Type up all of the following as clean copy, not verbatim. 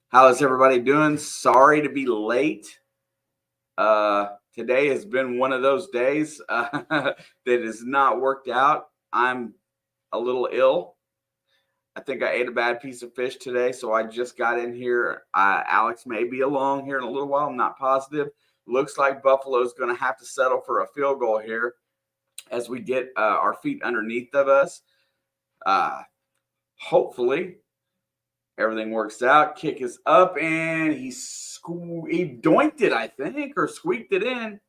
How is everybody doing? Sorry to be late. Today has been one of those days that has not worked out. I'm a little ill. I think I ate a bad piece of fish today, so I just got in here. Alex may be along here in a little while. I'm not positive. Looks like Buffalo's going to have to settle for a field goal here as we get our feet underneath of us. Hopefully, everything works out. Kick is up, and he doinked it, I think, or squeaked it in.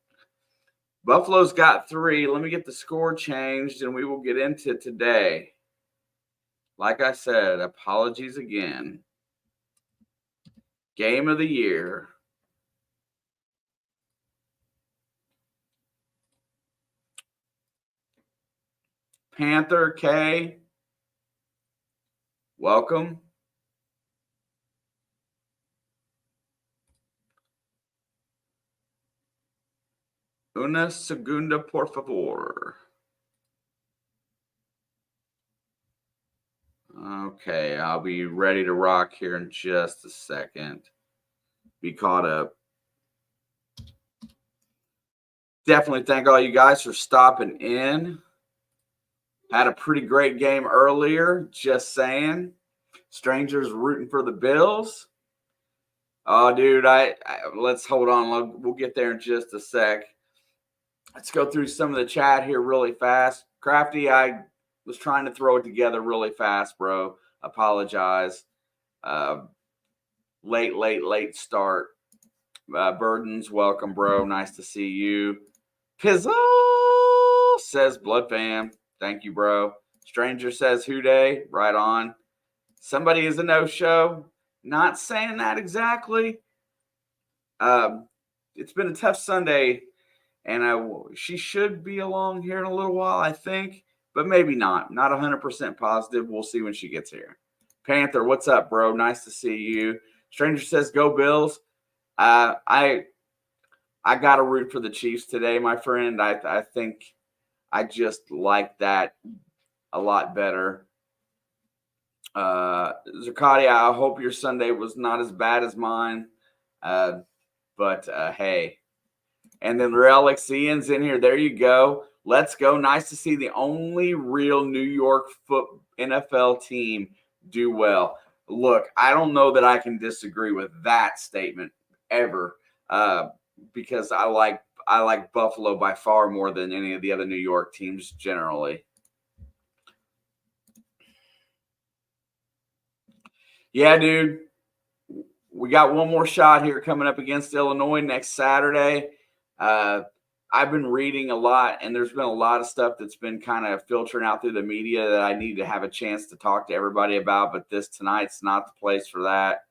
Buffalo's got 3. Let me get the score changed, and we will get into today. Like I said, apologies again. Game of the year. Panther K, welcome. Una segunda, por favor. Okay, I'll be ready to rock here in just a second. Be caught up. Definitely thank all you guys for stopping in. Had a pretty great game earlier, just saying. Strangers rooting for the Bills. Oh, dude, let's hold on. We'll get there in just a sec. Let's go through some of the chat here really fast. Crafty, I was trying to throw it together really fast, bro. Apologize. Late start. Burdens, welcome, bro. Nice to see you. Pizzle says Blood Fam. Thank you, bro. Stranger says Who Day. Right on. Somebody is a no-show. Not saying that exactly. It's been a tough Sunday, and she should be along here in a little while, I think, but maybe not. Not 100% positive. We'll see when she gets here. Panther, what's up, bro? Nice to see you. Stranger says, Go Bills. I got to root for the Chiefs today, my friend. I think I just like that a lot better. Zircadia, I hope your Sunday was not as bad as mine. But hey. And then Relics Ian's in here. There you go. Let's go. Nice to see the only real New York NFL team do well. Look, I don't know that I can disagree with that statement ever, because I like Buffalo by far more than any of the other New York teams generally. Yeah, dude. We got one more shot here coming up against Illinois next Saturday. I've been reading a lot, and there's been a lot of stuff that's been kind of filtering out through the media that I need to have a chance to talk to everybody about, but tonight's not the place for that.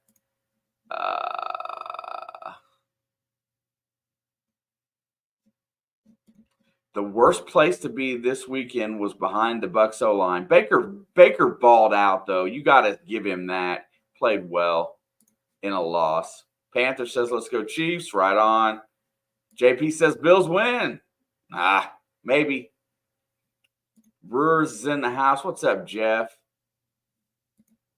The worst place to be this weekend was behind the Bucs O-line. Baker balled out, though. You got to give him that. Played well in a loss. Panther says, let's go Chiefs. Right on. JP says, Bills win. Maybe. Brewers is in the house. What's up, Jeff?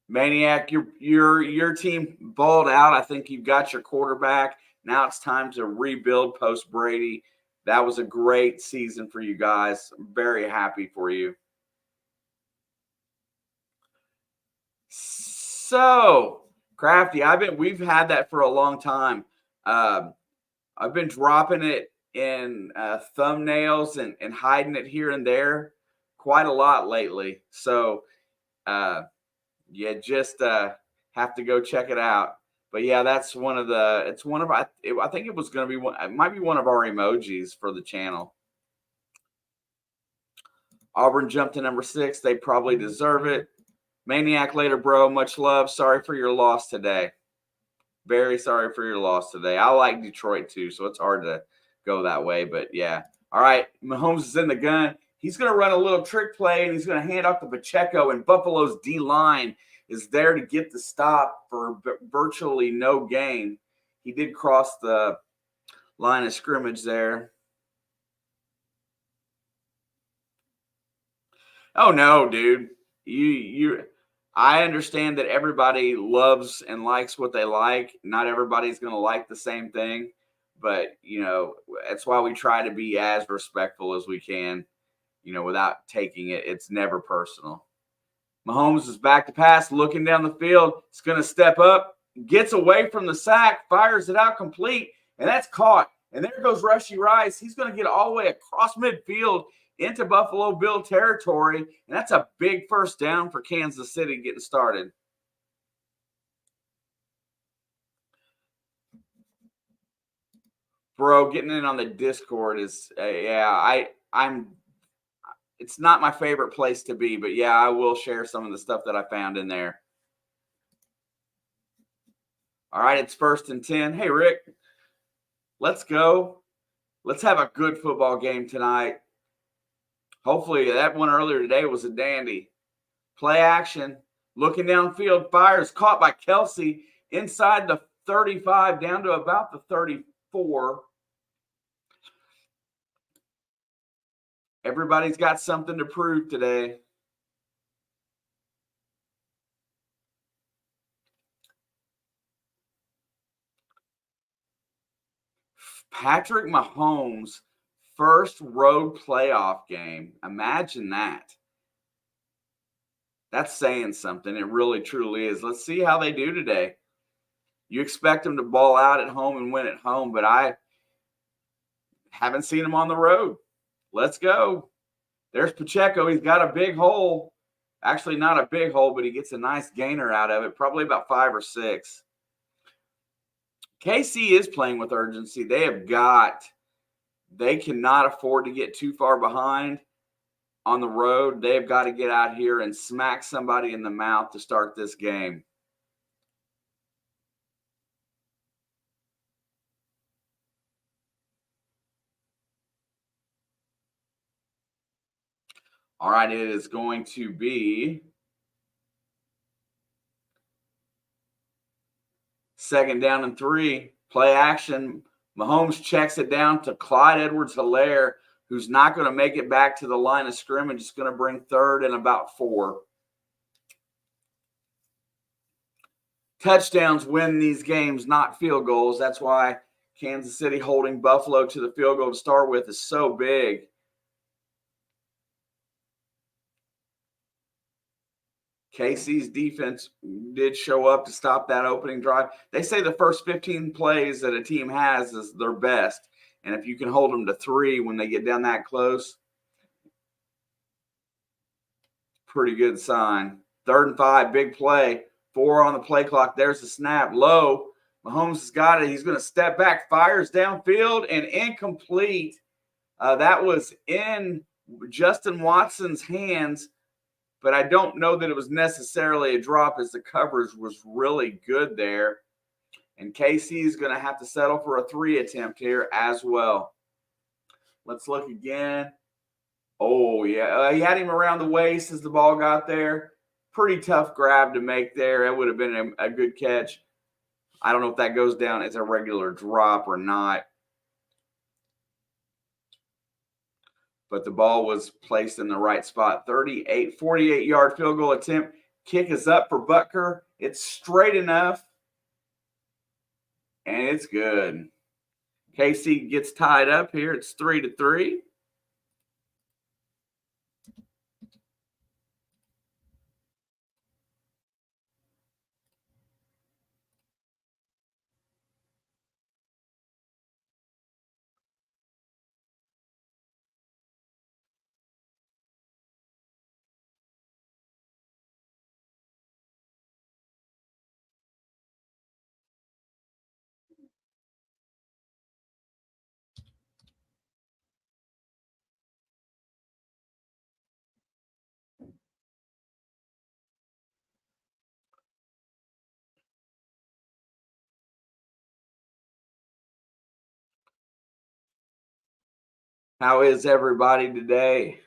Maniac, your team balled out. I think you've got your quarterback. Now it's time to rebuild post Brady. That was a great season for you guys. I'm very happy for you. So, Crafty, we've had that for a long time. I've been dropping it in thumbnails and hiding it here and there quite a lot lately. So, just have to go check it out. But yeah, that's I think it was going to be it might be one of our emojis for the channel. Auburn jumped to number 6. They probably deserve it. Maniac later, bro. Much love. Sorry for your loss today. Very sorry for your loss today. I like Detroit too, so it's hard to go that way. But yeah. All right. Mahomes is in the gun. He's going to run a little trick play, and he's going to hand off to Pacheco, and Buffalo's D-line is there to get the stop for virtually no gain. He did cross the line of scrimmage there. Oh, no, dude. I understand that everybody loves and likes what they like. Not everybody's going to like the same thing, but that's why we try to be as respectful as we can, without taking it. It's never personal. Mahomes is back to pass, looking down the field. It's going to step up, gets away from the sack, fires it out complete, and that's caught. And there goes Rashee Rice. He's going to get all the way across midfield into Buffalo Bill territory, and that's a big first down for Kansas City getting started. Bro, getting in on the Discord is I'm it's not my favorite place to be, but yeah, I will share some of the stuff that I found in there. All right, it's 1st and 10. Hey, Rick, let's go. Let's have a good football game tonight. Hopefully, that one earlier today was a dandy. Play action. Looking downfield, fires, caught by Kelsey inside the 35 down to about the 34. Everybody's got something to prove today. Patrick Mahomes' first road playoff game. Imagine that. That's saying something. It really, truly is. Let's see how they do today. You expect them to ball out at home and win at home, but I haven't seen them on the road. Let's go. There's Pacheco. He's got a big hole. Actually, not a big hole, but he gets a nice gainer out of it, probably about 5 or 6. KC is playing with urgency. They cannot afford to get too far behind on the road. They've got to get out here and smack somebody in the mouth to start this game. All right, it is going to be 2nd down and 3. Play action. Mahomes checks it down to Clyde Edwards-Helaire, who's not going to make it back to the line of scrimmage. It's going to bring 3rd and about 4. Touchdowns win these games, not field goals. That's why Kansas City holding Buffalo to the field goal to start with is so big. KC's defense did show up to stop that opening drive. They say the first 15 plays that a team has is their best. And if you can hold them to 3 when they get down that close, pretty good sign. 3rd and 5, big play. 4 on the play clock. There's the snap. Low. Mahomes has got it. He's going to step back, fires downfield, and incomplete. That was in Justin Watson's hands, but I don't know that it was necessarily a drop as the coverage was really good there. And KC is going to have to settle for a 3 attempt here as well. Let's look again. Oh, yeah. He had him around the waist as the ball got there. Pretty tough grab to make there. It would have been a good catch. I don't know if that goes down as a regular drop or not. But the ball was placed in the right spot. 48-yard field goal attempt. Kick is up for Butker. It's straight enough. And it's good. KC gets tied up here. It's 3-3. How is everybody today?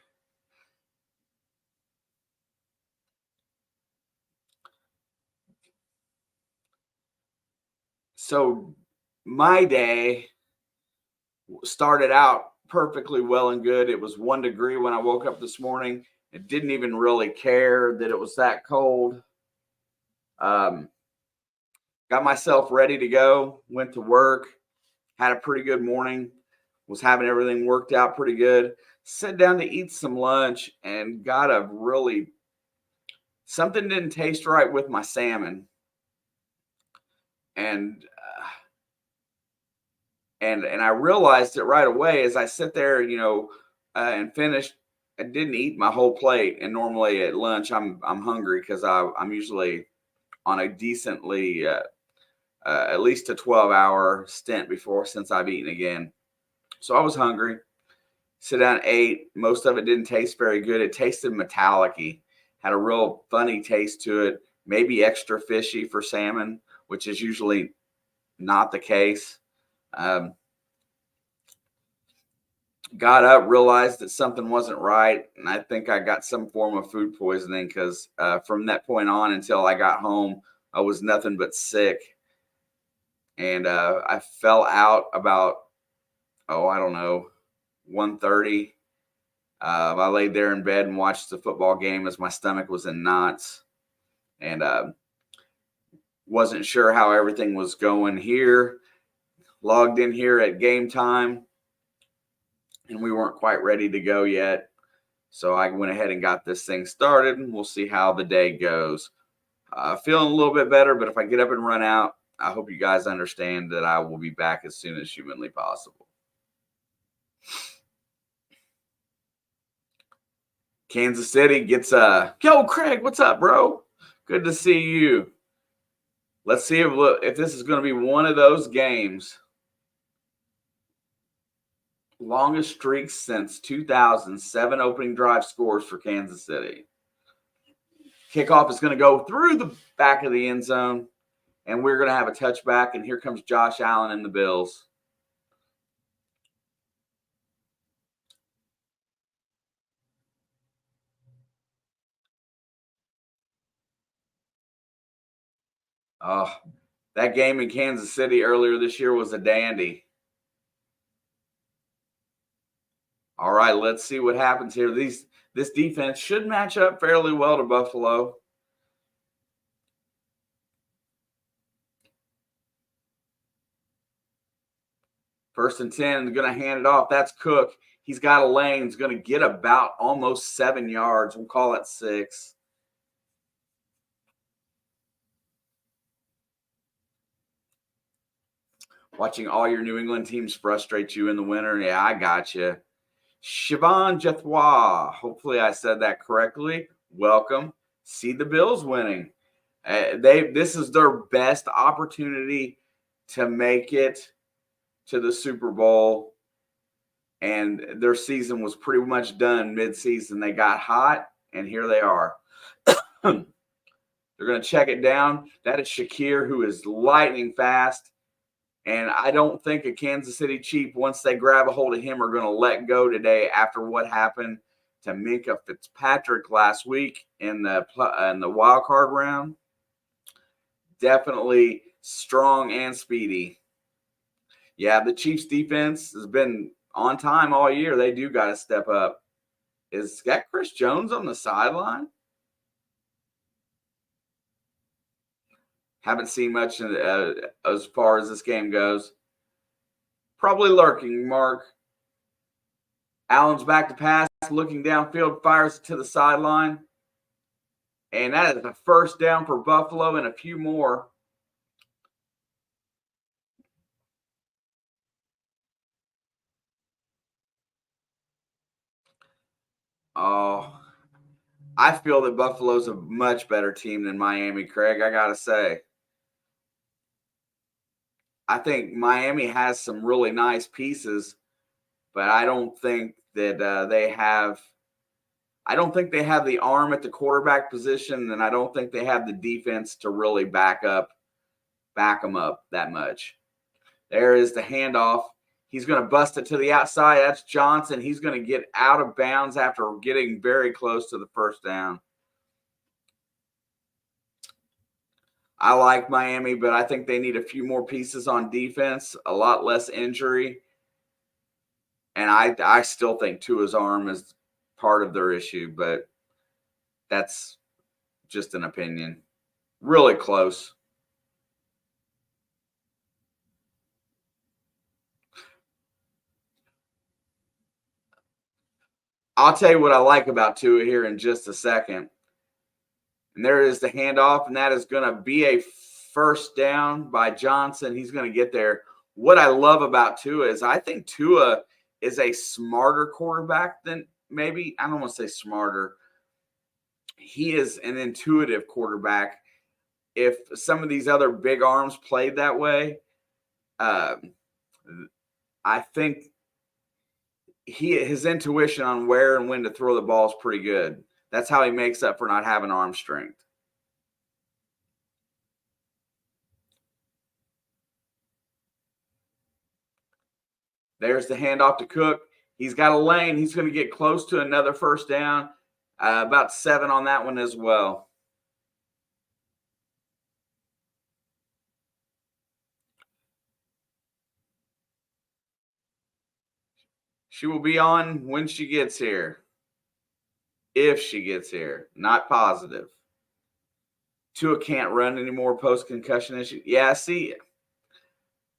So my day started out perfectly well and good. It was 1 degree when I woke up this morning. I didn't even really care that it was that cold. Got myself ready to go, went to work, had a pretty good morning, was having everything worked out pretty good. Sat down to eat some lunch and got a really something didn't taste right with my salmon. And and I realized it right away as I sit there, and finished. I didn't eat my whole plate, and normally at lunch I'm hungry because I'm usually on a decently at least a 12-hour stint before since I've eaten again. So I was hungry. Sit down, ate. Most of it didn't taste very good. It tasted metallic-y, had a real funny taste to it. Maybe extra fishy for salmon, which is usually not the case. Got up, realized that something wasn't right, and I think I got some form of food poisoning because from that point on until I got home, I was nothing but sick, and I fell out about I don't know 1:30. I laid there in bed and watched the football game as my stomach was in knots, and wasn't sure how everything was going here. Logged in here at game time, and we weren't quite ready to go yet. So I went ahead and got this thing started, and we'll see how the day goes. Feeling a little bit better, but if I get up and run out, I hope you guys understand that I will be back as soon as humanly possible. Kansas City gets yo, Craig, what's up, bro? Good to see you. Let's see if this is going to be one of those games. Longest streak since 2007 opening drive scores for Kansas City. Kickoff is going to go through the back of the end zone, and we're going to have a touchback, and here comes Josh Allen and the Bills. Oh, that game in Kansas City earlier this year was a dandy. All right, let's see what happens here. This defense should match up fairly well to Buffalo. First and 10, going to hand it off. That's Cook. He's got a lane. He's going to get about almost 7 yards. We'll call it 6. Watching all your New England teams frustrate you in the winter. Yeah, I got you. Siobhan Jethwa. Hopefully I said that correctly. Welcome. See the Bills winning. This is their best opportunity to make it to the Super Bowl, and their season was pretty much done mid-season. They got hot, and here they are. They're going to check it down. That is Shakir, who is lightning fast, and I don't think a Kansas City Chief, once they grab a hold of him, are going to let go today after what happened to Minkah Fitzpatrick last week in the wild card round. Definitely strong and speedy. Yeah, the Chiefs defense has been on time all year. They do got to step up. Is that Chris Jones on the sideline? Haven't seen much as far as this game goes. Probably lurking, Mark. Allen's back to pass, looking downfield, fires to the sideline. And that is a first down for Buffalo and a few more. Oh, I feel that Buffalo's a much better team than Miami, Craig, I got to say. I think Miami has some really nice pieces, but I don't think that they have – I don't think they have the arm at the quarterback position, and I don't think they have the defense to really back them up that much. There is the handoff. He's going to bust it to the outside. That's Johnson. He's going to get out of bounds after getting very close to the first down. I like Miami, but I think they need a few more pieces on defense, a lot less injury. And I still think Tua's arm is part of their issue, but that's just an opinion. Really close. I'll tell you what I like about Tua here in just a second. And there is the handoff, and that is going to be a first down by Johnson. He's going to get there. What I love about Tua is I think Tua is a smarter quarterback than maybe, I don't want to say smarter. He is an intuitive quarterback. If some of these other big arms played that way, I think his intuition on where and when to throw the ball is pretty good. That's how he makes up for not having arm strength. There's the handoff to Cook. He's got a lane. He's going to get close to another first down. About 7 on that one as well. She will be on when she gets here. If she gets here. Not positive. Tua can't run anymore post-concussion issue. Yeah, see,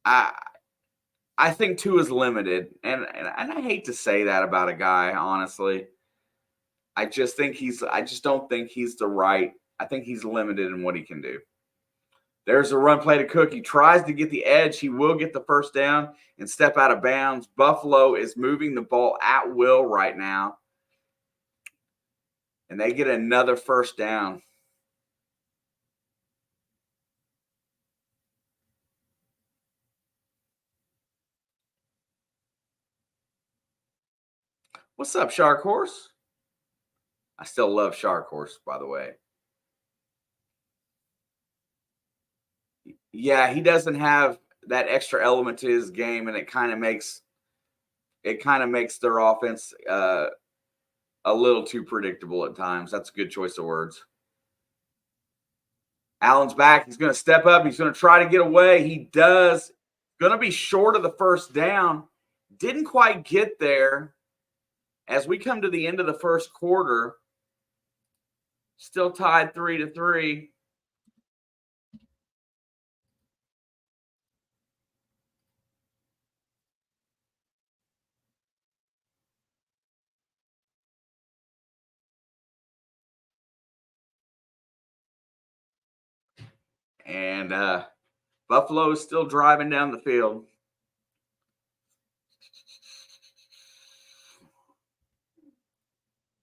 I think Tua is limited. And I hate to say that about a guy, honestly. I just don't think he's the right. I think he's limited in what he can do. There's a run play to Cook. He tries to get the edge. He will get the first down and step out of bounds. Buffalo is moving the ball at will right now. And they get another first down. What's up, Shark Horse? I still love Shark Horse, by the way. Yeah, he doesn't have that extra element to his game, and it kind of makes their offense a little too predictable at times. That's a good choice of words. Allen's back. He's going to step up. He's going to try to get away. He does. Going to be short of the first down. Didn't quite get there. As we come to the end of the first quarter, still tied 3-3. And Buffalo is still driving down the field.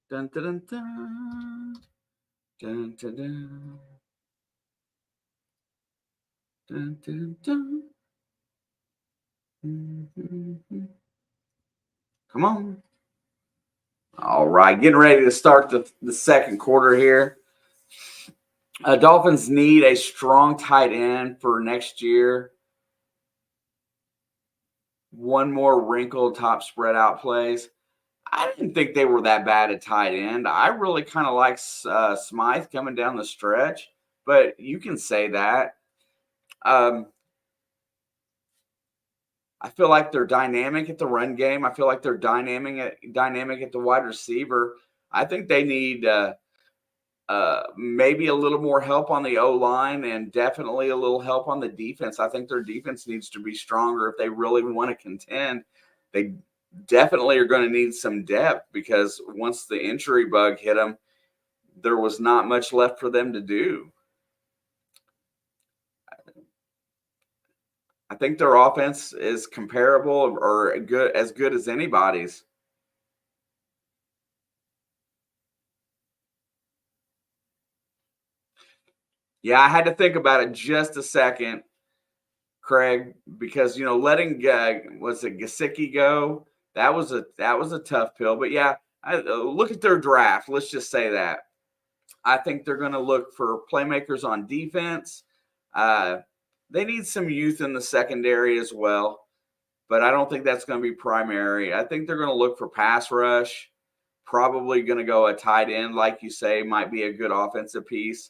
Dun, dun, dun, dun. Dun, dun, dun. Dun, dun, dun. Mm-hmm. Come on. All right, getting ready to start the second quarter here. Dolphins need a strong tight end for next year. One more wrinkle, top spread out plays. I didn't think they were that bad at tight end. I really kind of like Smythe coming down the stretch, but you can say that. I feel like they're dynamic at the run game. I feel like they're dynamic at the wide receiver. I think they need maybe a little more help on the O-line and definitely a little help on the defense. I think their defense needs to be stronger if they really want to contend. They definitely are going to need some depth because once the injury bug hit them, there was not much left for them to do. I think their offense is comparable or as good as anybody's. Yeah, I had to think about it just a second, Craig, because letting was it Gesicki go? That was a tough pill. But yeah, look at their draft. Let's just say that. I think they're going to look for playmakers on defense. They need some youth in the secondary as well, but I don't think that's going to be primary. I think they're going to look for pass rush. Probably going to go a tight end, like you say, might be a good offensive piece.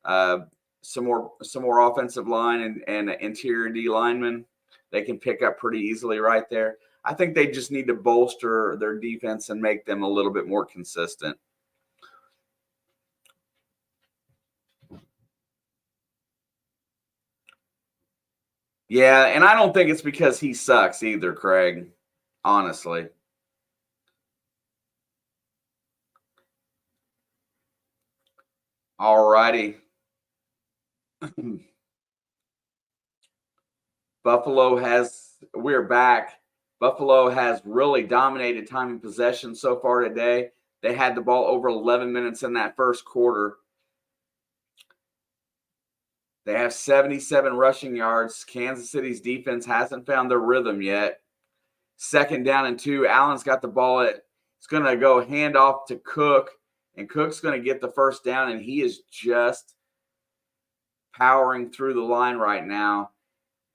Some more offensive line and interior D linemen they can pick up pretty easily right there. I think they just need to bolster their defense and make them a little bit more consistent. Yeah, and I don't think it's because he sucks either, Craig. Honestly. All righty. We're back. Buffalo has really dominated time and possession so far today. They had the ball over 11 minutes in that first quarter. They have 77 rushing yards. Kansas City's defense hasn't found their rhythm yet. 2nd down and 2. Allen's got the ball. It's going to go hand off to Cook, and Cook's going to get the first down, and he is just powering through the line right now.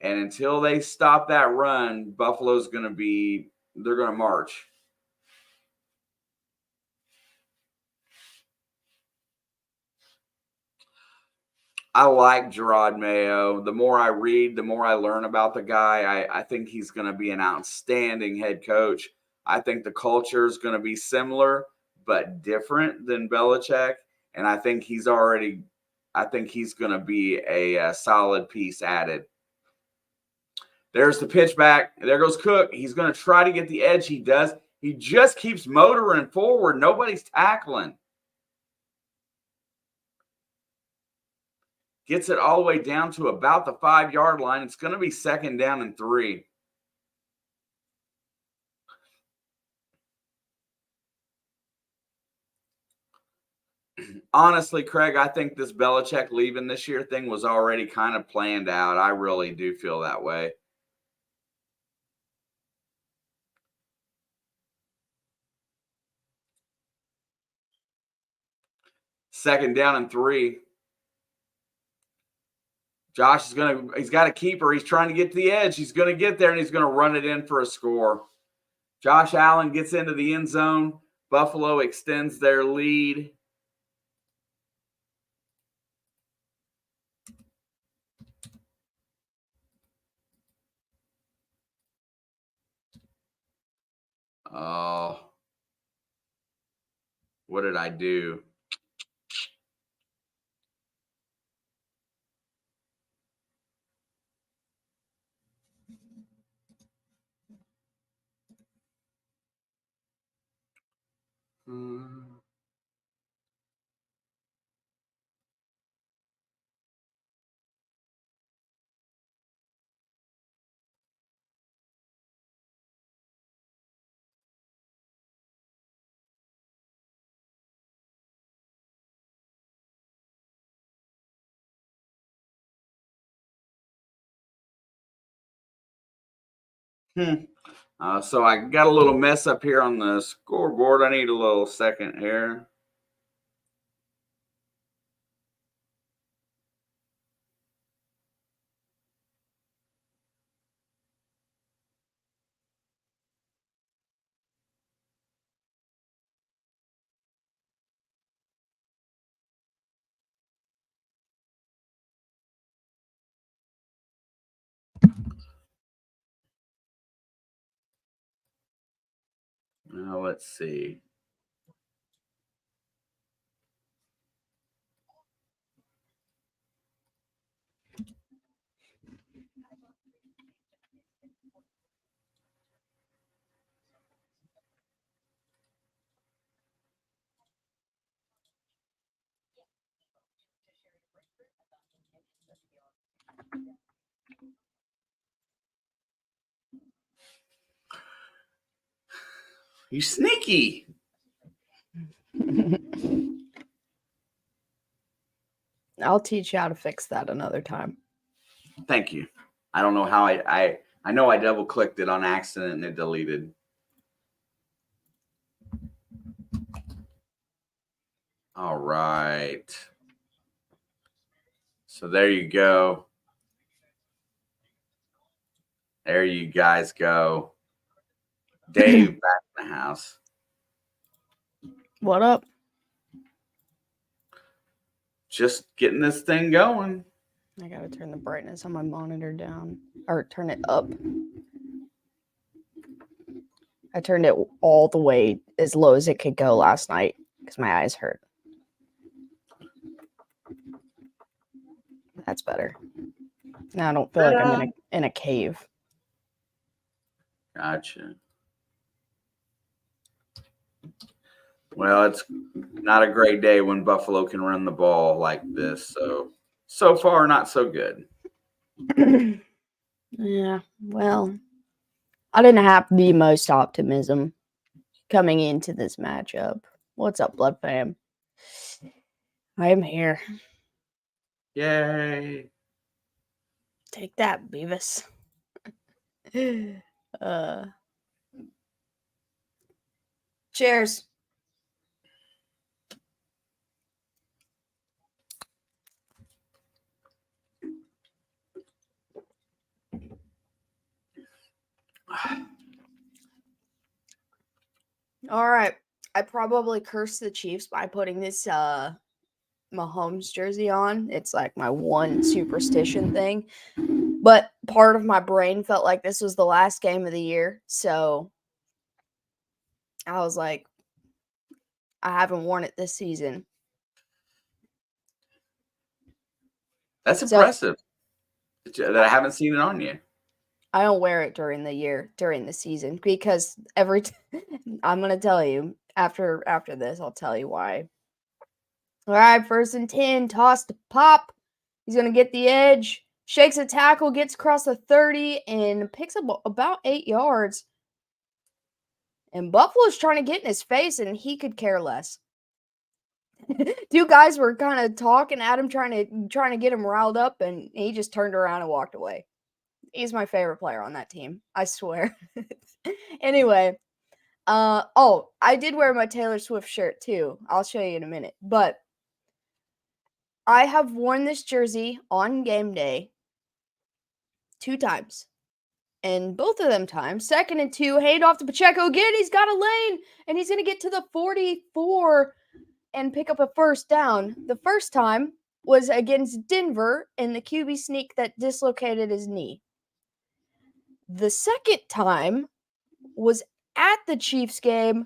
And until they stop that run, Buffalo's going to they're going to march. I like Gerard Mayo. The more I read, the more I learn about the guy. I think he's going to be an outstanding head coach. I think the culture is going to be similar but different than Belichick. And I think he's going to be a solid piece added. There's the pitch back. There goes Cook. He's going to try to get the edge. He does. He just keeps motoring forward. Nobody's tackling. Gets it all the way down to about the 5-yard line. It's going to be 2nd down and 3. Honestly, Craig, I think this Belichick leaving this year thing was already kind of planned out. I really do feel that way. Second down and 3. Josh he's got a keeper. He's trying to get to the edge. He's going to get there, and he's going to run it in for a score. Josh Allen gets into the end zone. Buffalo extends their lead. Oh, what did I do? So I got a little mess up here on the scoreboard. I need a little second here. Now let's see. You sneaky. I'll teach you how to fix that another time. Thank you. I don't know how I know I double clicked it on accident and it deleted. All right. So there you go. There you guys go. Dave back in the house. What up? Just getting this thing going. I gotta turn the brightness on my monitor down, or turn it up. I turned it all the way as low as it could go last night because my eyes hurt. That's better. I don't feel like I'm in a cave. Gotcha. Well, it's not a great day when Buffalo can run the ball like this. So far, not so good. Yeah, well, I didn't have the most optimism coming into this matchup. What's up, Blood Fam? I am here. Yay. Take that, Beavis. Cheers. All right. I probably cursed the Chiefs by putting this Mahomes jersey on. It's like my one superstition thing. But part of my brain felt like this was the last game of the year. So I was like, I haven't worn it this season. That's impressive that I haven't seen it on you. I don't wear it during the season, because I'm going to tell you after this, I'll tell you why. All right, 1st and 10, toss to Pop. He's going to get the edge, shakes a tackle, gets across the 30, and picks up about 8 yards. And Buffalo's trying to get in his face, and he could care less. 2 guys were kind of talking at him, trying to get him riled up, and he just turned around and walked away. He's my favorite player on that team, I swear. Anyway, I did wear my Taylor Swift shirt too. I'll show you in a minute. But I have worn this jersey on game day 2 times. And both of them times, 2nd and 2, hand off to Pacheco again. He's got a lane, and he's going to get to the 44 and pick up a 1st down. The first time was against Denver in the QB sneak that dislocated his knee. The second time was at the Chiefs game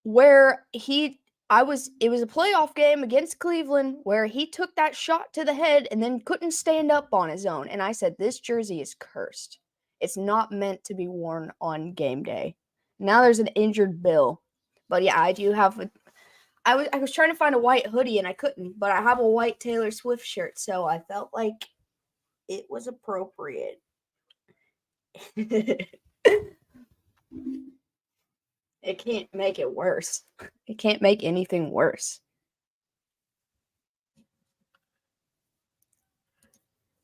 where it was a playoff game against Cleveland where he took that shot to the head and then couldn't stand up on his own. And I said, this jersey is cursed. It's not meant to be worn on game day. Now there's an injured Bill. But yeah, I do have I was trying to find a white hoodie and I couldn't, but I have a white Taylor Swift shirt, so I felt like it was appropriate. It can't make it worse. It can't make anything worse.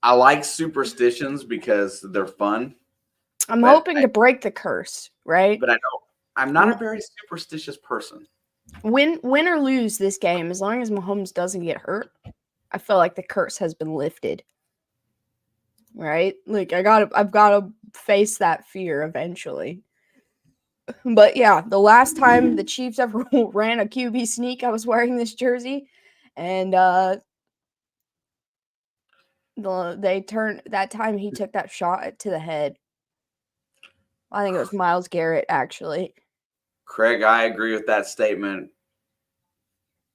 I like superstitions because they're fun. I'm hoping to break the curse, right? But I'm not a very superstitious person. Win or lose this game, as long as Mahomes doesn't get hurt, I feel like the curse has been lifted. Right? Like I've got to face that fear eventually. But yeah, the last time the Chiefs ever ran a QB sneak, I was wearing this jersey, and that time he took that shot to the head. I think it was Myles Garrett, actually. Craig, I agree with that statement.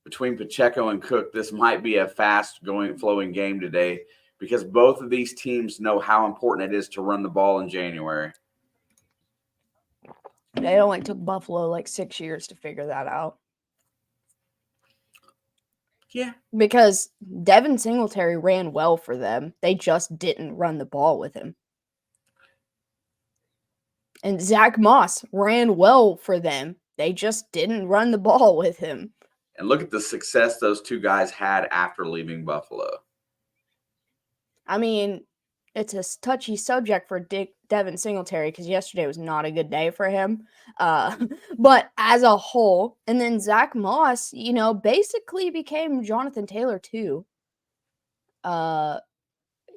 Between Pacheco and Cook, this might be a fast-going, flowing game today because both of these teams know how important it is to run the ball in January. It only took Buffalo like 6 years to figure that out. Yeah. Because Devin Singletary ran well for them. They just didn't run the ball with him. And Zach Moss ran well for them. They just didn't run the ball with him. And look at the success those 2 guys had after leaving Buffalo. I mean, it's a touchy subject for Devin Singletary because yesterday was not a good day for him. But as a whole, and then Zach Moss, basically became Jonathan Taylor too. In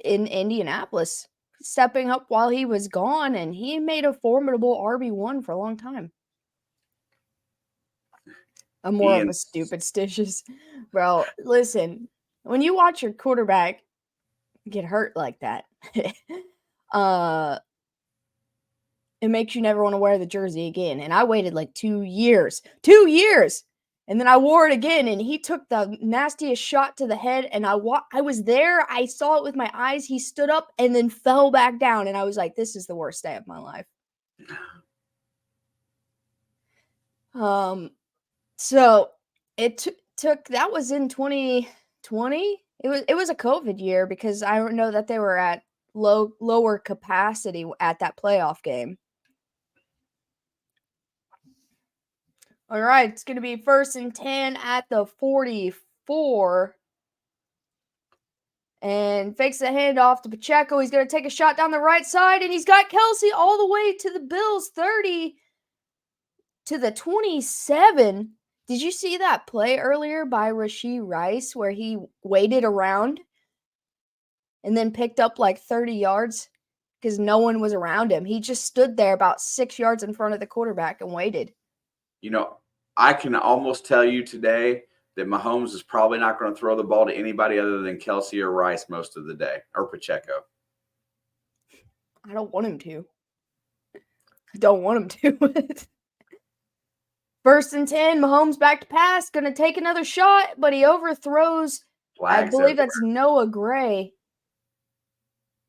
Indianapolis, stepping up while he was gone, and he made a formidable RB1 for a long time. I'm more of a superstitious. Bro, listen, when you watch your quarterback get hurt like that, it makes you never want to wear the jersey again. And I waited like 2 years. 2 years! And then I wore it again, and he took the nastiest shot to the head, and I was there. I saw it with my eyes. He stood up and then fell back down, and I was like, this is the worst day of my life. So it took, that was in 2020. It was a COVID year because I know that they were at lower capacity at that playoff game. All right, it's going to be 1st and 10 at the 44. And fakes the handoff to Pacheco. He's going to take a shot down the right side, and he's got Kelsey all the way to the Bills 30 to the 27. Did you see that play earlier by Rashee Rice where he waited around and then picked up like 30 yards because no one was around him? He just stood there about 6 yards in front of the quarterback and waited. You know, I can almost tell you today that Mahomes is probably not going to throw the ball to anybody other than Kelsey or Rice most of the day, or Pacheco. I don't want him to. I don't want him to. 1st and 10, Mahomes back to pass, going to take another shot, but he overthrows. Flags I believe everywhere. that's Noah Gray.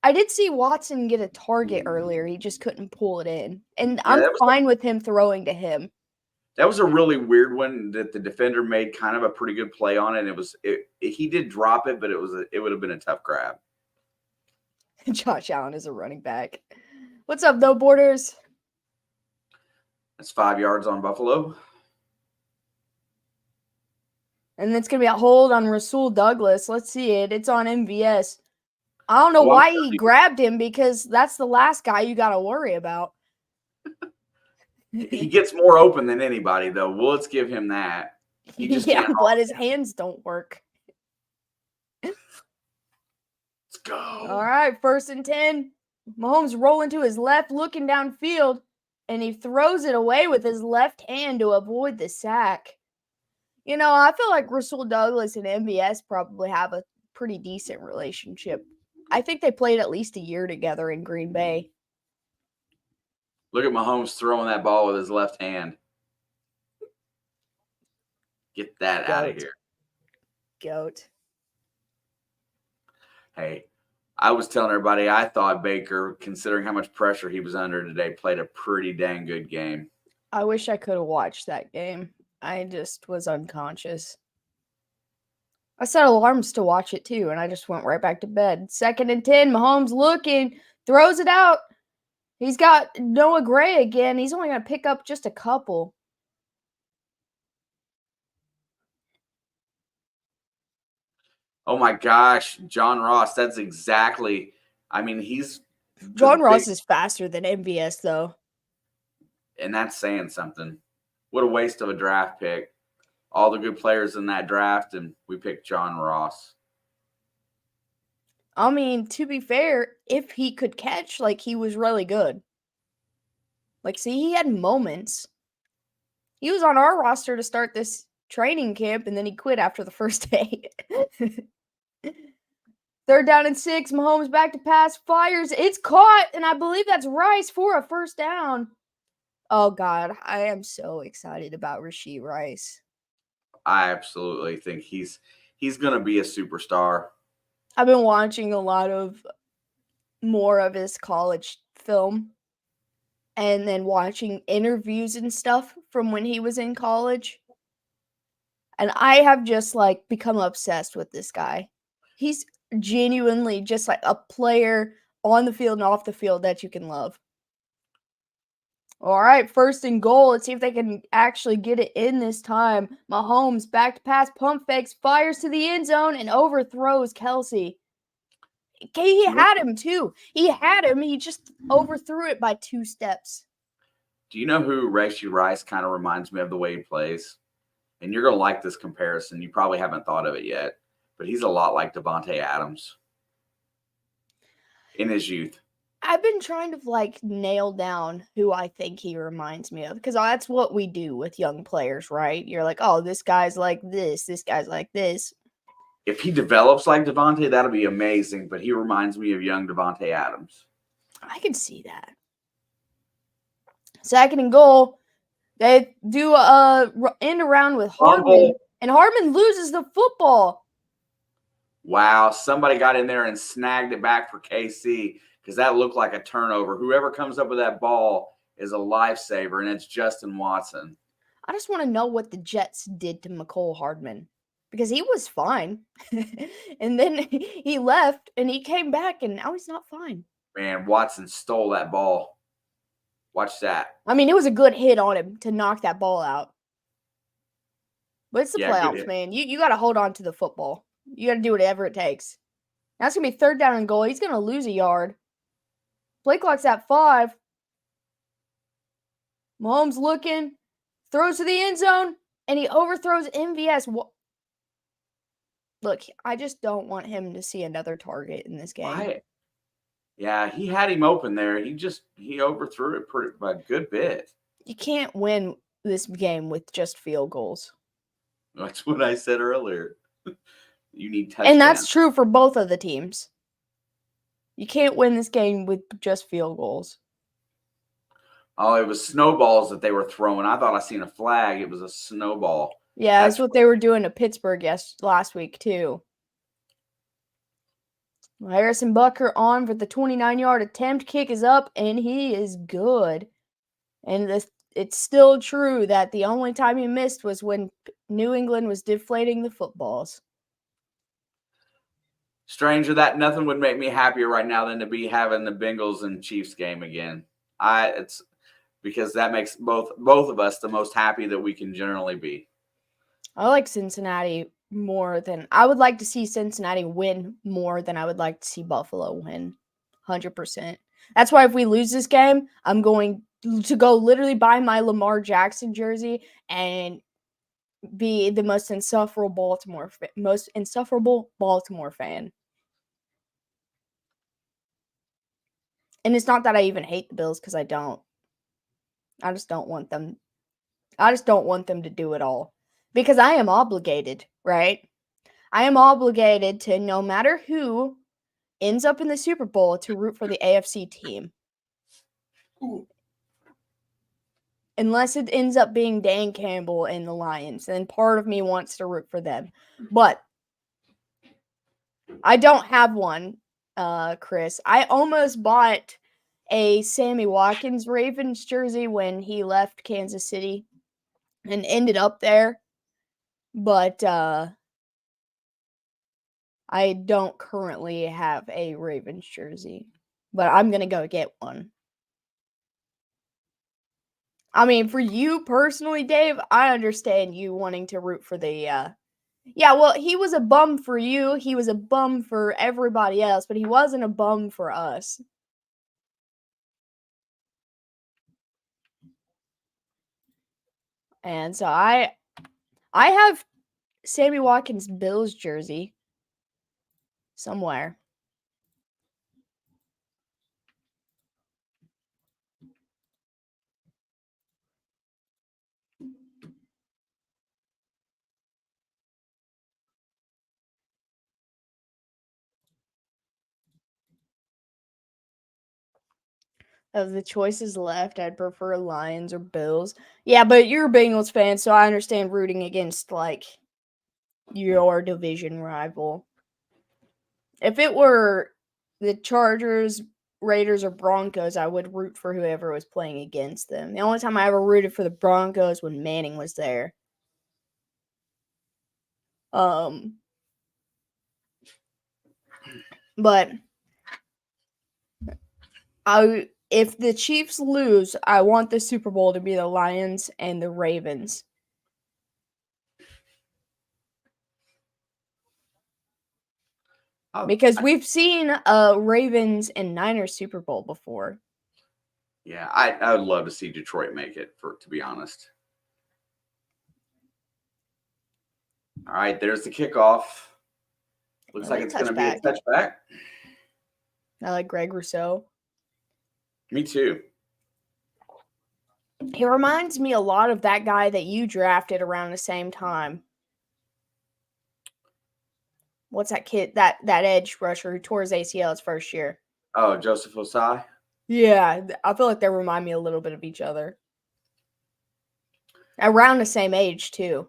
I did see Watson get a target earlier. He just couldn't pull it in. And I'm fine with him throwing to him. That was a really weird one that the defender made kind of a pretty good play on it. And he did drop it, but it would have been a tough grab. Josh Allen is a running back. What's up, though, Borders? That's 5 yards on Buffalo. And it's going to be a hold on Rasul Douglas. Let's see it. It's on MVS. I don't know why he grabbed him because that's the last guy you got to worry about. He gets more open than anybody, though. Well, let's give him that. Yeah, but his hands don't work. Let's go. All right, 1st and 10. Mahomes rolling to his left, looking downfield, and he throws it away with his left hand to avoid the sack. You know, I feel like Rasul Douglas and MVS probably have a pretty decent relationship. I think they played at least a year together in Green Bay. Look at Mahomes throwing that ball with his left hand. Get that out of here. Goat. Hey, I was telling everybody I thought Baker, considering how much pressure he was under today, played a pretty dang good game. I wish I could have watched that game. I just was unconscious. I set alarms to watch it too, and I just went right back to bed. 2nd and 10, Mahomes looking, throws it out. He's got Noah Gray again. He's only going to pick up just a couple. Oh my gosh, John Ross. That's exactly. I mean, John Ross is faster than MVS, though. And that's saying something. What a waste of a draft pick. All the good players in that draft, and we picked John Ross. I mean, to be fair, if he could catch, like, he was really good. Like, see, he had moments. He was on our roster to start this training camp, and then he quit after the first day. 3rd down and 6, Mahomes back to pass, fires. It's caught, and I believe that's Rice for a 1st down. Oh, God, I am so excited about Rashee Rice. I absolutely think he's going to be a superstar. I've been watching a lot of more of his college film and then watching interviews and stuff from when he was in college. And I have just like become obsessed with this guy. He's genuinely just like a player on the field and off the field that you can love. All right, 1st and goal. Let's see if they can actually get it in this time. Mahomes back to pass, pump fakes, fires to the end zone, and overthrows Kelsey. He had him too. He had him. He just overthrew it by 2 steps. Do you know who Rashee Rice kind of reminds me of the way he plays? And you're going to like this comparison. You probably haven't thought of it yet, but he's a lot like Davante Adams in his youth. I've been trying to like nail down who I think he reminds me of because that's what we do with young players, right? You're like, oh, this guy's like this guy's like this. If he develops like Davante, that'll be amazing, but he reminds me of young Davante Adams. I can see that. 2nd and goal. They do a end around with Hardman, Fumble. and Hardman loses the football. Wow, somebody got in there and snagged it back for KC because that looked like a turnover. Whoever comes up with that ball is a lifesaver, and it's Justin Watson. I just want to know what the Jets did to McCole Hardman because he was fine. And then he left and he came back and now he's not fine. Man, Watson stole that ball. Watch that. I mean, it was a good hit on him to knock that ball out. But it's the Yeah, good playoffs, hit. man. You got to hold on to the football. You got to do whatever it takes. Now it's going to be 3rd down and goal. He's going to lose a yard. Play clock's at 5. Mahomes looking. Throws to the end zone. And he overthrows MVS. Look, I just don't want him to see another target in this game. Why? Yeah, he had him open there. He overthrew it by a good bit. You can't win this game with just field goals. That's what I said earlier. You need touchdowns. And that's true for both of the teams. You can't win this game with just field goals. Oh, it was snowballs that they were throwing. I thought I seen a flag. It was a snowball. Yeah, that's what they were doing to Pittsburgh last week, too. Harrison Butker on for the 29-yard attempt. Kick is up, and he is good. And it's still true that the only time he missed was when New England was deflating the footballs. Stranger, that nothing would make me happier right now than to be having the Bengals and Chiefs game again. It's because that makes both of us the most happy that we can generally be. I like Cincinnati more than I would like to see Cincinnati win more than I would like to see Buffalo win. 100%. That's why if we lose this game, I'm going to go literally buy my Lamar Jackson jersey and be the most insufferable Baltimore fan. And it's not that I even hate the Bills because I don't. I just don't want them. I just don't want them to do it all. Because I am obligated, right? I am obligated to, no matter who ends up in the Super Bowl, to root for the AFC team. Ooh. Unless it ends up being Dan Campbell and the Lions. Then part of me wants to root for them. But I don't have one, Chris. I almost bought a Sammy Watkins Ravens jersey when he left Kansas City and ended up there. But I don't currently have a Ravens jersey. But I'm going to go get one. I mean, for you personally, Dave, I understand you wanting to root for the yeah, well, he was a bum for you. He was a bum for everybody else, but he wasn't a bum for us. And so I have Sammy Watkins Bills jersey somewhere. Of the choices left, I'd prefer Lions or Bills. Yeah, but you're a Bengals fan, so I understand rooting against, like, your division rival. If it were the Chargers, Raiders, or Broncos, I would root for whoever was playing against them. The only time I ever rooted for the Broncos when Manning was there. But if the Chiefs lose, I want the Super Bowl to be the Lions and the Ravens. Because we've seen Ravens and Niners Super Bowl before. Yeah, I would love to see Detroit make it, to be honest. All right, there's the kickoff. Looks like it's going to be a touchback. I like Greg Rousseau. Me too. He reminds me a lot of that guy that you drafted around the same time. What's that kid, that edge rusher who tore his ACL his first year? Oh, Joseph Osai? Yeah, I feel like they remind me a little bit of each other. Around the same age, too.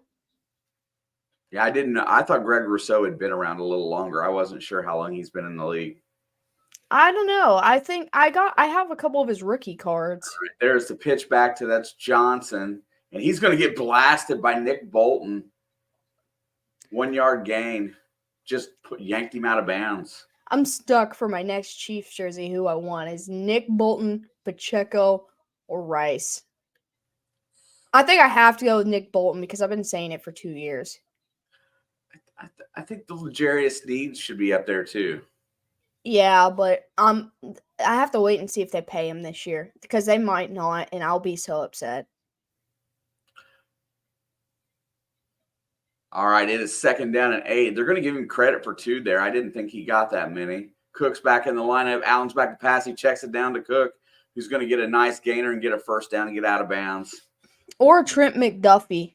Yeah, I didn't know. I thought Greg Rousseau had been around a little longer. I wasn't sure how long he's been in the league. I don't know. I think I have a couple of his rookie cards. Right, there's the pitch back to that's Johnson, and he's going to get blasted by Nick Bolton. 1 yard gain, just yanked him out of bounds. I'm stuck for my next Chiefs jersey. Who I want is Nick Bolton, Pacheco, or Rice. I think I have to go with Nick Bolton because I've been saying it for 2 years. I think the L'Jarius Sneed should be up there too. Yeah, but I have to wait and see if they pay him this year because they might not, and I'll be so upset. All right, it is 2nd down and 8. They're going to give him credit for 2 there. I didn't think he got that many. Cook's back in the lineup. Allen's back to pass. He checks it down to Cook, who's going to get a nice gainer and get a first down and get out of bounds. Or Trent McDuffie.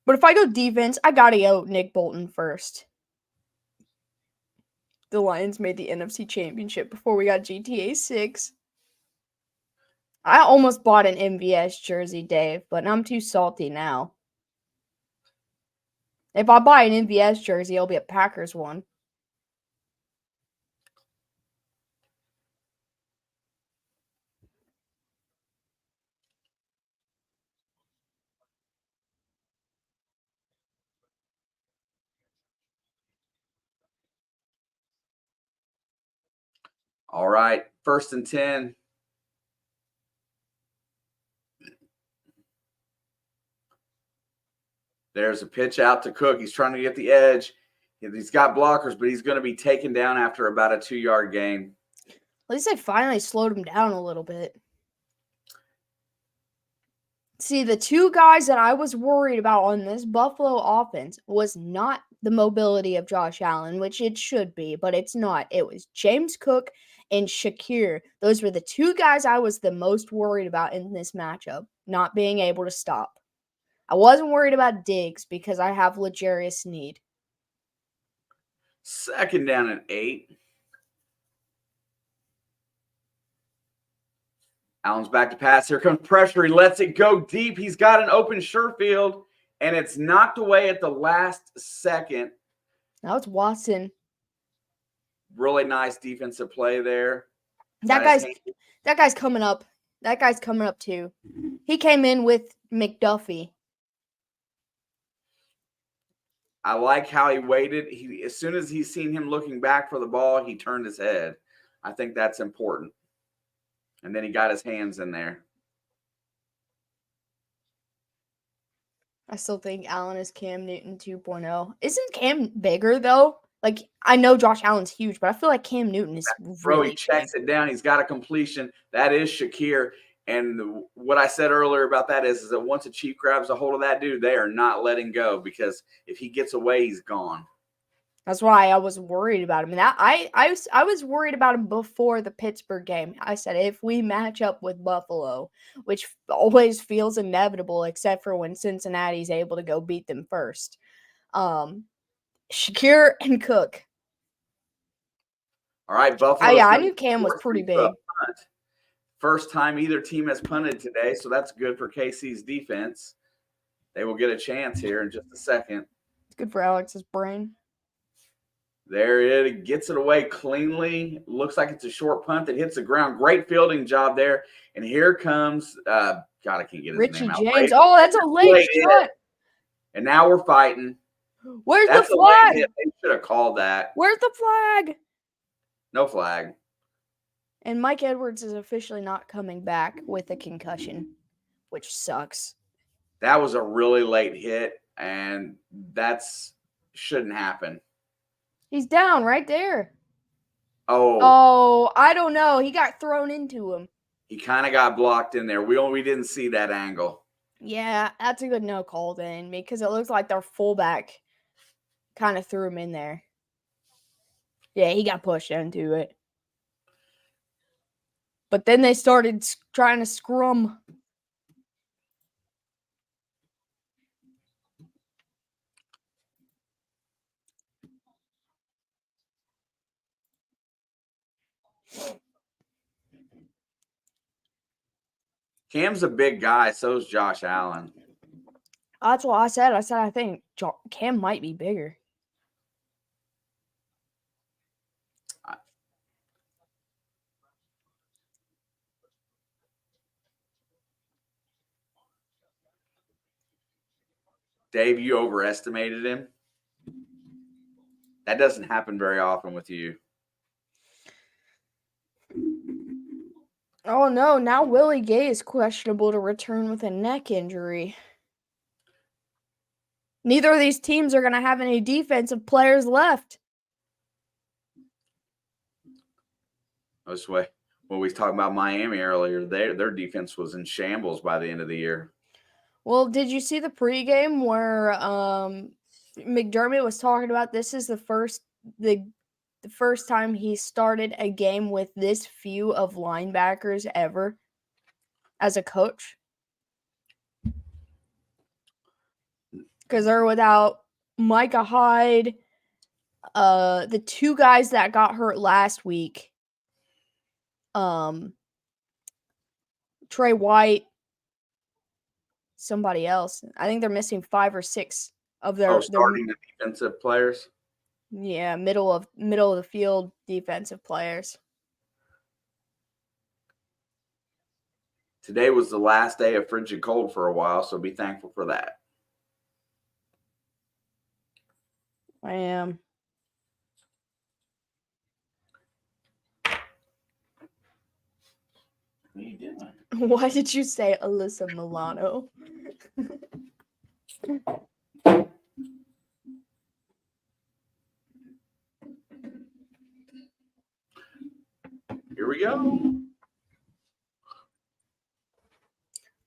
But if I go defense, I got to go Nick Bolton first. The Lions made the NFC Championship before we got GTA 6. I almost bought an MVS jersey, Dave, but I'm too salty now. If I buy an MVS jersey, it'll be a Packers one. All right, 1st and 10. There's a pitch out to Cook. He's trying to get the edge. He's got blockers, but he's going to be taken down after about a 2-yard gain. At least I finally slowed him down a little bit. See, the 2 guys that I was worried about on this Buffalo offense was not the mobility of Josh Allen, which it should be, but it's not. It was James Cook and Shakir. Those were the 2 guys I was the most worried about in this matchup, not being able to stop. I wasn't worried about Diggs because I have L'Jarius Sneed. 2nd down and 8. Allen's back to pass. Here comes pressure. He lets it go deep. He's got an open Sherfield, and it's knocked away at the last second. Now it's Watson. Really nice defensive play there. That guy's coming up. That guy's coming up too. He came in with McDuffie. I like how he waited. As soon as he seen him looking back for the ball, he turned his head. I think that's important. And then he got his hands in there. I still think Allen is Cam Newton 2.0. Isn't Cam bigger though? Like, I know Josh Allen's huge, but I feel like Cam Newton is really he checks it down. He's got a completion. That is Shakir. And what I said earlier about that is that once a Chief grabs a hold of that dude, they are not letting go, because if he gets away, he's gone. That's why I was worried about him. And I was worried about him before the Pittsburgh game. I said, if we match up with Buffalo, which always feels inevitable, except for when Cincinnati's able to go beat them first. Shakir and Cook. All right, Buffalo. I knew Cam was pretty big. First time either team has punted today, so that's good for KC's defense. They will get a chance here in just a second. It's good for Alex's brain. There it gets it away cleanly. Looks like it's a short punt that hits the ground. Great fielding job there. And here comes God, I can't get his Richie name out. James. Oh, that's a late shot. And now we're fighting. Where's That's the flag? They should have called that. Where's the flag? No flag. And Mike Edwards is officially not coming back with a concussion, which sucks. That was a really late hit, and that's shouldn't happen. He's down right there. Oh, I don't know. He got thrown into him. He kind of got blocked in there. We didn't see that angle. Yeah, that's a good no call then, because it looks like their fullback kind of threw him in there. Yeah, he got pushed into it. But then they started trying to scrum. Cam's a big guy. So is Josh Allen. That's what I said. I think Cam might be bigger. Dave, you overestimated him. That doesn't happen very often with you. Oh no, now Willie Gay is questionable to return with a neck injury. Neither of these teams are going to have any defensive players left. This way, when we talked about Miami earlier, their defense was in shambles by the end of the year. Well, did you see the pregame where McDermott was talking about this is the first time he started a game with this few of linebackers ever as a coach? Because they're without Micah Hyde, the two guys that got hurt last week, Trey White, somebody else. I think they're missing 5 or 6 of their starting the defensive players. Yeah, middle of the field defensive players. Today was the last day of frigid cold for a while, so be thankful for that. I am. What are you doing? Why did you say Alyssa Milano? Here we go.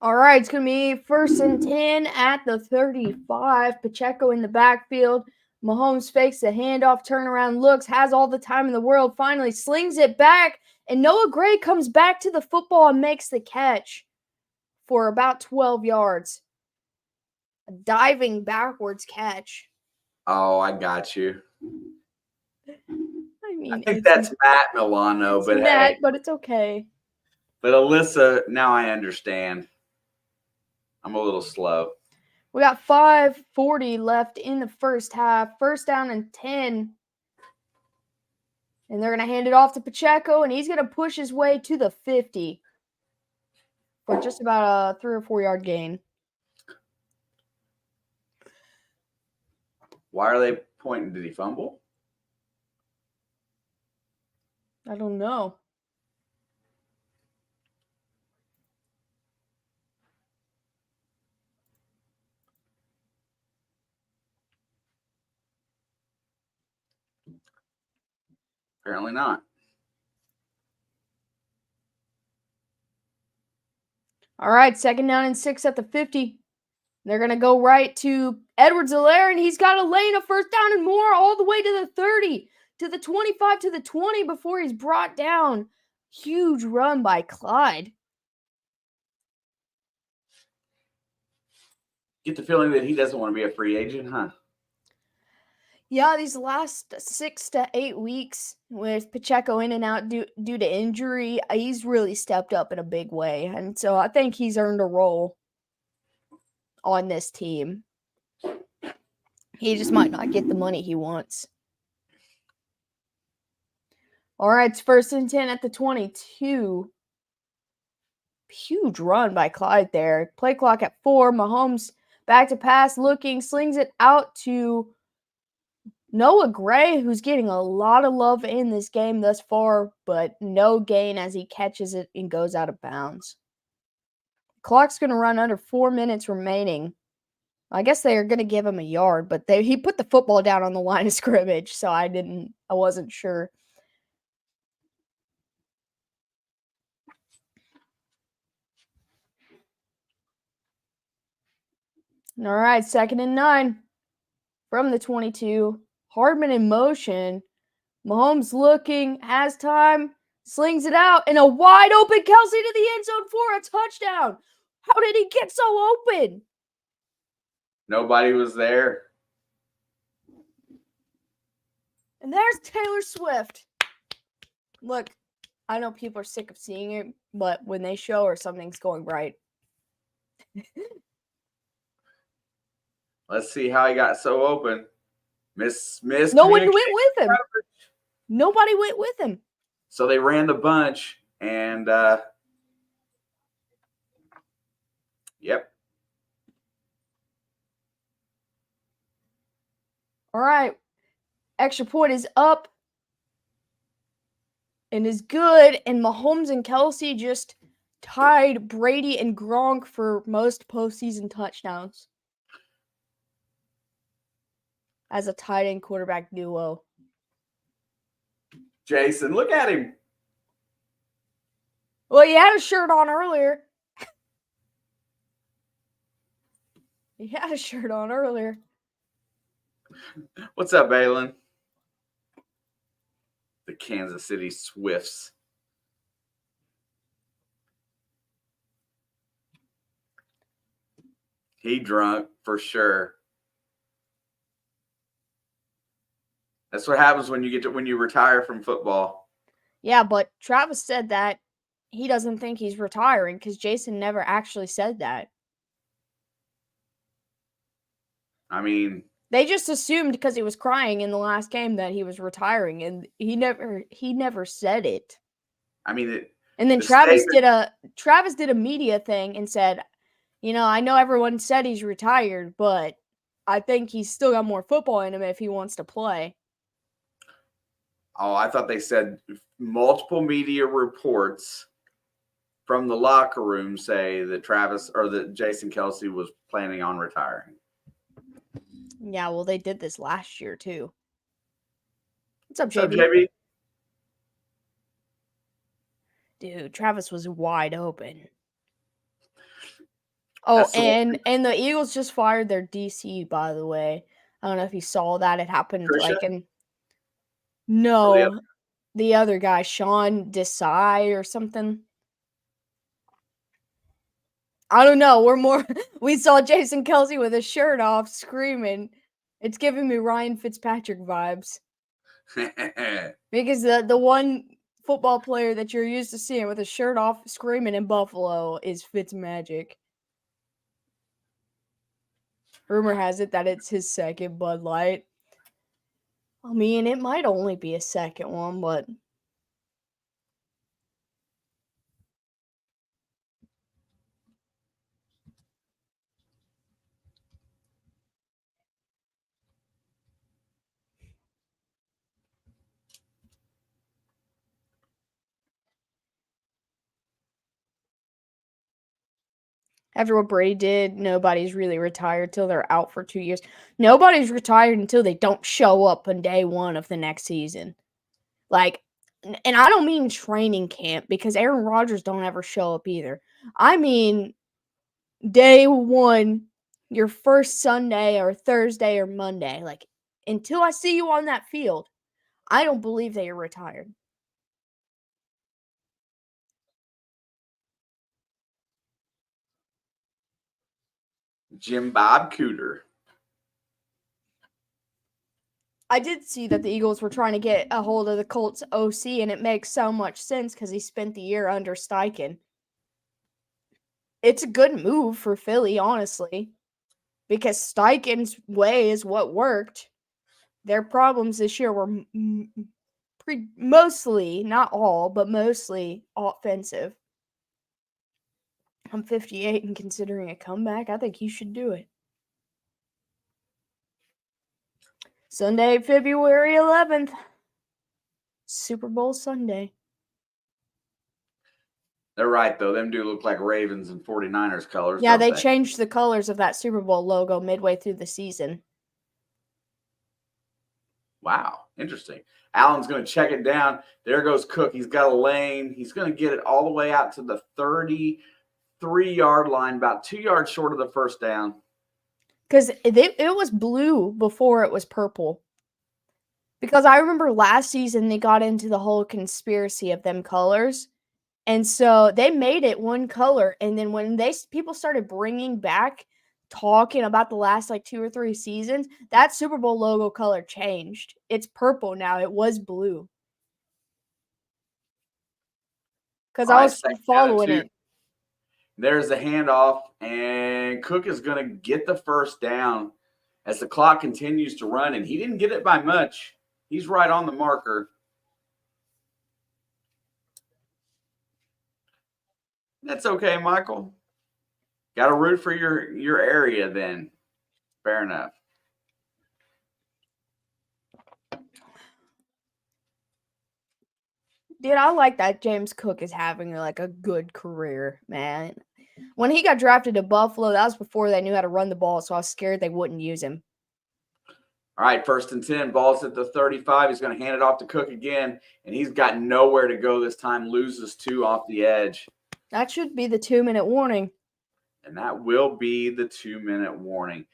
All right, it's going to be 1st and 10 at the 35. Pacheco in the backfield. Mahomes fakes the handoff, turnaround, looks, has all the time in the world, finally slings it back, and Noah Gray comes back to the football and makes the catch for about 12 yards. A diving backwards catch. Oh, I got you. I think that's Matt Milano, but Matt, hey. But it's okay. But Alyssa, now I understand. I'm a little slow. We got 5:40 left in the first half. 1st down and 10. And they're going to hand it off to Pacheco, and he's going to push his way to the 50 for just about a 3 or 4 yard gain. Why are they pointing? Did he fumble? I don't know. Apparently not. All right, 2nd down and 6 at the 50. They're going to go right to Edwards-Helaire, and he's got a lane of 1st down and more all the way to the 30, to the 25, to the 20 before he's brought down. Huge run by Clyde. Get the feeling that he doesn't want to be a free agent, huh? Yeah, these last 6 to 8 weeks with Pacheco in and out due to injury, he's really stepped up in a big way. And so I think he's earned a role on this team. He just might not get the money he wants. All right, it's 1st and 10 at the 22. Huge run by Clyde there. Play clock at 4. Mahomes back to pass, looking, slings it out to Noah Gray, who's getting a lot of love in this game thus far, but no gain as he catches it and goes out of bounds. Clock's going to run under 4 minutes remaining. I guess they are going to give him a yard, but he put the football down on the line of scrimmage, so I wasn't sure. All right, 2nd and 9 from the 22. Hardman in motion. Mahomes looking, has time, slings it out, and a wide open Kelsey to the end zone for a touchdown. How did he get so open? Nobody was there. And there's Taylor Swift. Look, I know people are sick of seeing it, but when they show or something's going right. Let's see how he got so open. Miss No one went with him. Nobody went with him. So they ran the bunch, and yep. All right. Extra point is up and is good. And Mahomes and Kelsey just tied Brady and Gronk for most postseason touchdowns as a tight end quarterback duo. Jason, look at him. Well, he had a shirt on earlier. He had a shirt on earlier. What's up, Balin? The Kansas City Swifts. He drunk for sure. That's what happens when you retire from football. Yeah, but Travis said that he doesn't think he's retiring because Jason never actually said that. I mean, they just assumed because he was crying in the last game that he was retiring, and he never said it. I mean, and then Travis did a media thing and said, I know everyone said he's retired, but I think he's still got more football in him if he wants to play. Oh, I thought they said multiple media reports from the locker room say that that Jason Kelsey was planning on retiring. Yeah, well, they did this last year too. What's up, JB? What's up, JB? Dude, Travis was wide open. Oh, and the Eagles just fired their DC, by the way. I don't know if you saw that. It happened Trisha? No, the other guy, Sean Desai or something. I don't know. We saw Jason Kelsey with his shirt off screaming. It's giving me Ryan Fitzpatrick vibes. Because the one football player that you're used to seeing with his shirt off screaming in Buffalo is Fitzmagic. Rumor has it that it's his second Bud Light. I mean, it might only be a second one, but after what Brady did, nobody's really retired till they're out for 2 years. Nobody's retired until they don't show up on day one of the next season. And I don't mean training camp because Aaron Rodgers don't ever show up either. I mean day one, your first Sunday or Thursday or Monday. Until I see you on that field, I don't believe that you're retired. Jim Bob Cooter. I did see that the Eagles were trying to get a hold of the Colts OC, and it makes so much sense because he spent the year under Steichen. It's a good move for Philly, honestly, because Steichen's way is what worked. Their problems this year were mostly, not all, but mostly offensive. I'm 58 and considering a comeback. I think you should do it. Sunday, February 11th. Super Bowl Sunday. They're right, though. Them do look like Ravens and 49ers colors. Yeah, they changed the colors of that Super Bowl logo midway through the season. Wow, interesting. Allen's going to check it down. There goes Cook. He's got a lane. He's going to get it all the way out to the 33-yard line, about 2 yards short of the first down. Because it was blue before it was purple. Because I remember last season they got into the whole conspiracy of them colors. And so they made it one color. And then when people started bringing back talking about the last 2 or 3 seasons, that Super Bowl logo color changed. It's purple now. It was blue. because All I right, was second down and following 2. it. There's the handoff, and Cook is going to get the first down as the clock continues to run, and he didn't get it by much. He's right on the marker. That's okay, Michael. Got to root for your area then. Fair enough. Dude, I like that James Cook is having like a good career, man. When he got drafted to Buffalo, that was before they knew how to run the ball, so I was scared they wouldn't use him. All right, 1st and 10. Ball's at the 35. He's going to hand it off to Cook again, and he's got nowhere to go this time. Loses 2 off the edge. That should be the 2-minute warning. And that will be the 2-minute warning.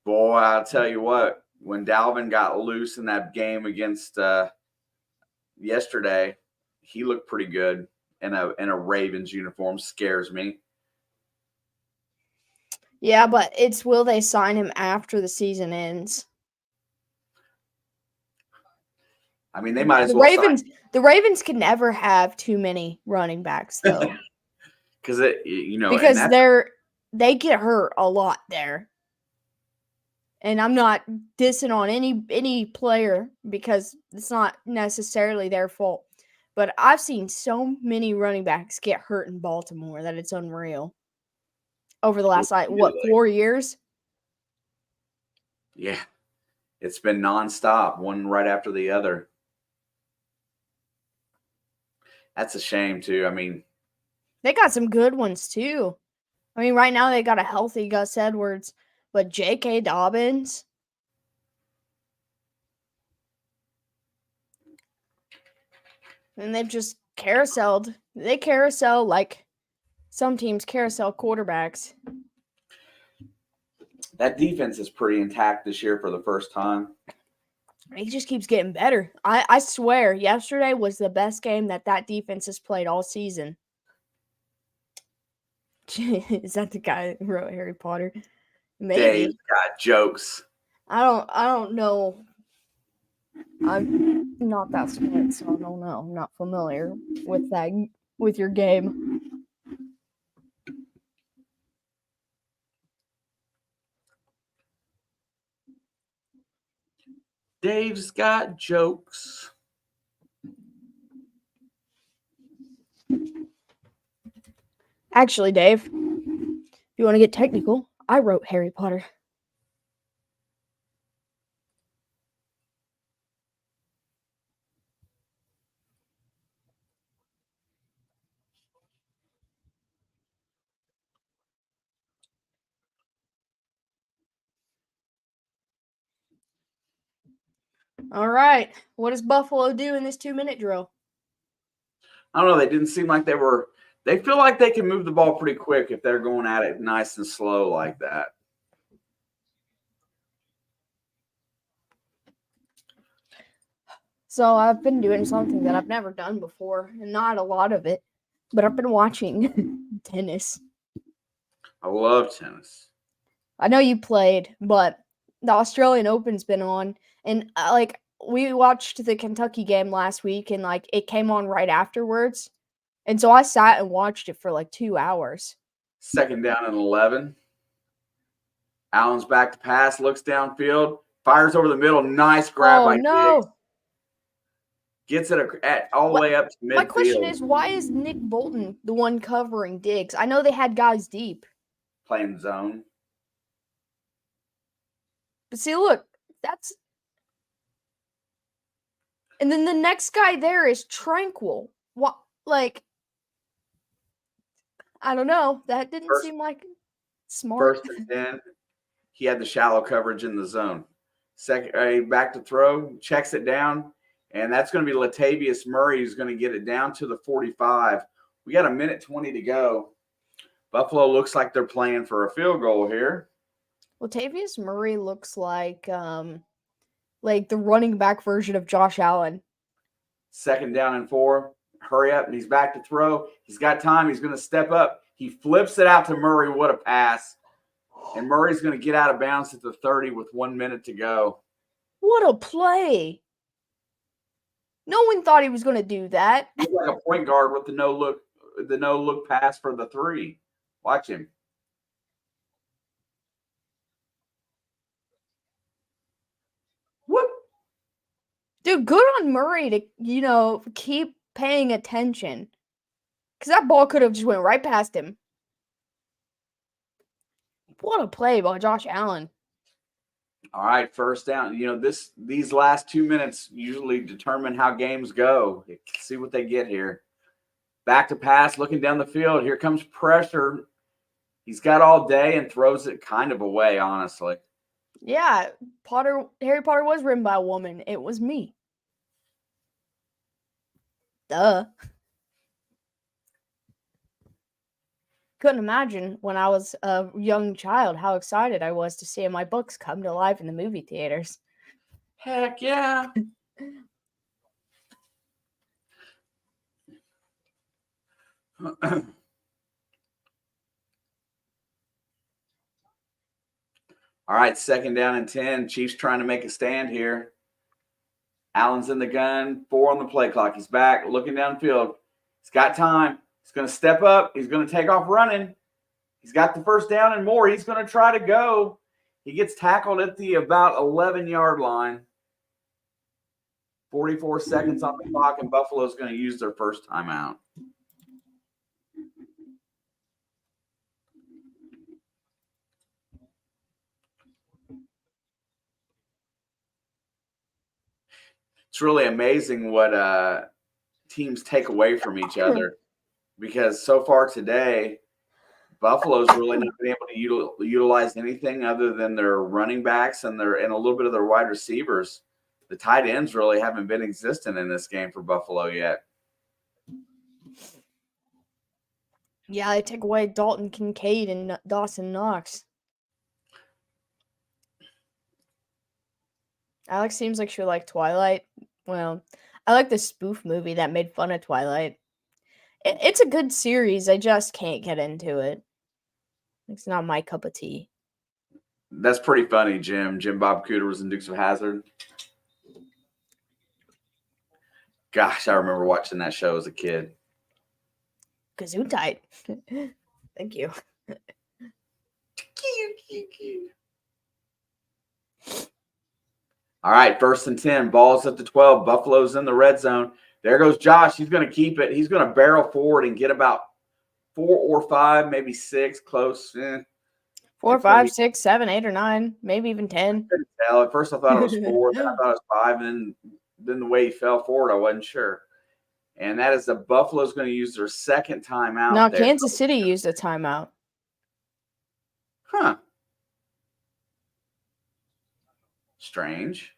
Boy, I'll tell you what, when Dalvin got loose in that game against yesterday, he looked pretty good in a Ravens uniform. Scares me. Yeah, but it's will they sign him after the season ends? I mean, they might as The well Ravens. The Ravens can never have too many running backs though, because and because that's they get hurt a lot there. And I'm not dissing on any player because it's not necessarily their fault. But I've seen so many running backs get hurt in Baltimore that it's unreal. Over the last Really? 4 years? Yeah, it's been nonstop, one right after the other. That's a shame too. I mean, They got some good ones too. I mean, right now they got a healthy Gus Edwards, but J.K. Dobbins. And they've just carouseled. They carousel like some teams carousel quarterbacks. that defense is pretty intact this year for the first time. He just keeps getting better. I swear, yesterday was the best game that defense has played all season. Is that the guy who wrote Harry Potter? Maybe. Dave's got jokes. I don't know. I'm not that smart, so I don't know. I'm not familiar with your game. Dave's got jokes. Actually, Dave, if you want to get technical, I wrote Harry Potter. All right. What does Buffalo do in this 2-minute drill? I don't know. They didn't seem like they feel like they can move the ball pretty quick if they're going at it nice and slow like that. So I've been doing something that I've never done before, and not a lot of it, but I've been watching tennis. I love tennis. I know you played, but the Australian Open's been on, and we watched the Kentucky game last week, and it came on right afterwards, and so I sat and watched it for 2 hours. 2nd down and 11. Allen's back to pass, looks downfield, fires over the middle. Nice grab by Diggs. Gets it all the way up to midfield. My question is, why is Nick Bolton the one covering Diggs? I know they had guys deep. Playing zone. But see, look, that's... And then the next guy there is Tranquil. What, I don't know. That didn't seem like smart. 1st and 10. He had the shallow coverage in the zone. Second, back to throw, checks it down, and that's going to be Latavius Murray who's going to get it down to the 45. We got 1:20 to go. Buffalo looks like they're playing for a field goal here. Latavius Murray looks like the running back version of Josh Allen. 2nd down and 4. Hurry up, and he's back to throw. He's got time. He's going to step up. He flips it out to Murray. What a pass. And Murray's going to get out of bounds at the 30 with 1 minute to go. What a play. No one thought he was going to do that. He's like a point guard with the no look pass for the three. Watch him. What? Dude, good on Murray to, keep paying attention. Because that ball could have just went right past him. What a play by Josh Allen. All right, first down. These last 2 minutes usually determine how games go. See what they get here. Back to pass, looking down the field. Here comes pressure. He's got all day and throws it kind of away, honestly. Yeah, Harry Potter was written by a woman. It was me. Duh. Couldn't imagine when I was a young child how excited I was to see my books come to life in the movie theaters. Heck yeah. All right, second down and 10. Chiefs trying to make a stand here. Allen's in the gun, 4 on the play clock. He's back, looking downfield. He's got time. He's going to step up. He's going to take off running. He's got the first down and more. He's going to try to go. He gets tackled at the about 11-yard line. 44 seconds on the clock, and Buffalo's going to use their first timeout. It's really amazing what teams take away from each other, because so far today, Buffalo's really not been able to utilize anything other than their running backs and a little bit of their wide receivers. The tight ends really haven't been existent in this game for Buffalo yet. Yeah, they take away Dalton Kincaid and Dawson Knox. Alex seems like she would like Twilight. Well, I like the spoof movie that made fun of Twilight. It's a good series. I just can't get into it. It's not my cup of tea. That's pretty funny, Jim. Jim Bob Cooter was in Dukes of Hazzard. Gosh, I remember watching that show as a kid. Gesundheit. Thank you. All right, first and 10. Ball's at the 12. Buffalo's in the red zone. There goes Josh. He's going to keep it. He's going to barrel forward and get about 4 or 5, maybe 6, close. 4, 5, 6, 7, 8, or 9, maybe even 10. I couldn't tell. At first I thought it was 4, then I thought it was 5, and then the way he fell forward, I wasn't sure. And that is the Buffalo's going to use their second timeout. No, Kansas City used a timeout. Huh. Strange.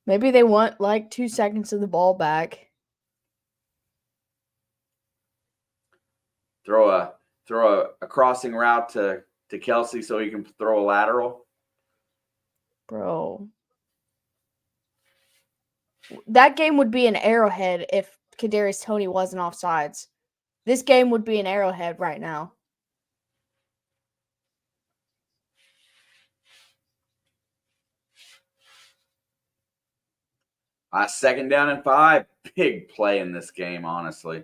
Maybe they want like 2 seconds of the ball back. Throw a crossing route to Kelsey so he can throw a lateral. Bro. That game would be an Arrowhead if Kadarius Toney wasn't offsides. This game would be an Arrowhead right now. Second down and 5. Big play in this game, honestly.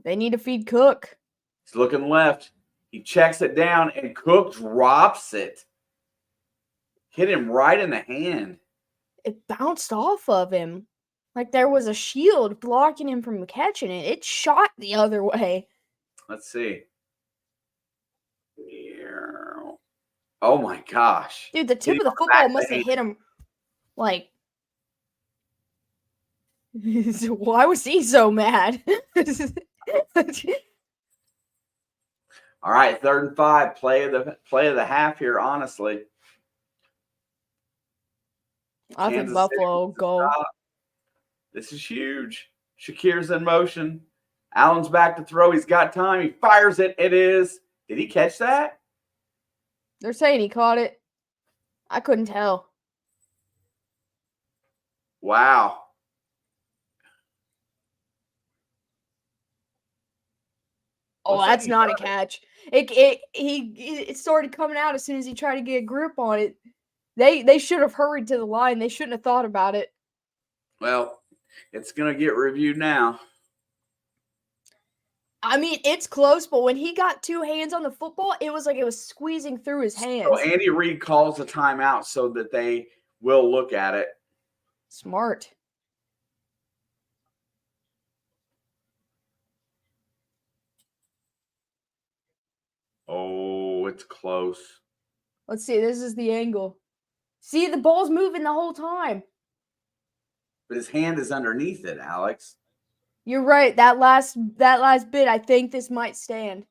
They need to feed Cook. He's looking left. He checks it down, and Cook drops it. Hit him right in the hand. It bounced off of him. Like there was a shield blocking him from catching it. It shot the other way. Let's see. Oh my gosh. Dude, the tip of the football must have hit him. Like, why was he so mad? All right, 3rd and 5. Play of the half here, honestly. I think Buffalo go. This is huge. Shakir's in motion. Allen's back to throw. He's got time. He fires it. It is. Did he catch that? They're saying he caught it. I couldn't tell. Wow. Oh, Looks like that's he not a got it. catch. It started coming out as soon as he tried to get a grip on it. They should have hurried to the line. They shouldn't have thought about it. Well, it's going to get reviewed now. I mean, it's close, but when he got two hands on the football, it was like it was squeezing through his hands. So Andy Reid calls the timeout so that they will look at it. Smart. Oh, it's close. Let's see. This is the angle. See, the ball's moving the whole time. But his hand is underneath it, Alex. You're right. That last bit, I think this might stand.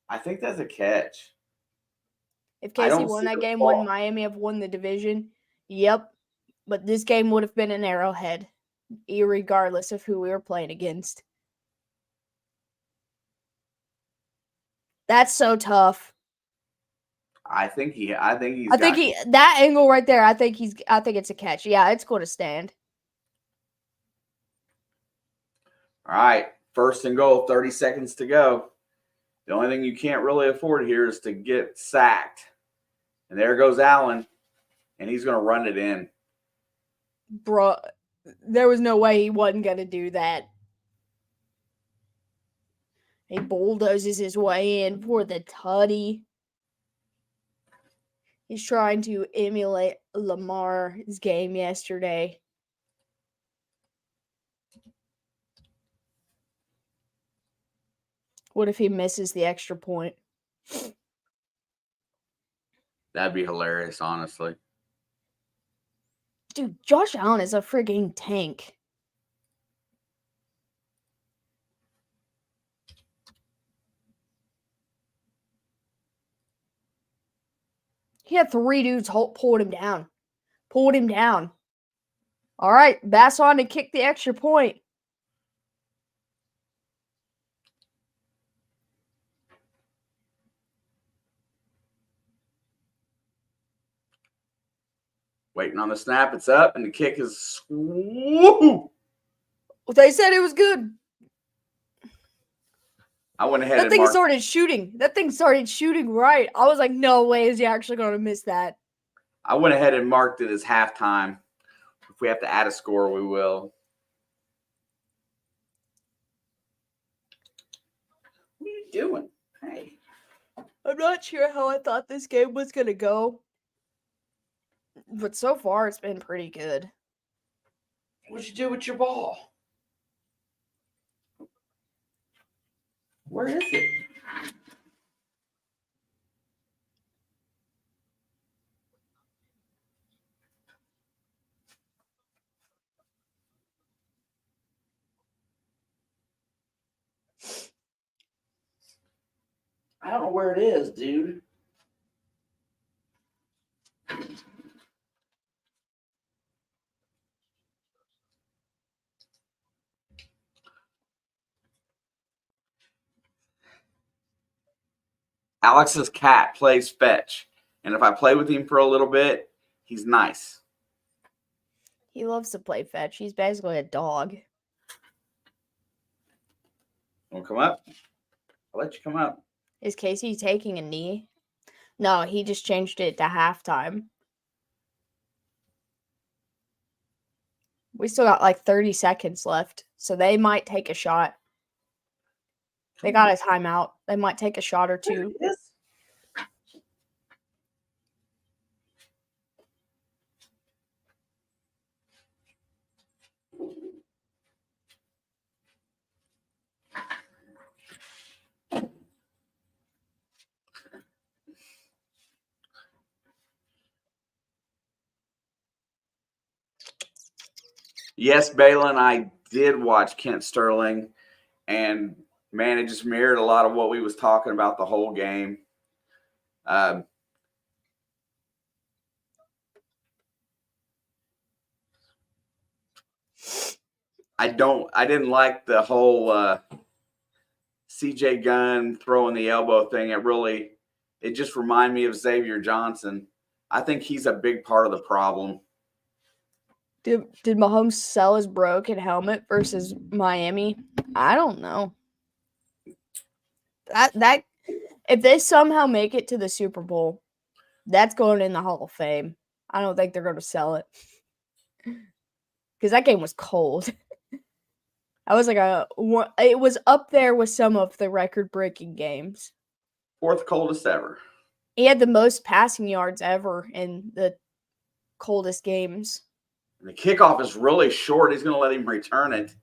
I think that's a catch. If I KC don't won see that the game, ball. wouldn't Miami have won the division? Yep. But this game would have been an Arrowhead, irregardless of who we were playing against. That's so tough. I think he's That angle right there, I think it's a catch. Yeah, it's going to stand. All right, 1st and goal, 30 seconds to go. The only thing you can't really afford here is to get sacked. And there goes Allen, and he's going to run it in. Bro, there was no way he wasn't going to do that. He bulldozes his way in for the tutty. He's trying to emulate Lamar's game yesterday. What if he misses the extra point? That'd be hilarious, honestly. Dude, Josh Allen is a frigging tank. He had 3 dudes pulled him down. Pulled him down. All right, Bass on to kick the extra point. Waiting on the snap. It's up, and the kick is woo! They said it was good. I went ahead That and thing marked. started shooting. That thing started shooting right. I was like, no way is he actually going to miss that. I went ahead and marked it as halftime. If we have to add a score, we will. What are you doing? Hey. I'm not sure how I thought this game was going to go. But so far, it's been pretty good. What'd you do with your ball? Where is it? I don't know where it is, dude. Alex's cat plays fetch. And if I play with him for a little bit, he's nice. He loves to play fetch. He's basically a dog. Want to come up? I'll let you come up. Is Casey taking a knee? No, he just changed it to halftime. We still got like 30 seconds left, so they might take a shot. They got a timeout. They might take a shot or two. Yes, Balin, I did watch Kent Sterling, and man, it just mirrored a lot of what we was talking about the whole game. I didn't like the whole CJ Gunn throwing the elbow thing. It just reminded me of Xavier Johnson. I think he's a big part of the problem. Did Mahomes sell his broken helmet versus Miami? I don't know. That if they somehow make it to the Super Bowl, that's going in the Hall of Fame. I don't think they're going to sell it because that game was cold. I was like it was up there with some of the record-breaking games. 4th coldest ever. He had the most passing yards ever in the coldest games. And the kickoff is really short. He's going to let him return it.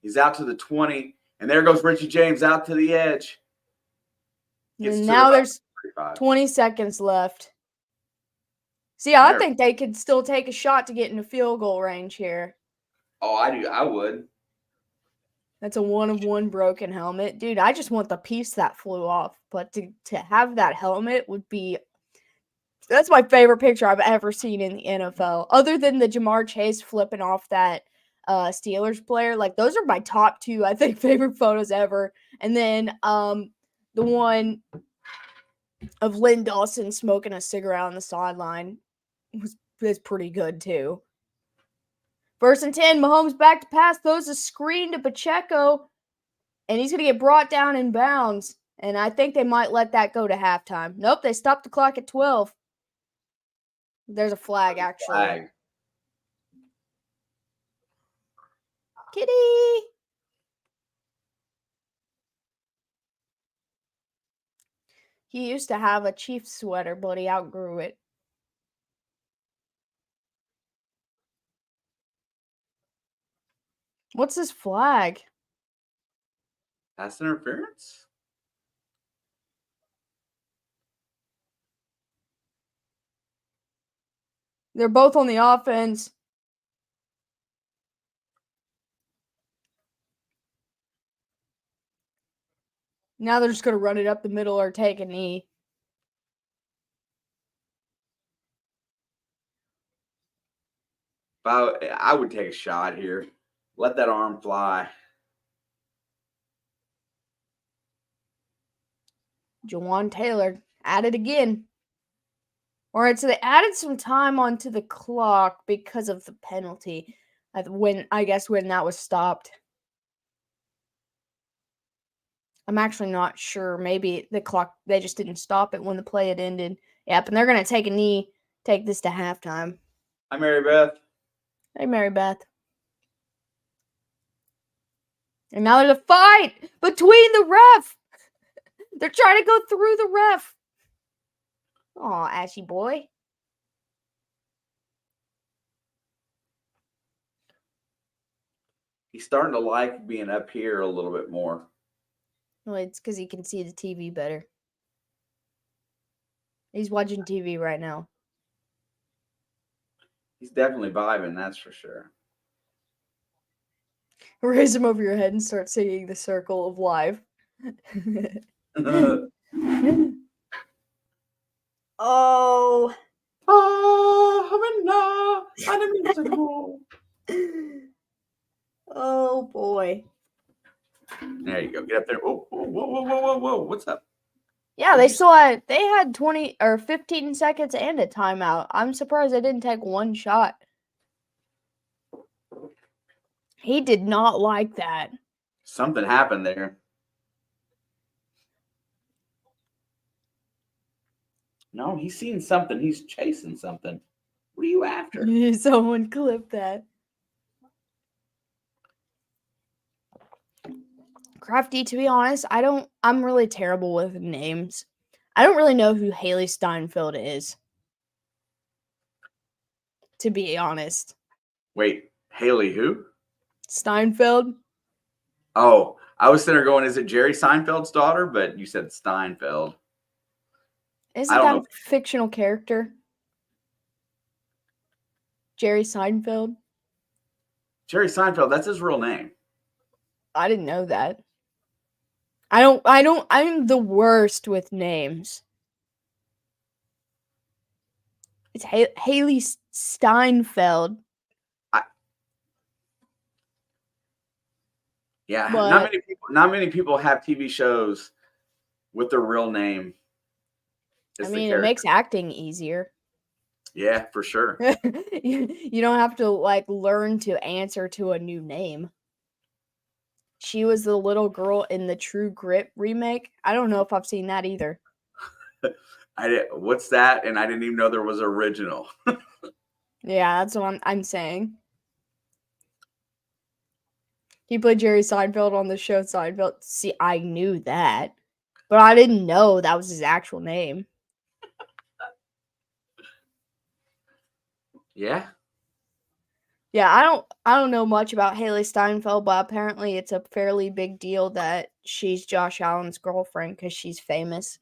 He's out to the 20, and there goes Richie James out to the edge. And now there's 20 seconds left. See, I think they could still take a shot to get into field goal range here. Oh, I do. I would. That's a 1-of-1 broken helmet. Dude, I just want the piece that flew off. But to have that helmet would be... That's my favorite picture I've ever seen in the NFL. Other than the Jamar Chase flipping off that Steelers player. Like, those are my top 2, I think, favorite photos ever. And then the one of Lynn Dawson smoking a cigarette on the sideline was pretty good, too. 1st and 10, Mahomes back to pass, throws a screen to Pacheco, and he's going to get brought down in bounds. And I think they might let that go to halftime. Nope, they stopped the clock at 12. There's a flag, actually. Kitty! He used to have a Chiefs sweater, but he outgrew it. What's this flag? Pass interference? They're both on the offense. Now they're just going to run it up the middle or take a knee. I would take a shot here. Let that arm fly. Jawan Taylor at it again. All right, so they added some time onto the clock because of the penalty. When that was stopped. I'm actually not sure. Maybe the clock, they just didn't stop it when the play had ended. Yep, and they're going to take a knee, take this to halftime. Hi, Mary Beth. Hey, Mary Beth. And now there's a fight between the ref. They're trying to go through the ref. Aw, Ashy boy. He's starting to like being up here a little bit more. Well, it's because he can see the TV better. He's watching TV right now. He's definitely vibing, that's for sure. Raise him over your head and start singing the Circle of Life. Oh. Oh, boy. There you go. Get up there. Whoa, whoa, whoa, whoa, whoa, whoa. What's up? Yeah, they had 20 or 15 seconds and a timeout. I'm surprised they didn't take one shot. He did not like that. Something happened there. No, he's seeing something. He's chasing something. What are you after? Someone clip that. Crafty, to be honest, I'm really terrible with names. I don't really know who Haley Steinfeld is. To be honest. Wait, Haley who? Steinfeld. Oh, I was sitting there going, is it Jerry Seinfeld's daughter? But you said Steinfeld. Isn't that a fictional character? Jerry Seinfeld? Jerry Seinfeld, that's his real name. I didn't know that. I'm the worst with names. It's Haley Steinfeld. Yeah, but not many people have TV shows with their real name. I mean, it makes acting easier. Yeah, for sure. You don't have to learn to answer to a new name. She was the little girl in the True Grit remake. I don't know if I've seen that either. What's that? And I didn't even know there was an original. Yeah, that's what I'm saying. He played Jerry Seinfeld on the show Seinfeld. See, I knew that, but I didn't know that was his actual name. Yeah. Yeah, I don't know much about Haley Steinfeld, but apparently it's a fairly big deal that she's Josh Allen's girlfriend because she's famous.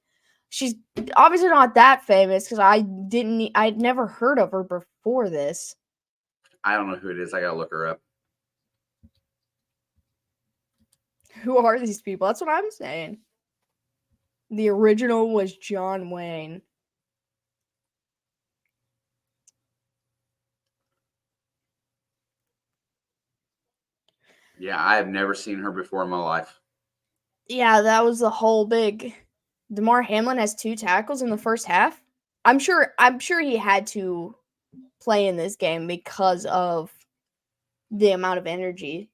She's obviously not that famous because I'd never heard of her before this. I don't know who it is. I gotta look her up. Who are these people? That's what I'm saying. The original was John Wayne. Yeah, I have never seen her before in my life. Yeah, that was the whole big. DeMar Hamlin has 2 tackles in the first half. I'm sure he had to play in this game because of the amount of energy.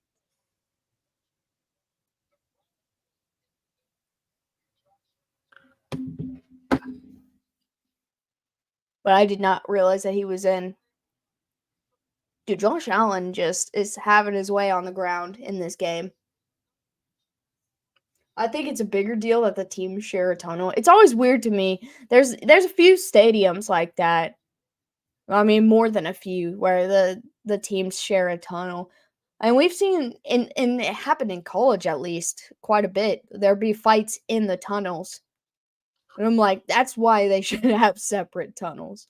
But I did not realize that he was in. Dude, Josh Allen just is having his way on the ground in this game. I think it's a bigger deal that the teams share a tunnel. It's always weird to me. There's a few stadiums like that. I mean, more than a few where the teams share a tunnel. And we've seen and it happened in college at least quite a bit. There'd be fights in the tunnels. And I'm like, that's why they should have separate tunnels.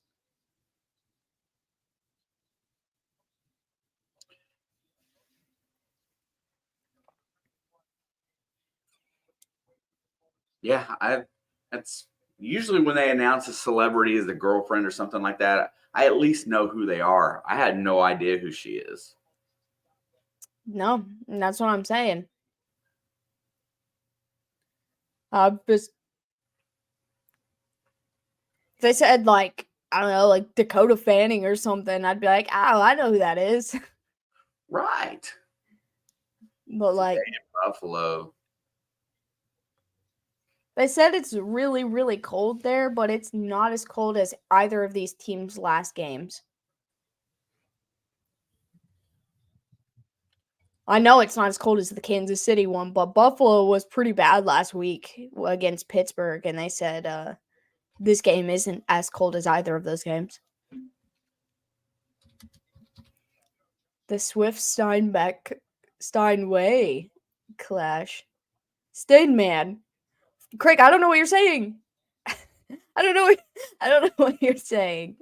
Yeah, that's usually when they announce a celebrity as a girlfriend or something like that, I at least know who they are. I had no idea who she is. No, that's what I'm saying. Just if they said like I don't know, like Dakota Fanning or something, I'd be like, oh, I know who that is. Right. But like Buffalo. they said it's really, really cold there, but it's not as cold as either of these teams' last games. I know it's not as cold as the Kansas City one, but Buffalo was pretty bad last week against Pittsburgh, and they said this game isn't as cold as either of those games. The Swift Steinway clash. Steinman. Craig, I don't know what you're saying. I don't know what you're saying.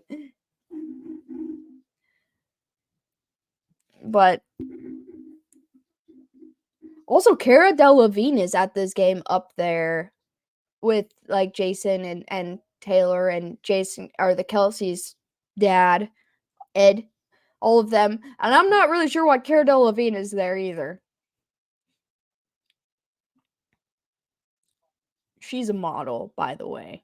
But also Cara Delevingne is at this game up there with like Jason and Taylor and Jason or the Kelsey's dad, Ed, all of them. And I'm not really sure why Cara Delevingne is there either. She's a model, by the way.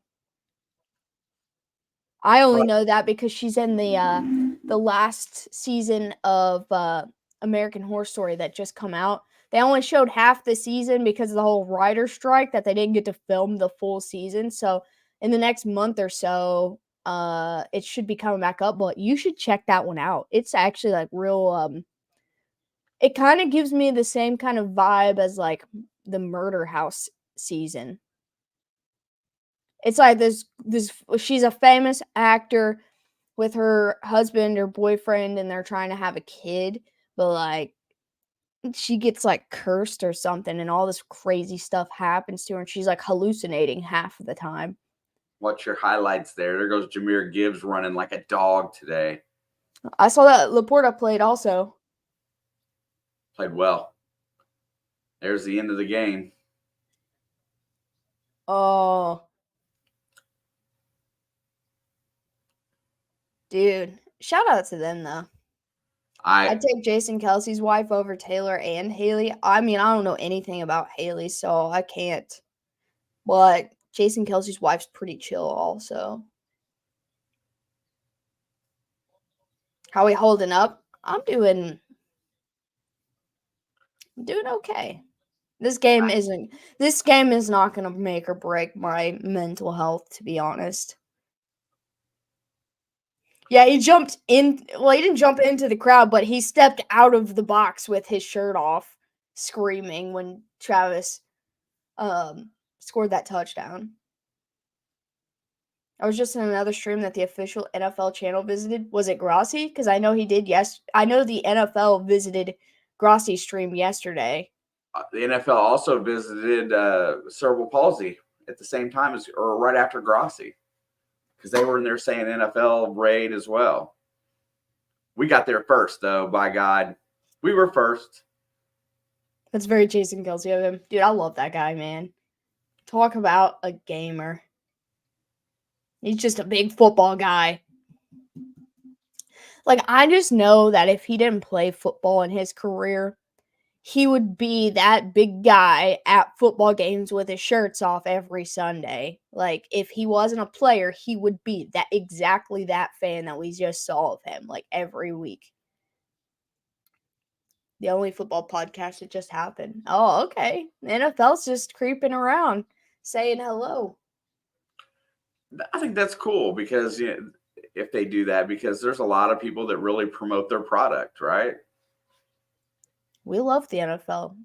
I only know that because she's in the last season of American Horror Story that just come out. They only showed half the season because of the whole writer strike that they didn't get to film the full season. So in the next month or so, it should be coming back up. But you should check that one out. It's actually like real. It kind of gives me the same kind of vibe as like the Murder House season. It's like this she's a famous actor with her husband or boyfriend and they're trying to have a kid, but like she gets like cursed or something and all this crazy stuff happens to her and she's like hallucinating half of the time. What's your highlights there? There goes Jahmyr Gibbs running like a dog today. I saw that Laporta played also. Played well. There's the end of the game. Oh. Dude, shout out to them though. I'd take Jason Kelsey's wife over Taylor and Haley. I mean, I don't know anything about Haley, so I can't. But Jason Kelsey's wife's pretty chill also. How we holding up? I'm doing okay. This game is not going to make or break my mental health, to be honest. Yeah, he jumped in. Well, he didn't jump into the crowd, but he stepped out of the box with his shirt off, screaming when Travis scored that touchdown. I was just in another stream that the official NFL channel visited. Was it Grossi? Because I know he did. Yes, I know the NFL visited Grossi's stream yesterday. The NFL also visited cerebral palsy at the same time as, or right after Grossi, because they were in there saying NFL raid as well. We got there first, though. By God, we were first. That's very Jason Kelsey of him, dude. I love that guy, man. Talk about a gamer. He's just a big football guy. Like, I just know that if he didn't play football in his career, he would be that big guy at football games with his shirts off every Sunday. Like, if he wasn't a player, he would be exactly that fan that we just saw of him, like, every week. The only football podcast that just happened. Oh, okay. The NFL's just creeping around, saying hello. I think that's cool because if they do that, because there's a lot of people that really promote their product, right? We love the NFL.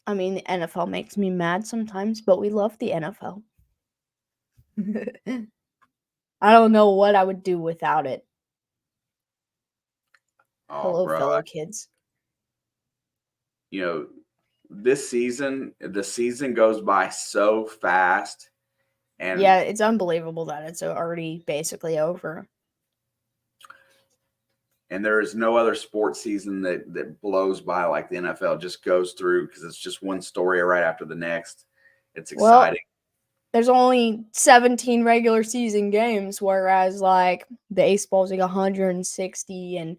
I mean, the NFL makes me mad sometimes, but we love the NFL. I don't know what I would do without it. Oh, Hello, bro. fellow kids. This season, the season goes by so fast. And yeah, it's unbelievable that it's already basically over. And there is no other sports season that blows by like the NFL. It just goes through because it's just one story right after the next. It's exciting. Well, there's only 17 regular season games, whereas like baseball's like 160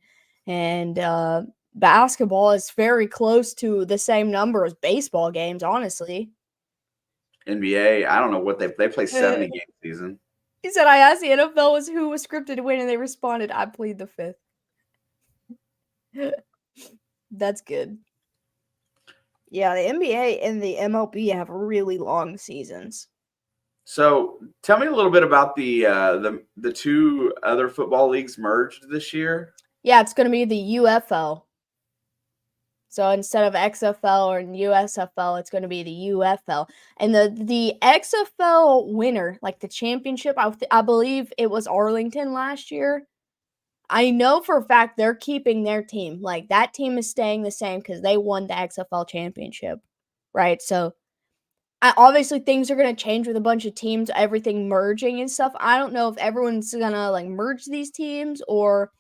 and basketball is very close to the same number as baseball games, honestly. NBA, I don't know what they play 70 game season. He said, I asked the NFL who was scripted to win, and they responded, I plead the fifth. That's good. Yeah, the NBA and the MLB have really long seasons. So tell me a little bit about the two other football leagues merged this year. Yeah, it's going to be the UFL. So instead of XFL or USFL, it's going to be the UFL. And the XFL winner, like the championship, I believe it was Arlington last year. I know for a fact they're keeping their team. Like, that team is staying the same because they won the XFL championship, right? So, obviously, things are going to change with a bunch of teams, everything merging and stuff. I don't know if everyone's going to, like, merge these teams or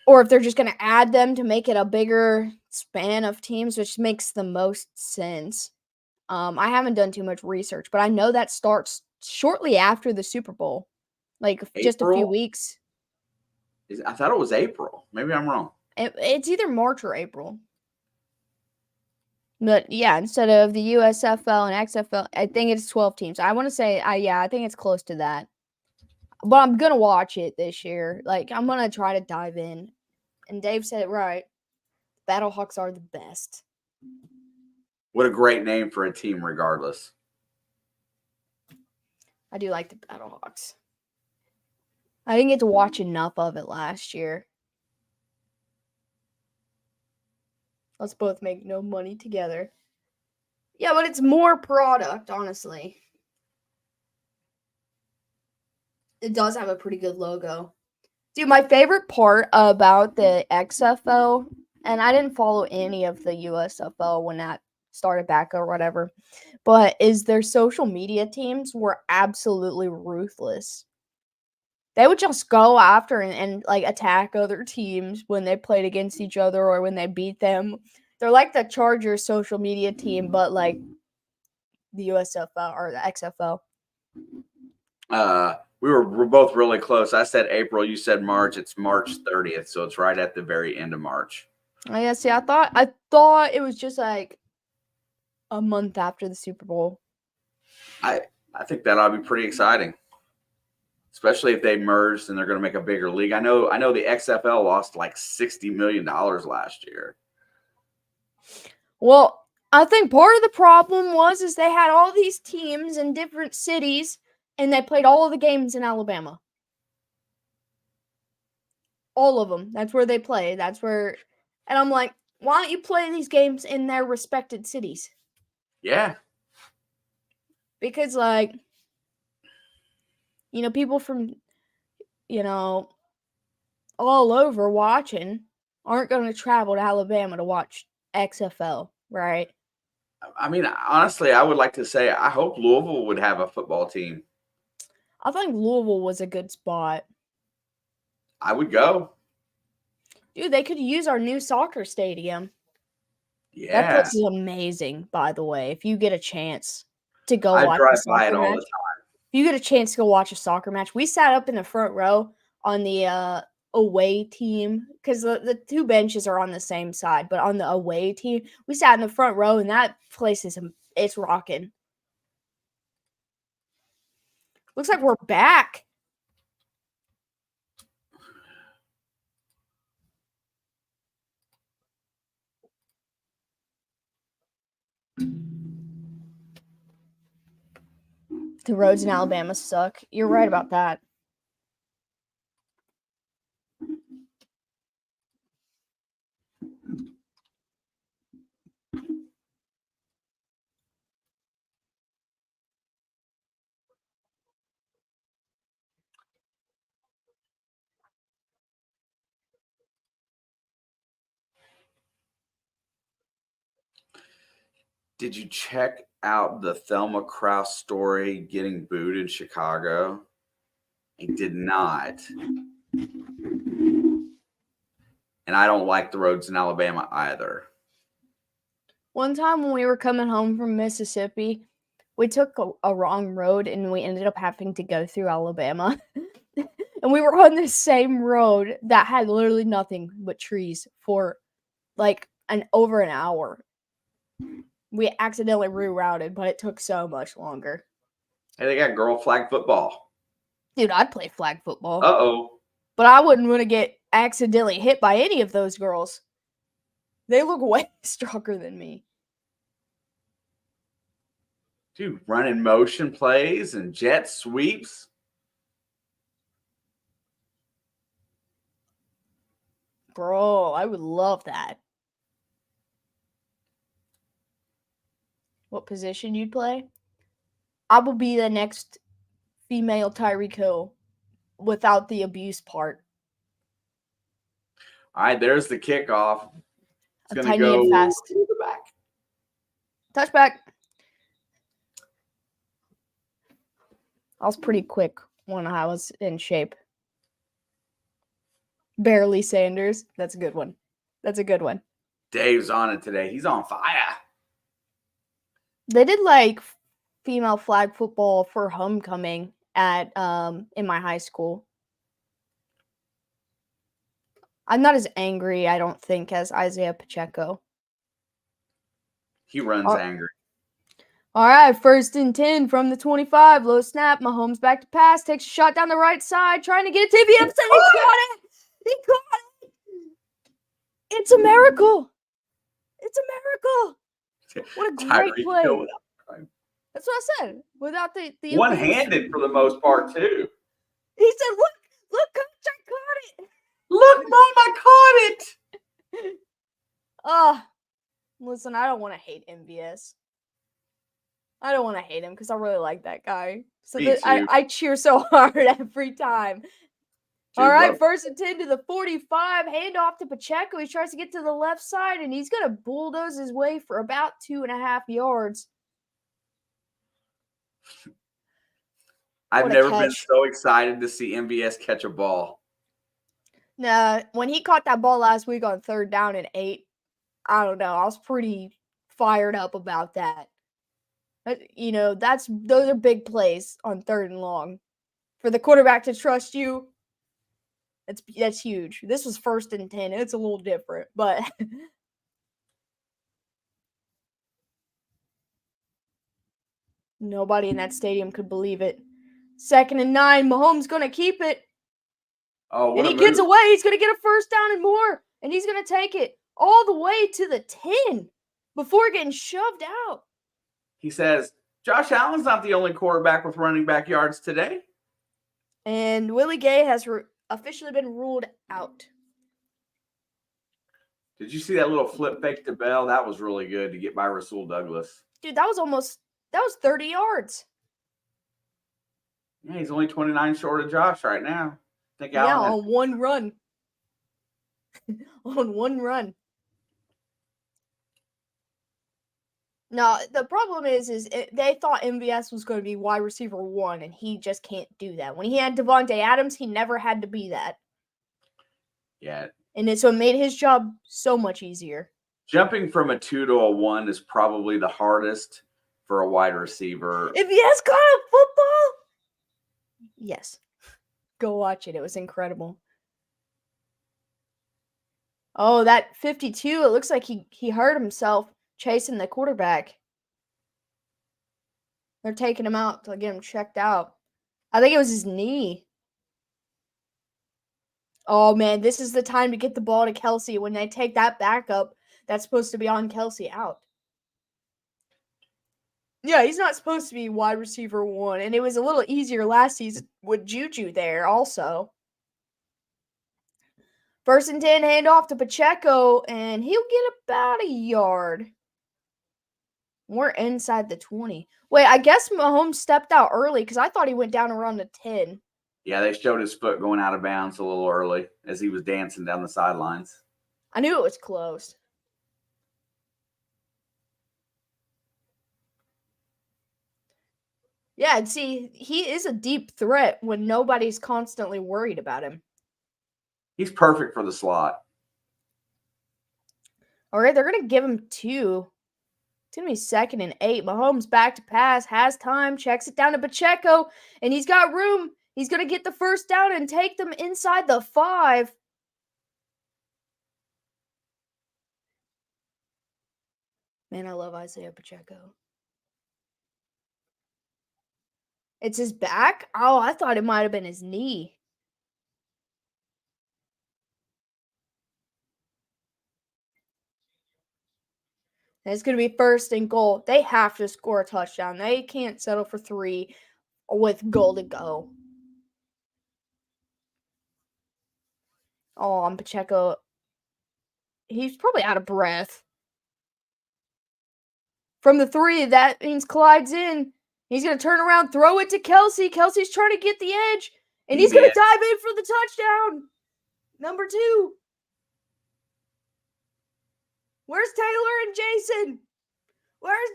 if they're just going to add them to make it a bigger span of teams, which makes the most sense. I haven't done too much research, but I know that starts shortly after the Super Bowl, like just a few weeks. I thought it was April. Maybe I'm wrong. It's either March or April. But yeah, instead of the USFL and XFL, I think it's 12 teams. I want to say, I think it's close to that. But I'm going to watch it this year. Like, I'm going to try to dive in. And Dave said it right. Battlehawks are the best. What a great name for a team, regardless. I do like the Battlehawks. I didn't get to watch enough of it last year. Let's both make no money together. Yeah, but it's more product, honestly. It does have a pretty good logo. Dude, my favorite part about the XFL, and I didn't follow any of the USFL when that started back or whatever, but is their social media teams were absolutely ruthless. They would just go after and like attack other teams when they played against each other or when they beat them. They're like the Chargers social media team, but like the USFL or the XFL. We're both really close. I said April. You said March. It's March 30th, so it's right at the very end of March. Yeah, see, I thought it was just like a month after the Super Bowl. I think that ought to be pretty exciting, especially if they merged and they're going to make a bigger league. I know the XFL lost like $60 million last year. Well, I think part of the problem is they had all these teams in different cities, and they played all of the games in Alabama. All of them. That's where they play. And I'm like, why don't you play these games in their respected cities? Yeah. Because, people from, all over watching aren't going to travel to Alabama to watch XFL, right? I mean, honestly, I would like to say I hope Louisville would have a football team. I think Louisville was a good spot. I would go. Dude, they could use our new soccer stadium. Yeah. That place is amazing, by the way. If you get a chance to go I watch drive a by it soccer all match, the time. if you get a chance to go watch a soccer match, we sat up in the front row on the away team because the two benches are on the same side, but on the away team, we sat in the front row, and that place it's rocking. Looks like we're back. The roads in Alabama suck. You're right about that. Did you check out the Thelma Kraus story getting booed in Chicago? I did not. And I don't like the roads in Alabama either. One time when we were coming home from Mississippi, we took a wrong road and we ended up having to go through Alabama. And we were on the same road that had literally nothing but trees for over an hour. We accidentally rerouted, but it took so much longer. Hey, they got girl flag football. Dude, I'd play flag football. Uh-oh. But I wouldn't want to get accidentally hit by any of those girls. They look way stronger than me. Dude, running motion plays and jet sweeps. Bro, I would love that. What position you'd play? I will be the next female Tyreek Hill without the abuse part. All right, there's the kickoff. It's going to Tiny go and fast. to the back. Touchback. I was pretty quick when I was in shape. Barely Sanders. That's a good one. That's a good one. Dave's on it today. He's on fire. They did female flag football for homecoming at in my high school. I'm not as angry, I don't think, as Isaiah Pacheco. He runs angry. All right, 1st and 10 from the 25. Low snap. Mahomes back to pass. Takes a shot down the right side. Trying to get it to TVM. He got it. He got it. It's a miracle. It's a miracle. What a great play. That's what I said. Without the one-handed for the most part, too. He said, look, coach, I caught it. Look, Mom, I caught it. Listen, I don't want to hate MVS. I don't want to hate him because I really like that guy. So I cheer so hard every time. Dude, all right, 1st and 10 to the 45. Handoff to Pacheco. He tries to get to the left side, and he's going to bulldoze his way for about 2.5 yards. I've never been so excited to see MVS catch a ball. Nah, when he caught that ball last week on 3rd down and 8, I don't know. I was pretty fired up about that. Those are big plays on 3rd and long. For the quarterback to trust you, that's huge. This was 1st and 10. It's a little different, but nobody in that stadium could believe it. 2nd and 9. Mahomes going to keep it. Oh, and he gets away. He's going to get a 1st down and more. And he's going to take it all the way to the 10. before getting shoved out. He says, Josh Allen's not the only quarterback with running back yards today. And Willie Gay has officially been ruled out. Did you see that little flip fake to Bell? That was really good to get by Rasul Douglas. Dude, that was 30 yards. Yeah, he's only 29 short of Josh right now. I think Yeah, Allen on one run. On one run. No, the problem is they thought MVS was going to be wide receiver 1, and he just can't do that. When he had Devontae Adams, he never had to be that. Yeah. And so it made his job so much easier. Jumping from a 2 to a 1 is probably the hardest for a wide receiver. If he has caught a football, yes. Go watch it. It was incredible. Oh, that 52, it looks like he hurt himself chasing the quarterback. They're taking him out to get him checked out. I think it was his knee. Oh, man, this is the time to get the ball to Kelce. When they take that backup, that's supposed to be on Kelce out. Yeah, he's not supposed to be wide receiver 1, and it was a little easier last season with Juju there also. 1st and 10, handoff to Pacheco, and he'll get about a yard. We're inside the 20. Wait, I guess Mahomes stepped out early because I thought he went down around the 10. Yeah, they showed his foot going out of bounds a little early as he was dancing down the sidelines. I knew it was close. Yeah, and see, he is a deep threat when nobody's constantly worried about him. He's perfect for the slot. All right, they're going to give him 2. It's going to be 2nd and 8. Mahomes back to pass, has time, checks it down to Pacheco, and he's got room. He's going to get the first down and take them inside the 5. Man, I love Isaiah Pacheco. It's his back? Oh, I thought it might have been his knee. And it's going to be 1st and goal. They have to score a touchdown. They can't settle for 3 with goal to go. Oh, and Pacheco. He's probably out of breath. From the 3, that means Clyde's in. He's going to turn around, throw it to Kelce. Kelce's trying to get the edge, and he's going to dive in for the touchdown. Number 2. Where's Taylor and Jason? Where's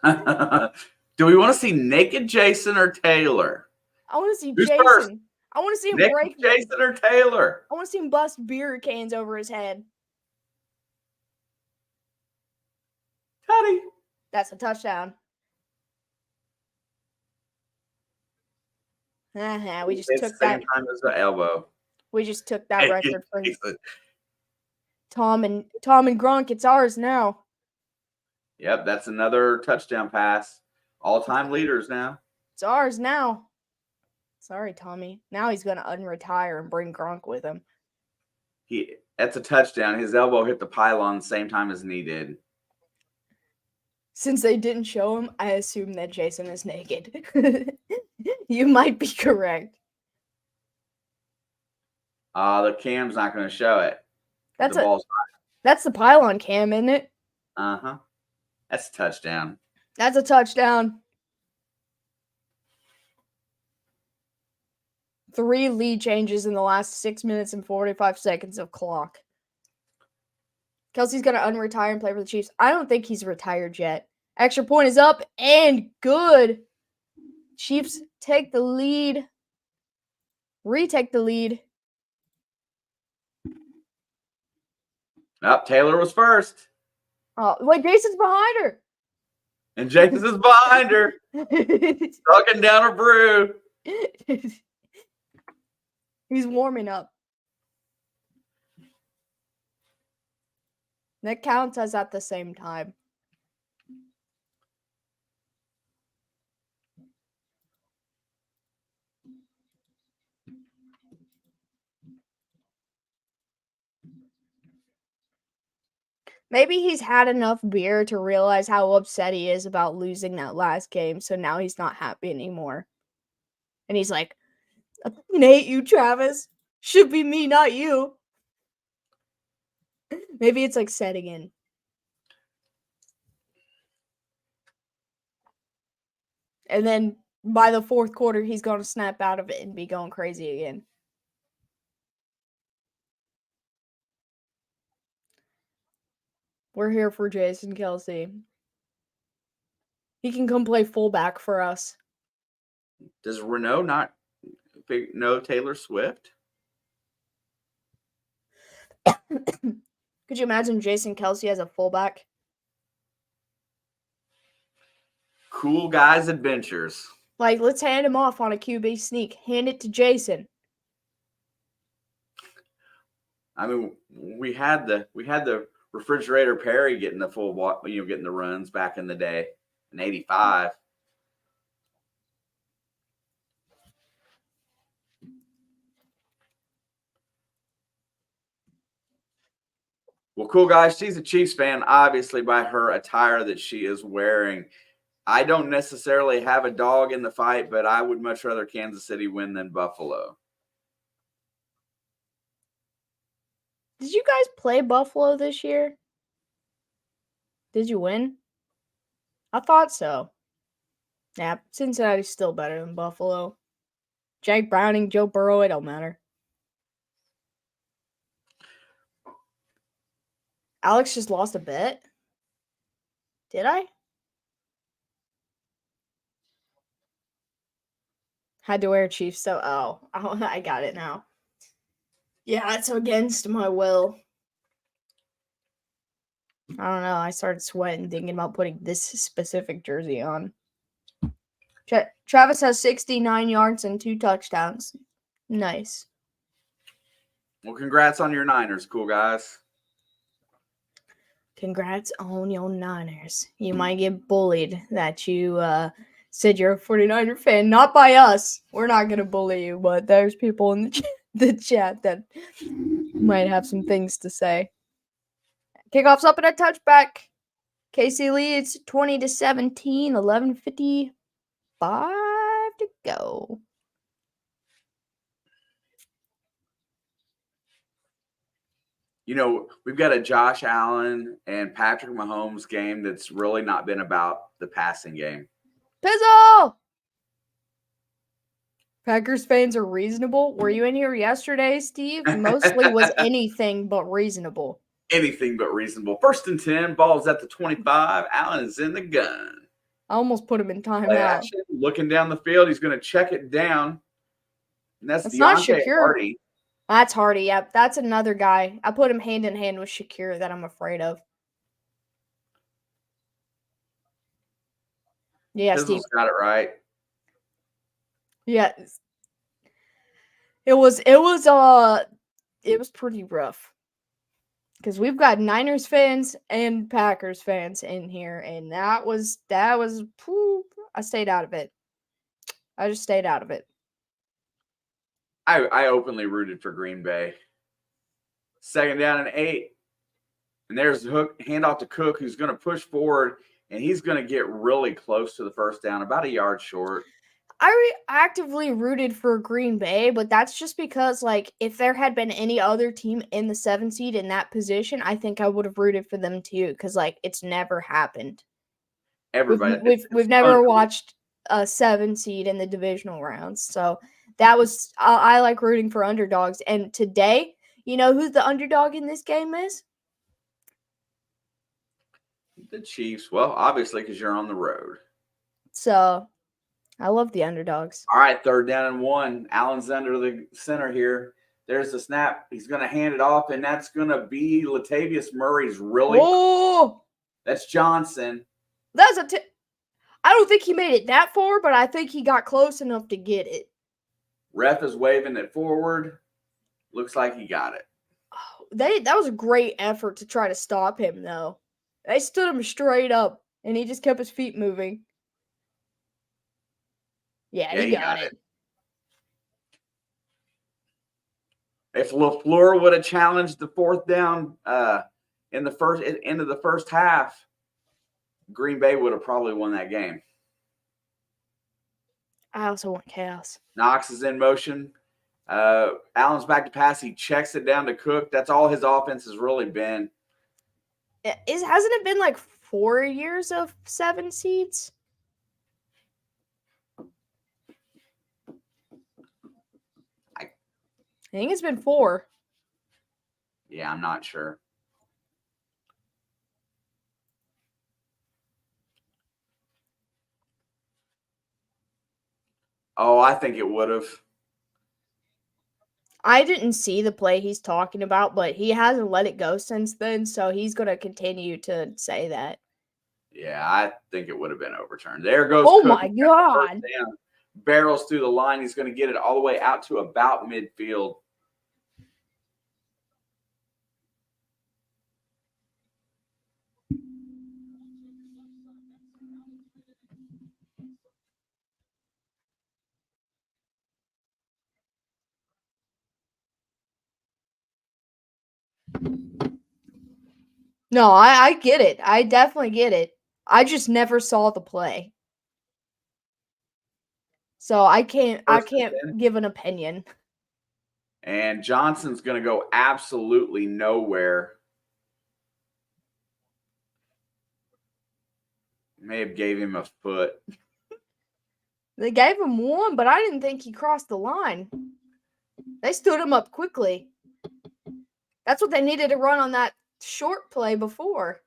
Jason? Do we want to see naked Jason or Taylor? I want to see Who's Jason. First? I want to see him naked break Jason or Taylor? I want to see him bust beer cans over his head. Teddy. That's a touchdown. We just took that. Same time as the elbow. We just took that record from Tom and Gronk. It's ours now. Yep, that's another touchdown pass. All-time leaders now. It's ours now. Sorry, Tommy. Now he's going to unretire and bring Gronk with him. That's a touchdown. His elbow hit the pylon the same time his knee did. Since they didn't show him, I assume that Jason is naked. You might be correct. The cam's not going to show it. That's the pylon cam, isn't it? Uh-huh. That's a touchdown. That's a touchdown. 3 lead changes in the last 6 minutes and 45 seconds of clock. Kelce's going to unretire and play for the Chiefs. I don't think he's retired yet. Extra point is up and good. Chiefs take the lead. Retake the lead. Taylor was first. Oh, wait, Jason's behind her. And Jason's is behind her. Sucking down a brew. He's warming up. That counts as at the same time. Maybe he's had enough beer to realize how upset he is about losing that last game, so now he's not happy anymore. And he's like, I hate you, Travis. Should be me, not you. Maybe it's like setting in. And then by the fourth quarter, he's going to snap out of it and be going crazy again. We're here for Jason Kelsey. He can come play fullback for us. Does Renault not know Taylor Swift? Could you imagine Jason Kelsey as a fullback? Cool Guys Adventures. Like, let's hand him off on a QB sneak. Hand it to Jason. I mean, we had the refrigerator Perry getting the getting the runs back in the day in '85. Well, cool guys. She's a Chiefs fan, obviously by her attire that she is wearing. I don't necessarily have a dog in the fight, but I would much rather Kansas City win than Buffalo. Did you guys play Buffalo this year? Did you win? I thought so. Yeah, Cincinnati's still better than Buffalo. Jake Browning, Joe Burrow, it don't matter. Alex just lost a bet. Did I? Had to wear Chiefs, so I got it now. Yeah, it's against my will. I don't know. I started sweating thinking about putting this specific jersey on. Travis has 69 yards and 2 touchdowns. Nice. Well, congrats on your Niners, cool guys. Congrats on your Niners. You might get bullied that you said you're a 49er fan. Not by us. We're not going to bully you, but there's people in the chat that might have some things to say. Kickoff's up and a touchback. KC leads 20-17, 11:55 to go. You know, we've got a Josh Allen and Patrick Mahomes game that's really not been about the passing game. Pizzle! Packers fans are reasonable. Were you in here yesterday, Steve? Mostly was anything but reasonable. Anything but reasonable. 1st and 10, ball's at the 25. Allen is in the gun. I almost put him in Play timeout. action, looking down the field. He's going to check it down. And that's not Deontay Shakir. Hardy. That's Hardy. Yep, that's another guy. I put him hand in hand with Shakir that I'm afraid of. Yeah, Pizzle's Steve. got it right. Yeah. It was pretty rough. Because we've got Niners fans and Packers fans in here, and that was I stayed out of it. I just stayed out of it. I openly rooted for Green Bay. 2nd down and 8. And there's the hook, handoff to Cook, who's going to push forward, and he's going to get really close to the 1st down, about a yard short. I actively rooted for Green Bay, but that's just because, like, if there had been any other team in the 7 seed in that position, I think I would have rooted for them too, because, like, it's never happened. Everybody. We've never watched a 7 seed in the divisional rounds, so that was I like rooting for underdogs. And today, you know who the underdog in this game is? The Chiefs. Well, obviously, because you're on the road. So I love the underdogs. All right, 3rd down and 1. Allen's under the center here. There's the snap. He's going to hand it off, and that's going to be Latavius Murray's really. Oh, that's Johnson. That's I don't think he made it that far, but I think he got close enough to get it. Ref is waving it forward. Looks like he got it. Oh, that was a great effort to try to stop him, though. They stood him straight up, and he just kept his feet moving. Yeah, he got it. If LaFleur would have challenged the 4th down in the end of the first half, Green Bay would have probably won that game. I also want chaos. Knox is in motion. Allen's back to pass. He checks it down to Cook. That's all his offense has really been. Hasn't it been like 4 years of 7 seeds? I think it's been 4. Yeah, I'm not sure. Oh, I think it would have. I didn't see the play he's talking about, but he hasn't let it go since then, so he's going to continue to say that. Yeah, I think it would have been overturned. There goes Oh, Cook. my God. Barrels through the line. He's going to get it all the way out to about midfield. No, I get it. I definitely get it. I just never saw the play. So I can't give an opinion. And Johnson's going to go absolutely nowhere. May have gave him a foot. They gave him 1, but I didn't think he crossed the line. They stood him up quickly. That's what they needed to run on that short play before.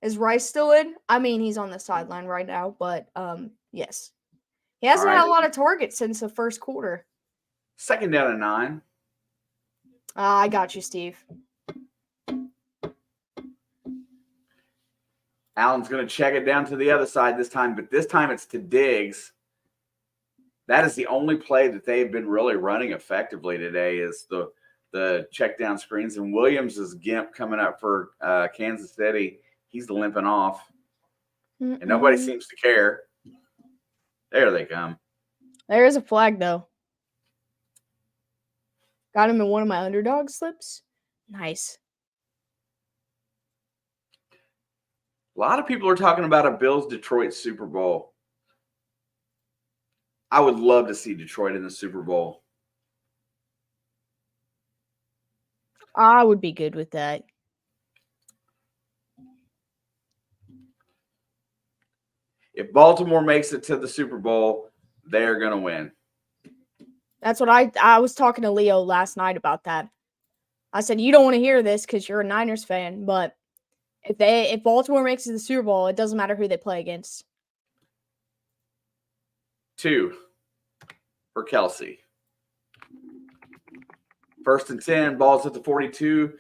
Is Rice still in? I mean, he's on the sideline right now, but yes. He hasn't had a lot of targets since the first quarter. 2nd down and 9. I got you, Steve. Allen's going to check it down to the other side this time, but this time it's to Diggs. That is the only play that they've been really running effectively today is the check down screens. And Williams is gimp coming up for Kansas City. He's limping off. And nobody seems to care. There they come. There is a flag, though. Got him in one of my underdog slips. Nice. A lot of people are talking about a Bills-Detroit Super Bowl. I would love to see Detroit in the Super Bowl. I would be good with that. If Baltimore makes it to the Super Bowl, they're going to win. That's what I was talking to Leo last night about that. I said, you don't want to hear this because you're a Niners fan, but if Baltimore makes it to the Super Bowl, it doesn't matter who they play against. 2 for Kelsey. 1st and 10, ball's at the 42.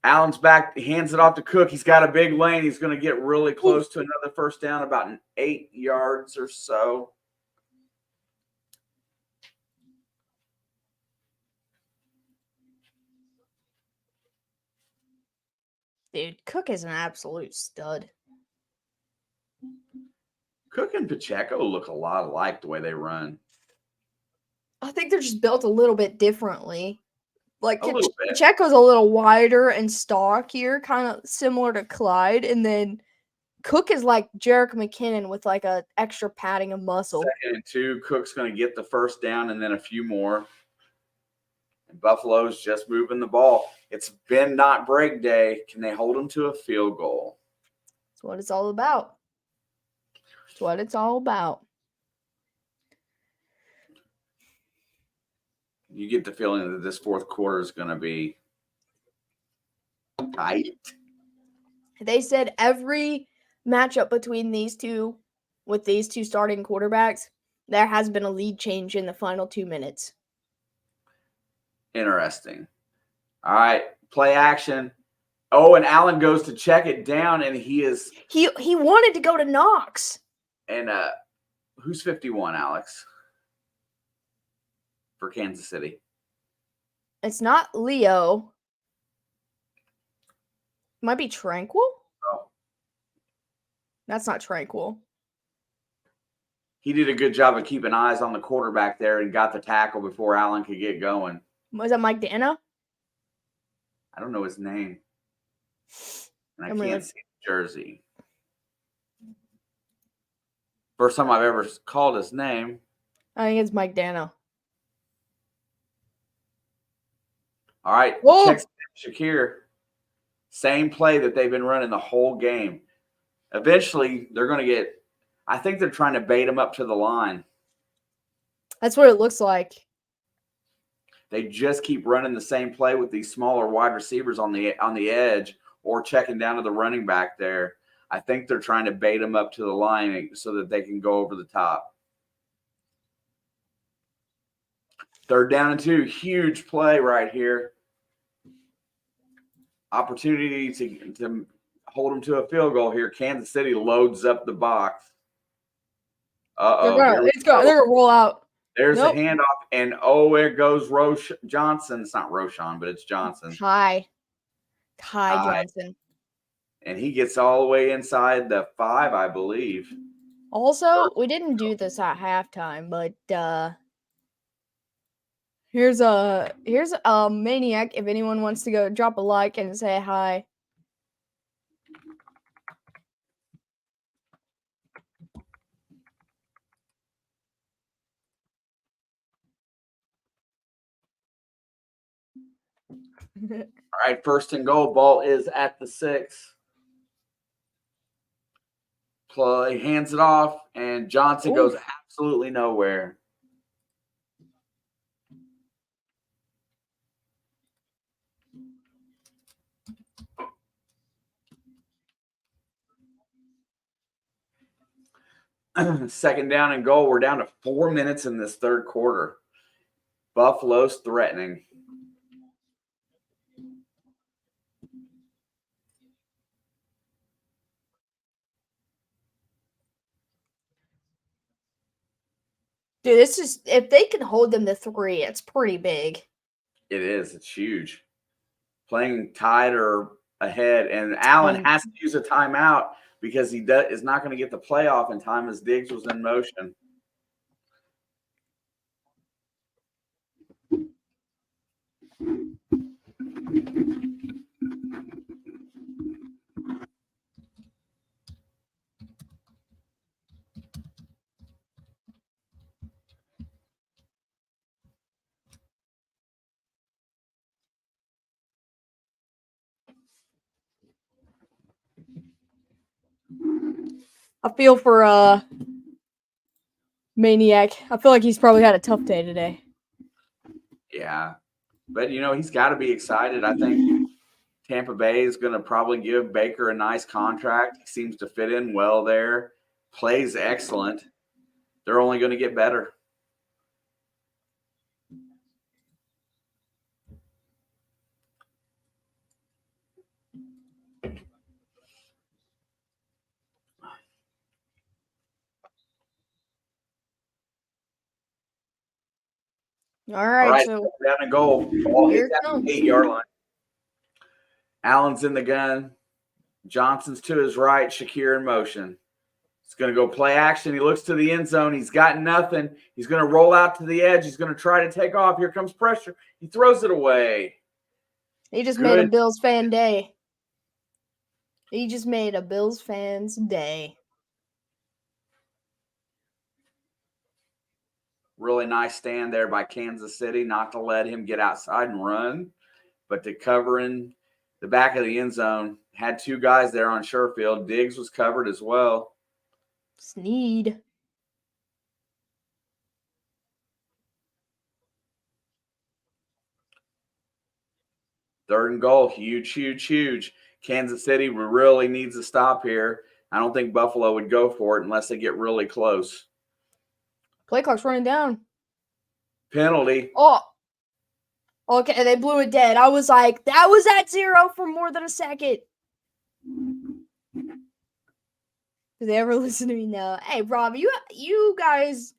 Allen's back, he hands it off to Cook. He's got a big lane. He's going to get really close to another first down, about 8 yards or so. Dude, Cook is an absolute stud. Cook and Pacheco look a lot alike the way they run. I think they're just built a little bit differently. Like Pacheco's a little wider and stockier, kind of similar to Clyde, and then Cook is like Jerick McKinnon with like a extra padding of muscle. 2nd and 2, Cook's going to get the first down and then a few more. And Buffalo's just moving the ball. It's been not break day. Can they hold them to a field goal? That's what it's all about. That's what it's all about. You get the feeling that this 4th quarter is going to be tight. They said every matchup between these two, with these two starting quarterbacks, there has been a lead change in the final 2 minutes. Interesting. All right, play action. Oh, and Allen goes to check it down, and he wanted to go to Knox. And who's 51, Alex? For Kansas City. It's not Leo. It might be Tranquil. Oh. That's not Tranquil. He did a good job of keeping eyes on the quarterback there and got the tackle before Allen could get going. Was that Mike Dana? I don't know his name. And I I'm can't really- see the jersey. First time I've ever called his name. I think it's Mike Dano. All right, Whoa! check Shakir. Same play that they've been running the whole game. Eventually, they're going to get – I think they're trying to bait him up to the line. That's what it looks like. They just keep running the same play with these smaller wide receivers on the edge or checking down to the running back there. I think they're trying to bait him up to the line so that they can go over the top. 3rd down and 2. Huge play right here. Opportunity to hold them to a field goal here. Kansas City loads up the box. They're gonna roll out. There's a handoff, and there goes Johnson. It's not Roschon, but it's Johnson. Kai Johnson. And he gets all the way inside the 5, I believe. Also, we didn't do this at halftime, but here's a Maniac. If anyone wants to go drop a like and say hi. All right, 1st and goal. Ball is at the 6. Play hands it off, and Johnson goes absolutely nowhere. Second down and goal. We're down to 4 minutes in this 3rd quarter. Buffalo's threatening. Dude, this is if they can hold them to 3, it's pretty big. It is. It's huge. Playing tied or ahead, and Allen has to use a timeout because he is not going to get the playoff in time as Diggs was in motion. I feel for Maniac. I feel like he's probably had a tough day today. Yeah. But, he's got to be excited. I think Tampa Bay is going to probably give Baker a nice contract. He seems to fit in well there. Plays excellent. They're only going to get better. All right, so down and goal. Ball hits at the 8-yard line. Allen's in the gun. Johnson's to his right. Shakir in motion. He's going to go play action. He looks to the end zone. He's got nothing. He's going to roll out to the edge. He's going to try to take off. Here comes pressure. He throws it away. He just made a Bills fan day. He just made a Bills fan's day. Really nice stand there by Kansas City, not to let him get outside and run, but to cover in the back of the end zone. Had 2 guys there on Sherfield. Diggs was covered as well. Sneed. Third and goal. Huge, huge, huge. Kansas City really needs a stop here. I don't think Buffalo would go for it unless they get really close. Play clock's running down. Penalty. Oh. Okay, they blew it dead. I was like, that was at 0 for more than a second. Do they ever listen to me now? Hey, Rob, you guys,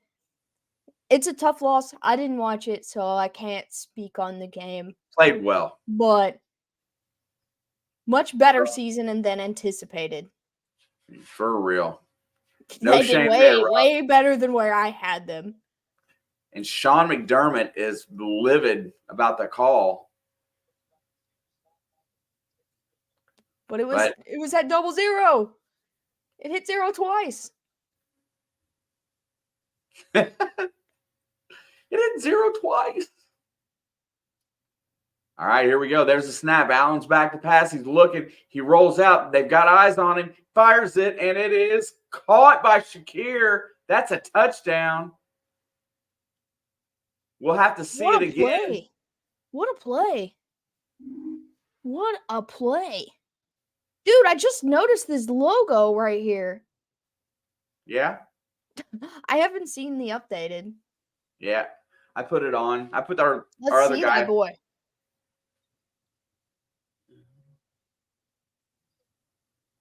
it's a tough loss. I didn't watch it, so I can't speak on the game. Played well. But much better season than anticipated. For real. No they shame did there, Rob. way better than where I had them. And Sean McDermott is livid about the call. But it But was at 00. It hit 0 twice. it hit 0 twice. All right, here we go. There's a snap. Allen's back to pass. He's looking. He rolls out. They've got eyes on him. Fires it, and it is caught by Shakir. That's a touchdown. We'll have to see it again. Play. What a play. What a play. Dude, I just noticed this logo right here. Yeah? I haven't seen the updated. Yeah. I put it on. I put our Let's other see guy. that boy.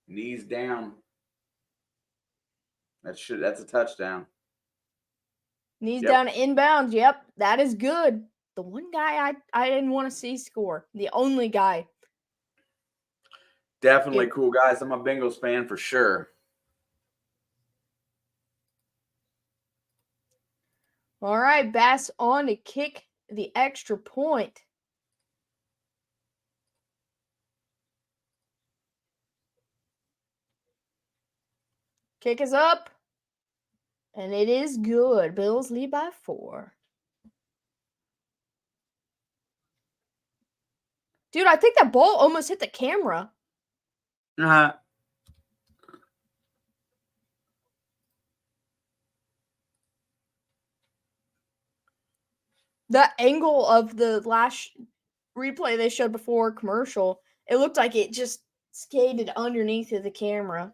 Knees down. That's a touchdown. Knees down inbounds. Yep, that is good. The one guy I didn't want to see score. The only guy. Definitely cool guys. I'm a Bengals fan for sure. All right, Bass on to kick the extra point. Kick is up. And it is good. Bills lead by 4. Dude, I think that ball almost hit the camera. The angle of the last replay they showed before commercial, it looked like it just skated underneath of the camera.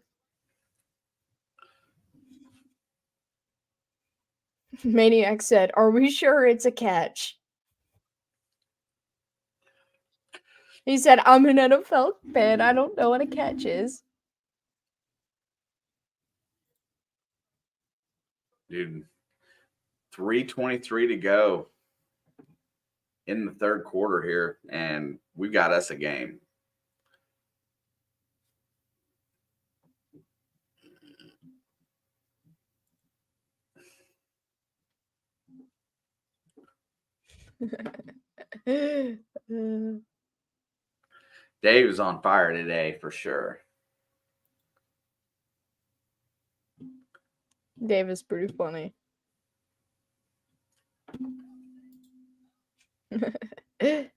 Maniac said, "Are we sure it's a catch?" He said, "I'm an NFL fan. I don't know what a catch is." Dude, 3:23 to go in the third quarter here, and we've got us a game. Dave is on fire today for sure. Dave is pretty funny. It's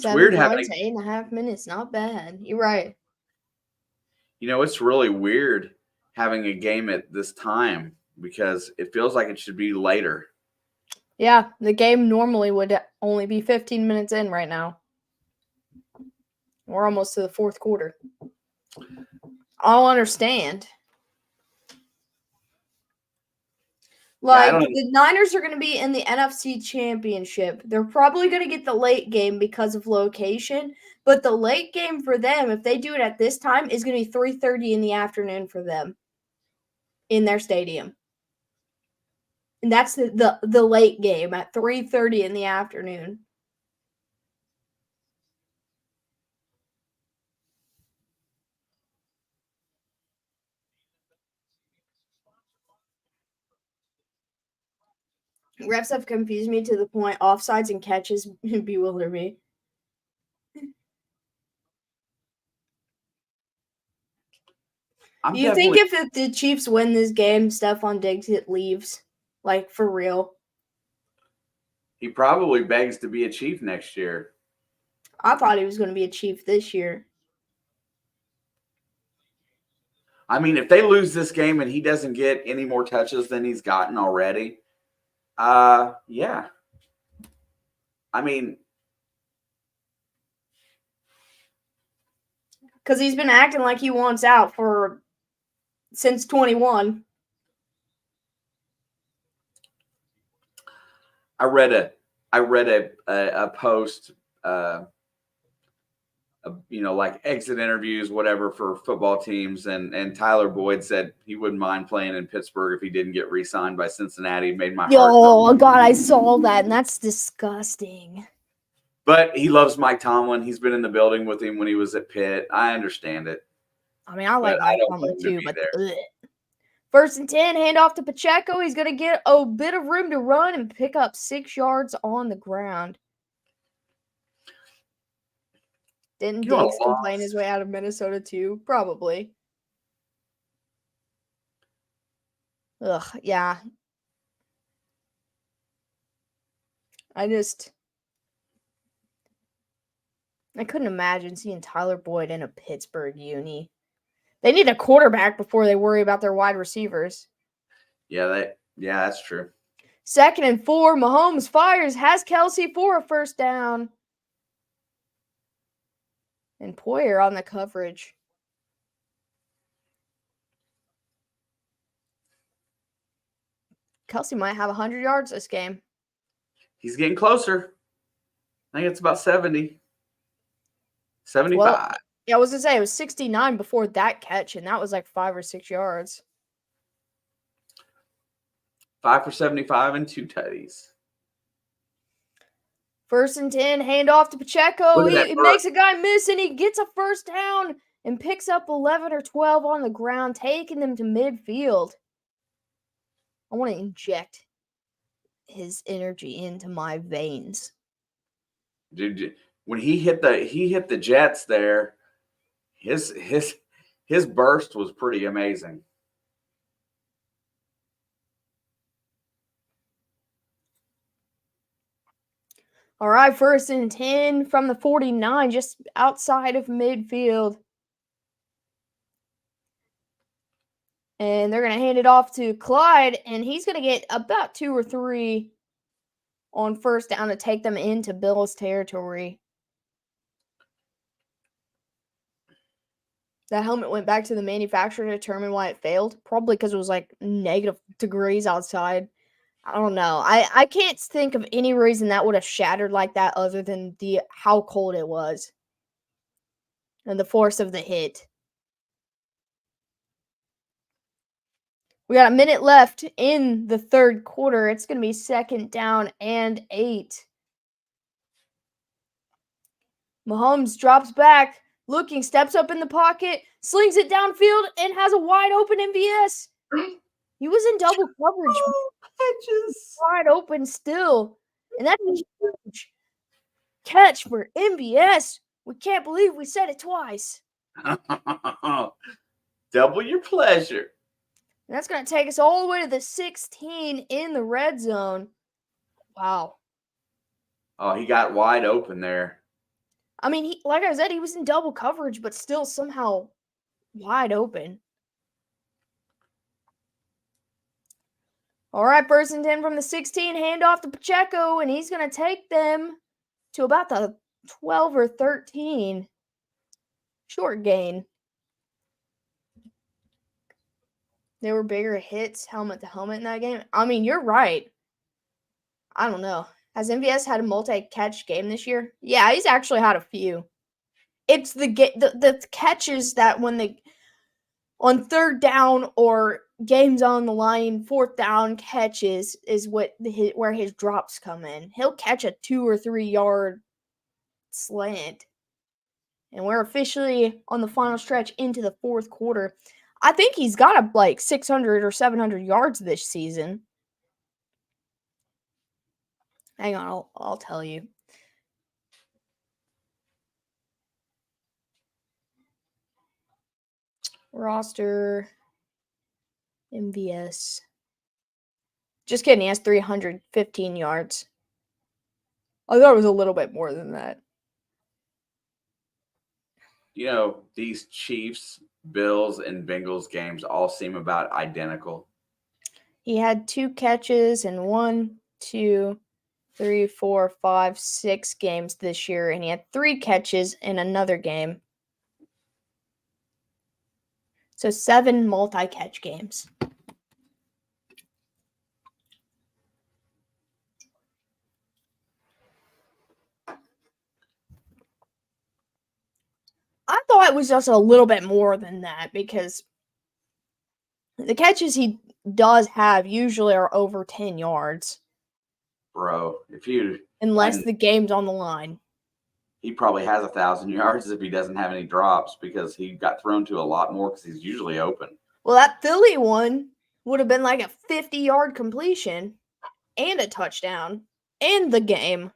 weird having 8.5 minutes. Not bad. You're right. You know, it's really weird having a game at this time because it feels like it should be later. Yeah, the game normally would only be 15 minutes in right now. We're almost to the fourth quarter. I'll understand. Like, the Niners are going to be in the NFC Championship. They're probably going to get the late game because of location. But the late game for them, if they do it at this time, is going to be 3:30 in the afternoon for them in their stadium. And that's the late game at 3:30 in the afternoon. Refs have confused me to the point offsides and catches bewilder me. Do you think if the Chiefs win this game, Stephon Diggs leaves? Like, for real? He probably begs to be a Chief next year. I thought he was going to be a Chief this year. I mean, if they lose this game and he doesn't get any more touches than he's gotten already, yeah. I mean, because he's been acting like he wants out since 21. I read a post, like exit interviews, whatever, for football teams, and Tyler Boyd said he wouldn't mind playing in Pittsburgh if he didn't get re-signed by Cincinnati. It made my heart. Oh God, I saw that, and that's disgusting. But he loves Mike Tomlin. He's been in the building with him when he was at Pitt. I understand it. I mean, I like Mike Tomlin too, but First and 10, hand off to Pacheco. He's going to get a bit of room to run and pick up 6 yards on the ground. Didn't Diggs complain his way out of Minnesota too? Probably. Ugh, yeah. I couldn't imagine seeing Tyler Boyd in a Pittsburgh uni. They need a quarterback before they worry about their wide receivers. Yeah, that's true. 2nd and 4, Mahomes fires, has Kelce for a first down. And Poyer on the coverage. Kelce might have 100 yards this game. He's getting closer. I think it's about 70. 75. Well, yeah, I was going to say, it was 69 before that catch, and that was like 5 or 6 yards. 5 for 75 and 2 tutties. 1st and 10, hand off to Pacheco. He makes a guy miss, and he gets a first down and picks up 11 or 12 on the ground, taking them to midfield. I want to inject his energy into my veins. Dude, when he hit the Jets there, his burst was pretty amazing. All right, 1st and 10 from the 49, just outside of midfield. And they're going to hand it off to Clyde, and he's going to get about 2 or 3 on first down to take them into Bills territory. That helmet went back to the manufacturer to determine why it failed. Probably because it was like negative degrees outside. I don't know. I can't think of any reason that would have shattered like that other than how cold it was and the force of the hit. We got a minute left in the 3rd quarter. It's going to be 2nd down and 8. Mahomes drops back, looking, steps up in the pocket, slings it downfield, and has a wide open MVS. He was in double coverage. Wide open still. And that's a huge catch for MVS. We can't believe we said it twice. Double your pleasure. And that's going to take us all the way to the 16 in the red zone. Wow. Oh, he got wide open there. I mean, like I said, he was in double coverage, but still somehow wide open. All right, 1st and 10 from the 16, hand off to Pacheco, and he's going to take them to about the 12 or 13. Short gain. There were bigger hits, helmet to helmet in that game. I mean, you're right. I don't know. Has MVS had a multi-catch game this year? Yeah, he's actually had a few. It's the catches that when on 3rd down or games on the line, 4th down catches is where his drops come in. He'll catch a 2 or 3 yard slant. And we're officially on the final stretch into the 4th quarter. I think he's got like 600 or 700 yards this season. Hang on, I'll tell you. Roster MVS. Just kidding, he has 315 yards. I thought it was a little bit more than that. You know, these Chiefs, Bills, and Bengals games all seem about identical. He had 2 catches in 1, 2, 3, 4, 5, 6 games this year, and he had 3 catches in another game. So 7 multi-catch games. I thought it was just a little bit more than that because the catches he does have usually are over 10 yards. Bro, unless the game's on the line. He probably has 1,000 yards if he doesn't have any drops because he got thrown to a lot more because he's usually open. Well, that Philly one, would have been like a 50-yard completion and a touchdown and the game.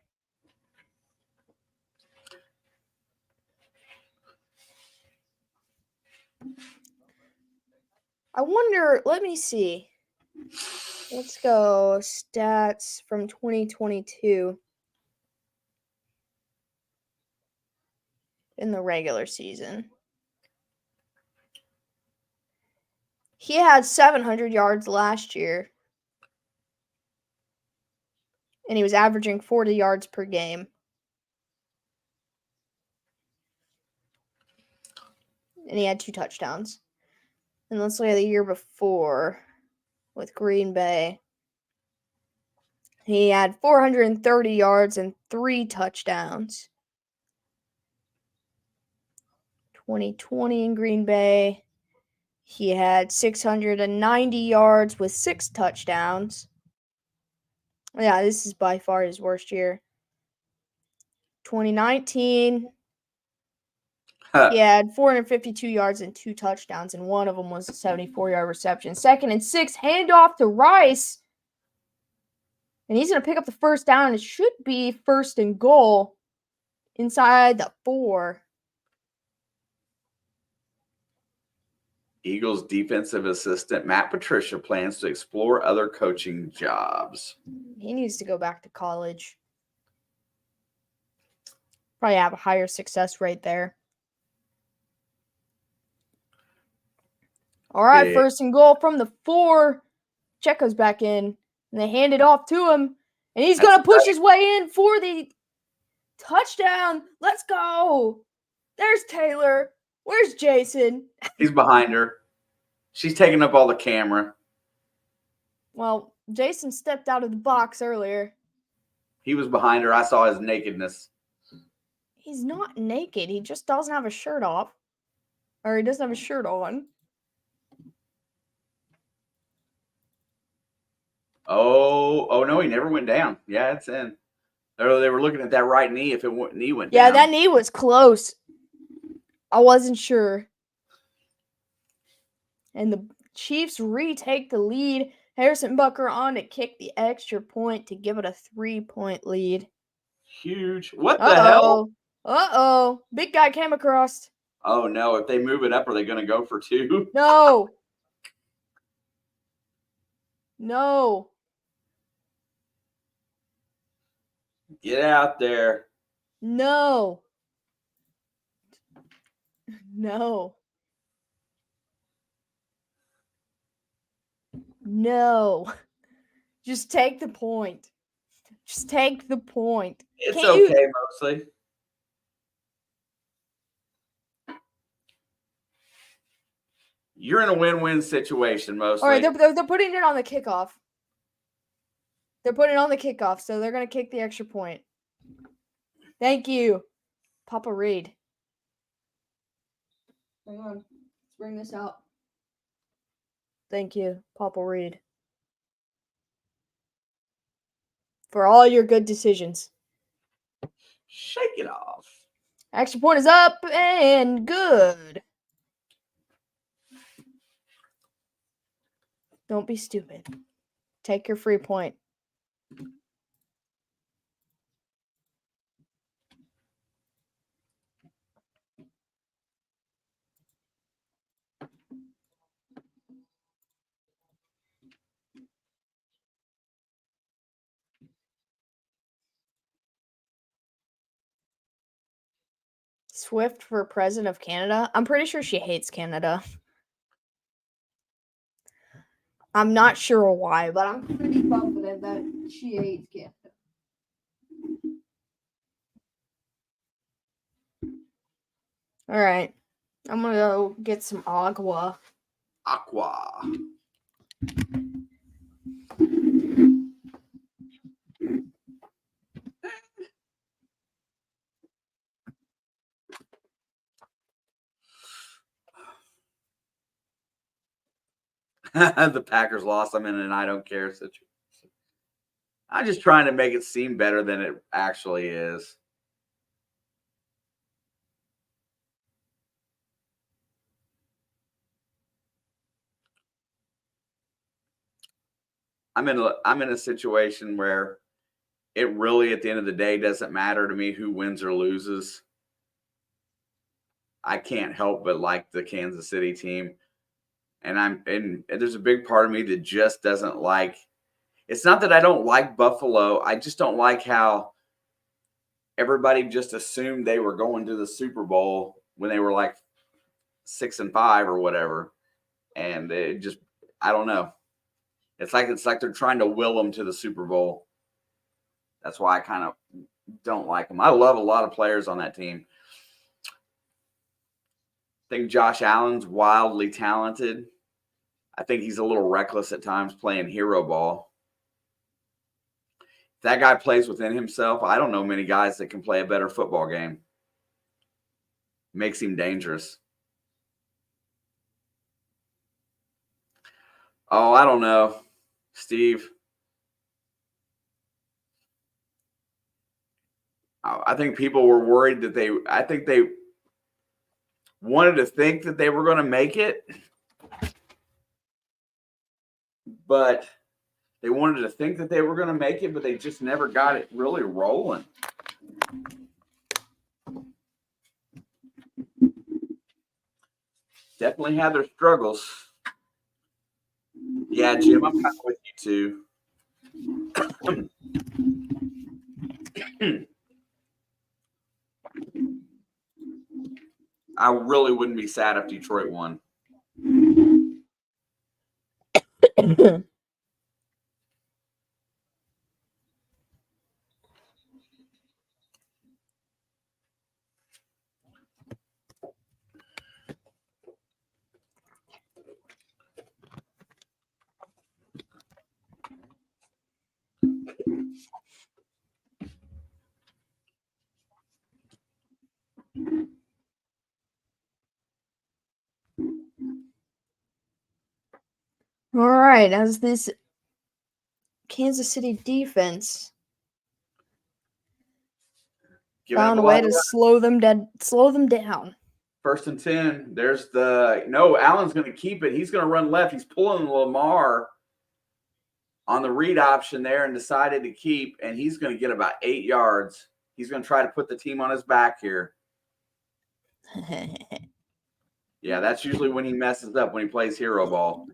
I wonder, let me see. Let's go stats from 2022 in the regular season. He had 700 yards last year, and he was averaging 40 yards per game. And he had 2 touchdowns. And let's look at the year before with Green Bay. He had 430 yards and 3 touchdowns. 2020 in Green Bay, he had 690 yards with 6 touchdowns. Yeah, this is by far his worst year. 2019, he had 452 yards and 2 touchdowns, and one of them was a 74-yard reception. 2nd and 6, handoff to Rice. And he's going to pick up the first down. It should be 1st and goal inside the 4. Eagles defensive assistant Matt Patricia plans to explore other coaching jobs. He needs to go back to college. Probably have a higher success rate there. All right, Yeah. 1st and goal from the 4. Checo's back in, and they hand it off to him, and he's going to push his way in for the touchdown. Let's go. There's Taylor. Where's Jason? He's behind her. She's taking up all the camera. Well, Jason stepped out of the box earlier. He was behind her. I saw his nakedness. He's not naked. He just doesn't have a shirt off. Or he doesn't have a shirt on. Oh no, he never went down. Yeah, it's in. They were looking at that right knee. If knee went down. Yeah, that knee was close. I wasn't sure. And the Chiefs retake the lead. Harrison Butker on to kick the extra point to give it a 3-point lead. Huge. What the hell? Uh-oh. Big guy came across. Oh, no. If they move it up, are they going to go for 2? No. No. Get out there. No. No. No. Just take the point. Just take the point. It's okay, mostly. You're in a win-win situation, mostly. All right, they're putting it on the kickoff. They're putting it on the kickoff, so they're going to kick the extra point. Thank you, Papa Reed. Hang on. Let's bring this out. Thank you, Papa Reed, for all your good decisions. Shake it off. Extra point is up and good. Don't be stupid. Take your free point. Swift for president of Canada. I'm pretty sure she hates Canada. I'm not sure why, but I'm pretty confident that she hates Canada. All right. I'm going to go get some agua. Aqua. The Packers lost. I'm in an I don't care situation. I'm just trying to make it seem better than it actually is. I'm in a situation where it really, at the end of the day, doesn't matter to me who wins or loses. I can't help but like the Kansas City team. And there's a big part of me that just doesn't like. It's not that I don't like Buffalo. I just don't like how everybody just assumed they were going to the Super Bowl when they were like 6-5 or whatever. And it just, I don't know. It's like they're trying to will them to the Super Bowl. That's why I kind of don't like them. I love a lot of players on that team. I think Josh Allen's wildly talented. I think he's a little reckless at times playing hero ball. If that guy plays within himself, I don't know many guys that can play a better football game. Makes him dangerous. Oh, I don't know, Steve. I think people were worried that they wanted to think that they were going to make it, but they wanted to think that they were going to make it, but they just never got it really rolling. Definitely had their struggles. Yeah, Jim, I'm kind of with you too. I really wouldn't be sad if Detroit won. All right, as this Kansas City defense found a way to slow them down. 1st and 10. There's Allen's going to keep it. He's going to run left. He's pulling Lamar on the read option there and decided to keep, and he's going to get about 8 yards. He's going to try to put the team on his back here. Yeah, that's usually when he messes up, when he plays hero ball.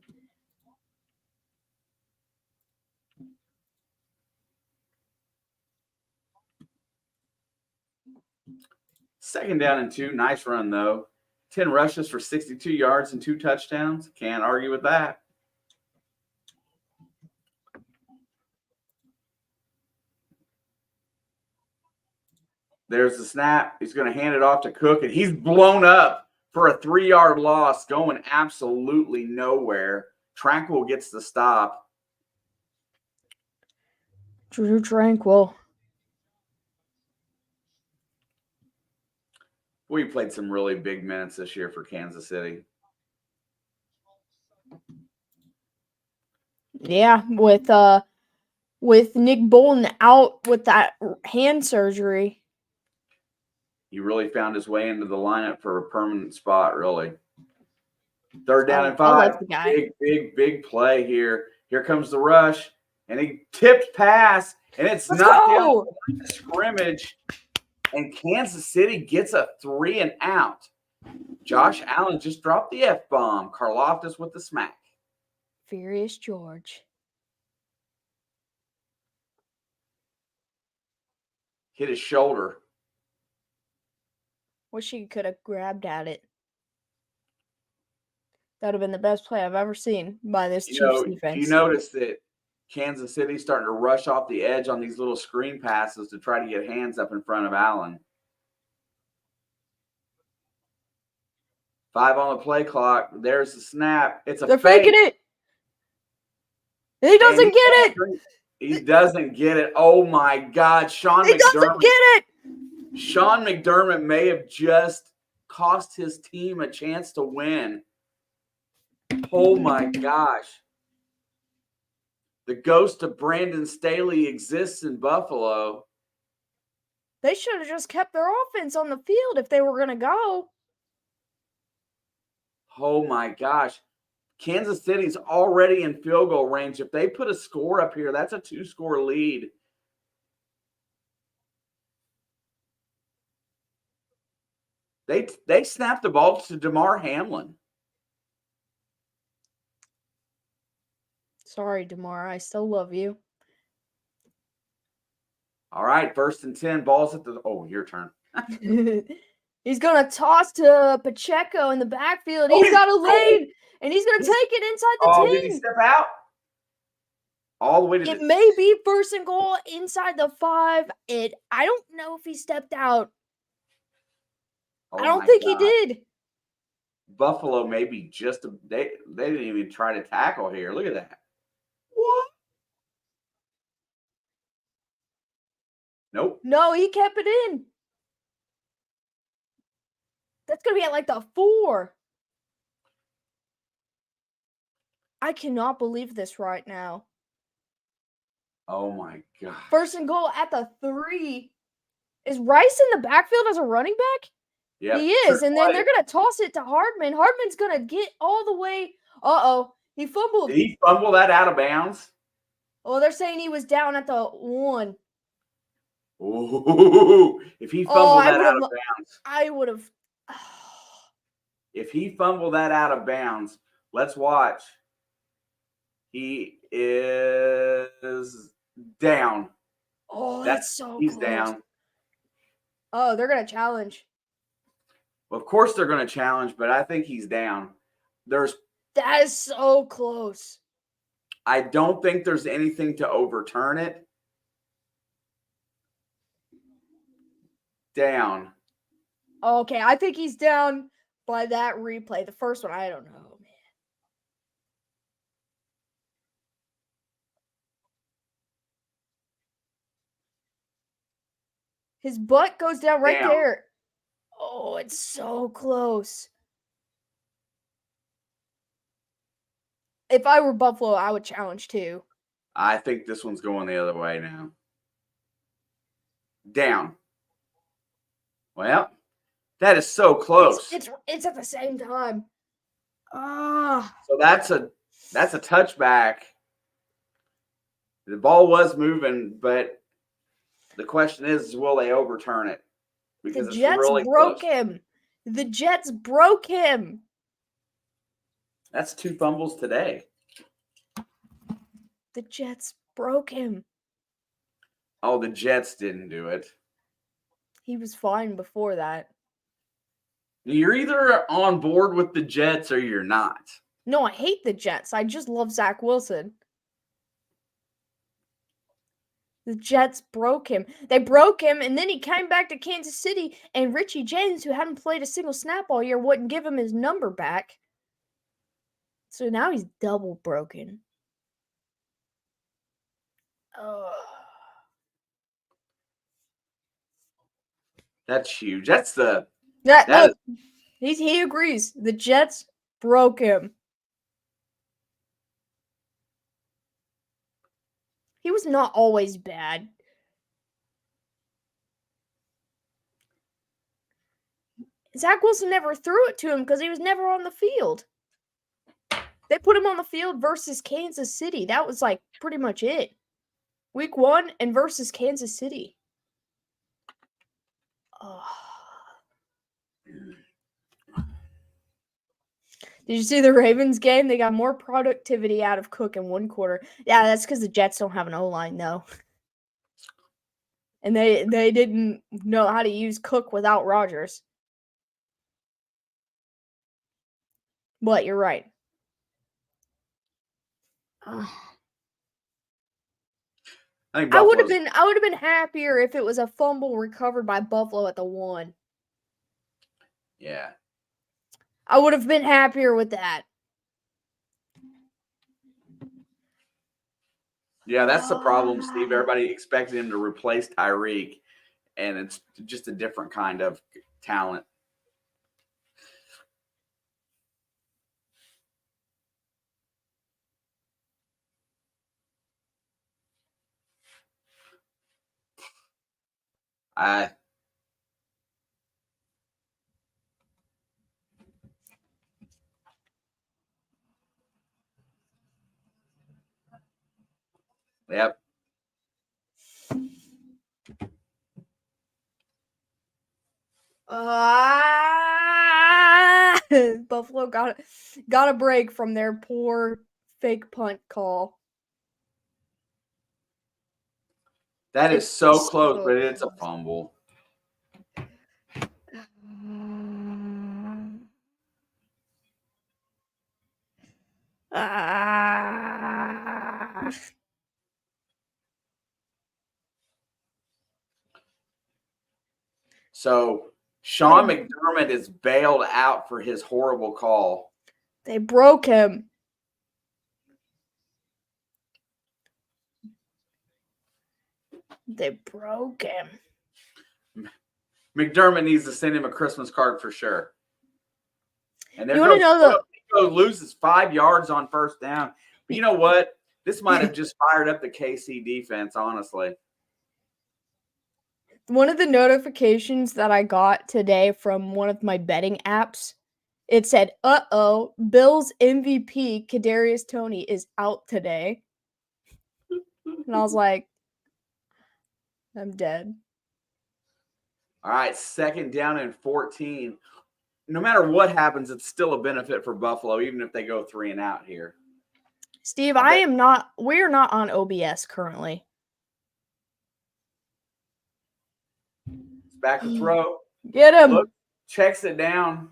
Second down and 2. Nice run, though. 10 rushes for 62 yards and 2 touchdowns. Can't argue with that. There's the snap. He's going to hand it off to Cook, and he's blown up for a 3-yard loss, going absolutely nowhere. Tranquill gets the stop. Drew Tranquill. We played some really big minutes this year for Kansas City. Yeah, with Nick Bolton out with that hand surgery. He really found his way into the lineup for a permanent spot, really. 3rd down and 5. I like the guy. Big play here. Here comes the rush, and he tipped pass, and it's knocked down the scrimmage, and Kansas City gets a 3 and out. Josh Allen just dropped the F-bomb. Karlaftis with the smack. Furious George. Hit his shoulder. Wish he could have grabbed at it. That would have been the best play I've ever seen by this Chiefs defense. You notice that Kansas City's starting to rush off the edge on these little screen passes to try to get hands up in front of Allen. 5 on the play clock. There's the snap. They're faking it. He doesn't get it. He doesn't get it. Oh my God, He doesn't get it. Sean McDermott may have just cost his team a chance to win. Oh my gosh. The ghost of Brandon Staley exists in Buffalo. They should have just kept their offense on the field if they were going to go. Oh my gosh. Kansas City's already in field goal range. If they put a score up here, that's a 2-score lead. They snapped the ball to DeMar Hamlin. Sorry, DeMar. I still love you. All right, 1st and 10. Balls at the – oh, your turn. He's going to toss to Pacheco in the backfield. He's got a lead, and he's going to take it inside the 10. Did he step out? All the way to it may be 1st and goal inside the 5. I don't know if he stepped out. I don't think he did. Buffalo maybe just – they didn't even try to tackle here. Look at that. What? Nope. No, he kept it in. That's going to be at like the 4. I cannot believe this right now. Oh, my God. 1st and goal at the 3. Is Rice in the backfield as a running back? Yeah, he is. And then they're going to toss it to Hardman. Hardman's going to get all the way. Uh-oh. He fumbled. Did he fumble that out of bounds? Oh, they're saying he was down at the 1. Ooh, if he fumbled that out of bounds. I would have. If he fumbled that out of bounds, let's watch. He is down. Oh, that's so He's close. down. Oh, they're going to challenge. Well, of course they're going to challenge, but I think he's down. That is so close. I don't think there's anything to overturn it. Down. Okay, I think he's down by that replay. The first one, I don't know, man. His butt goes down right there. Oh, it's so close. If I were Buffalo, I would challenge too. I think this one's going the other way now. Down. Well, that is so close. It's at the same time. So that's a touchback. The ball was moving, but the question is will they overturn it? Because the Jets broke him. The Jets broke him. That's 2 fumbles today. The Jets broke him. Oh, the Jets didn't do it. He was fine before that. You're either on board with the Jets or you're not. No, I hate the Jets. I just love Zach Wilson. The Jets broke him. They broke him, and then he came back to Kansas City, and Richie James, who hadn't played a single snap all year, wouldn't give him his number back. So now he's double broken. That's huge. That's the... He agrees. The Jets broke him. He was not always bad. Zach Wilson never threw it to him because he was never on the field. They put him on the field versus Kansas City. That was like pretty much it. Week 1 and versus Kansas City. Did you see the Ravens game? They got more productivity out of Cook in 1 quarter. Yeah, that's because the Jets don't have an O-line, though. And they didn't know how to use Cook without Rodgers. But you're right. I would have been happier if it was a fumble recovered by Buffalo at the 1. Yeah. I would have been happier with that. Yeah, that's the problem, Steve. Everybody expected him to replace Tyreek, and it's just a different kind of talent. Yep. Buffalo got a break from their poor fake punt call. That is so close, so but it's a close. fumble. So Sean McDermott is bailed out for his horrible call. They broke him. They broke him. McDermott needs to send him a Christmas card for sure. And there You want to know he loses 5 yards on first down. But you know what? This might have just fired up the KC defense, honestly. One of the notifications that I got today from one of my betting apps, it said, "Uh-oh, Bills MVP Kadarius Toney is out today." And I was like, I'm dead. All right, 2nd down and 14. No matter what happens, it's still a benefit for Buffalo, even if they go 3 and out here. Steve, we're not on OBS currently. It's back to throw. Get him. Look, checks it down.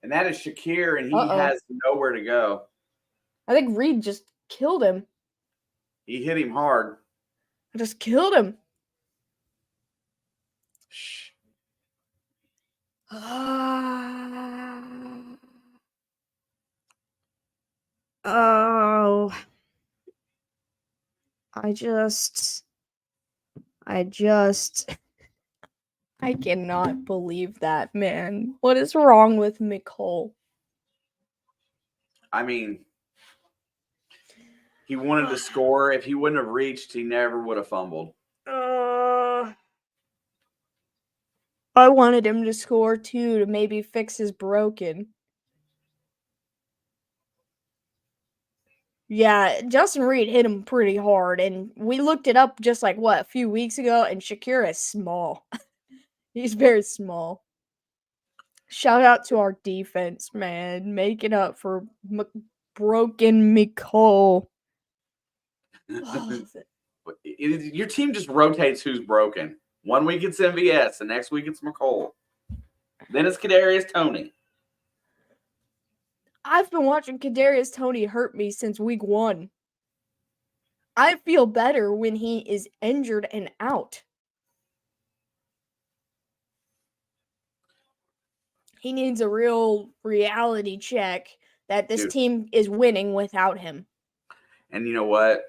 And that is Shakir, and he has nowhere to go. I think Reed just killed him. He hit him hard. I just killed him. Shh. Oh. I cannot believe that, man. What is wrong with Nicole? I mean, he wanted to score. If he wouldn't have reached, he never would have fumbled. I wanted him to score too, to maybe fix his broken. Yeah, Justin Reed hit him pretty hard, and we looked it up just like, a few weeks ago, and Shakir is small. He's very small. Shout out to our defense, man. Making up for broken Nicole. Your team just rotates who's broken. 1 week it's MVS, the next week it's McCole. Then it's Kadarius Toney. I've been watching Kadarius Toney hurt me since week 1. I feel better when he is injured and out. He needs a real reality check that this team is winning without him. And you know what?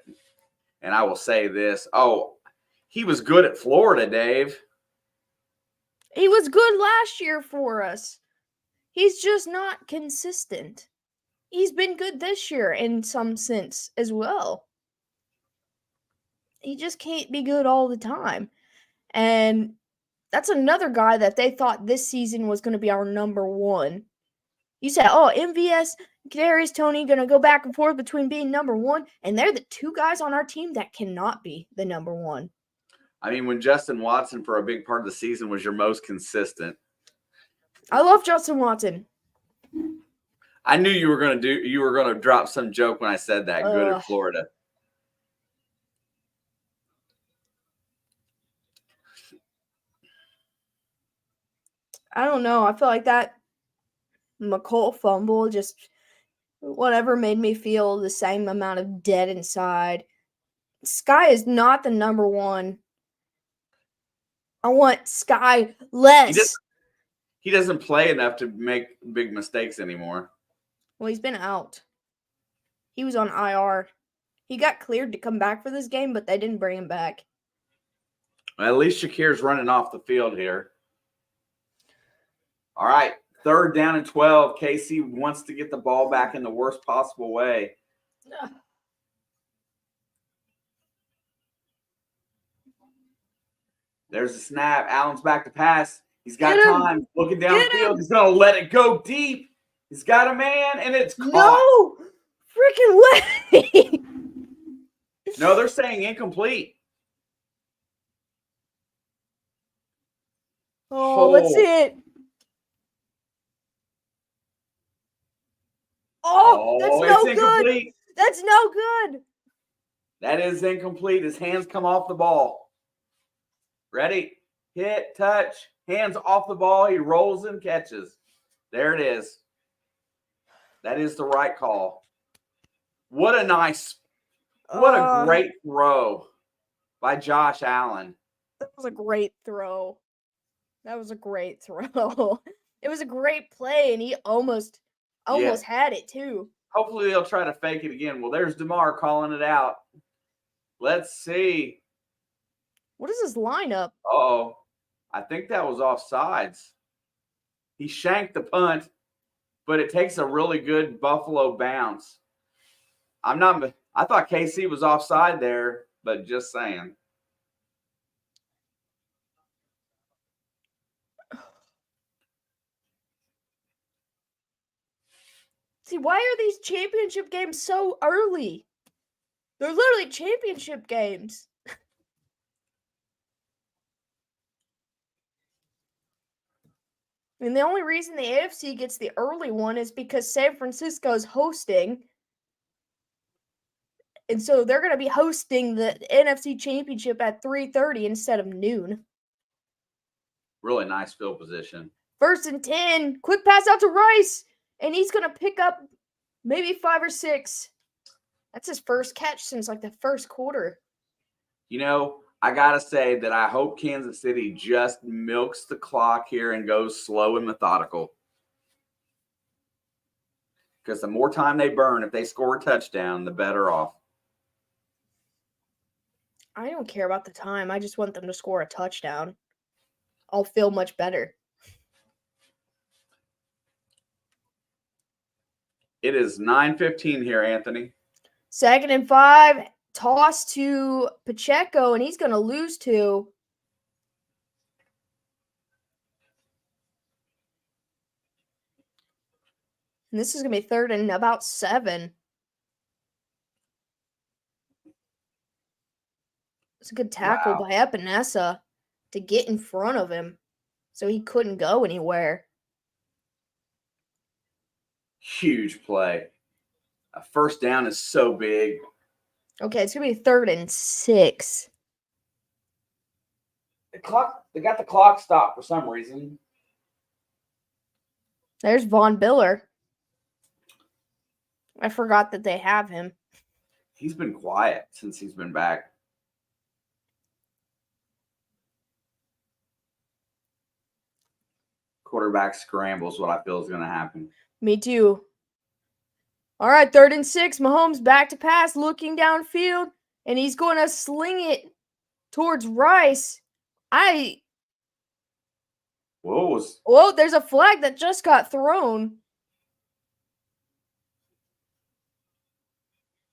And I will say this. Oh, he was good at Florida, Dave. He was good last year for us. He's just not consistent. He's been good this year in some sense as well. He just can't be good all the time. And that's another guy that they thought this season was going to be our number 1. You said, MVS, Kadarius Toney going to go back and forth between being number 1, and they're the 2 guys on our team that cannot be the number 1. I mean, when Justin Watson for a big part of the season was your most consistent. I love Justin Watson. I knew you were going to drop some joke when I said that. Good at Florida. I don't know. I feel like that McCole fumble just whatever made me feel the same amount of dead inside. Sky is not the number 1. I want Sky less. He doesn't play enough to make big mistakes anymore. Well, he's been out. He was on IR. He got cleared to come back for this game, but they didn't bring him back. Well, at least Shakir's running off the field here. All right, 3rd down and 12. KC wants to get the ball back in the worst possible way. There's a snap. Allen's back to pass. He's got time. Looking downfield. He's going to let it go deep. He's got a man, and it's caught. No! Freaking way! No, they're saying incomplete. Oh, let's see it. Oh, that's Oh, no it's good. incomplete. That's no good. That is incomplete. His hands come off the ball. Ready? Hit, touch, hands off the ball. He rolls and catches. There it is. That is the right call. What a great throw by Josh Allen. That was a great throw. That was a great throw. It was a great play, and he almost had it too. Hopefully they'll try to fake it again. Well, there's DeMar calling it out. Let's see. What is his lineup? Uh-oh. I think that was offsides. He shanked the punt, but it takes a really good Buffalo bounce. I thought KC was offside there, but just saying. See, why are these championship games so early? They're literally championship games. And the only reason the AFC gets the early one is because San Francisco's hosting. And so they're going to be hosting the NFC Championship at 3:30 instead of noon. Really nice field position. 1st and 10. Quick pass out to Rice. And he's going to pick up maybe 5 or 6. That's his first catch since like the first quarter. You know, I got to say that I hope Kansas City just milks the clock here and goes slow and methodical. Because the more time they burn, if they score a touchdown, the better off. I don't care about the time. I just want them to score a touchdown. I'll feel much better. It is 9:15 here, Anthony. 2nd and 5. Toss to Pacheco, and he's going to lose 2. And this is going to be 3rd and about 7. It's a good tackle by Epinesa to get in front of him so he couldn't go anywhere. Huge play. A first down is so big. Okay, it's going to be 3rd and 6. They got the clock stopped for some reason. There's Von Biller. I forgot that they have him. He's been quiet since he's been back. Quarterback scramble is what I feel is going to happen. Me too. All right, 3rd and 6. Mahomes back to pass, looking downfield, and he's going to sling it towards Rice. Whoa, there's a flag that just got thrown.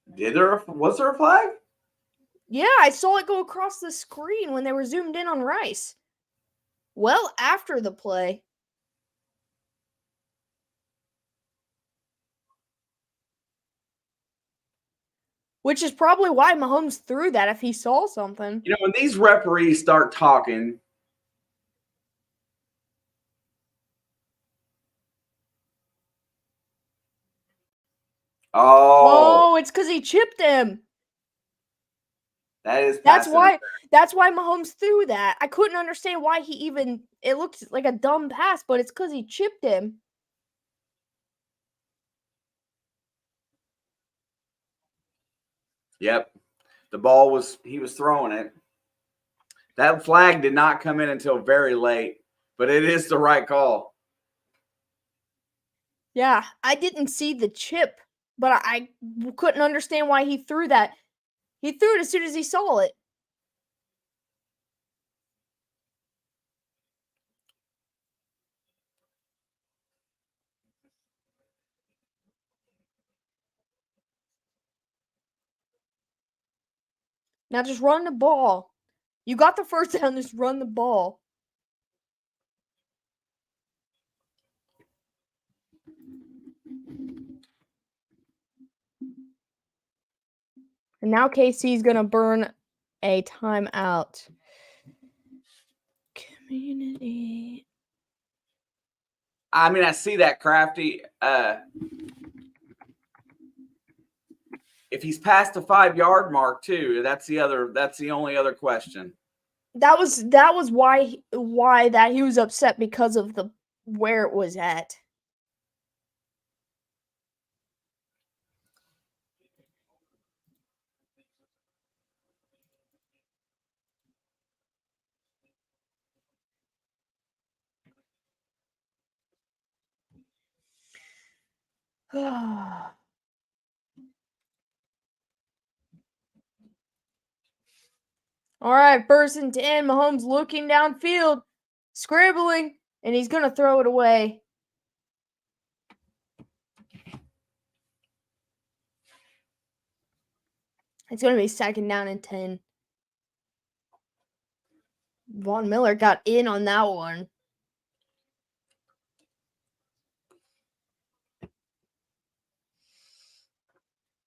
Was there a flag? Yeah, I saw it go across the screen when they were zoomed in on Rice. Well, after the play. Which is probably why Mahomes threw that if he saw something. You know, when these referees start talking, Oh, it's because he chipped him. That's why Mahomes threw that. I couldn't understand why it looked like a dumb pass, but it's because he chipped him. Yep. He was throwing it. That flag did not come in until very late, but it is the right call. Yeah, I didn't see the chip, but I couldn't understand why he threw that. He threw it as soon as he saw it. Now just run the ball. You got the first down, just run the ball. And now KC's going to burn a timeout. Community. I mean, I see that, Crafty. If he's past the 5-yard mark too, that's the only other question. That was why that he was upset, because of the where it was at. All right, 1st and 10. Mahomes looking downfield, scribbling, and he's going to throw it away. It's going to be 2nd down and 10. Von Miller got in on that one.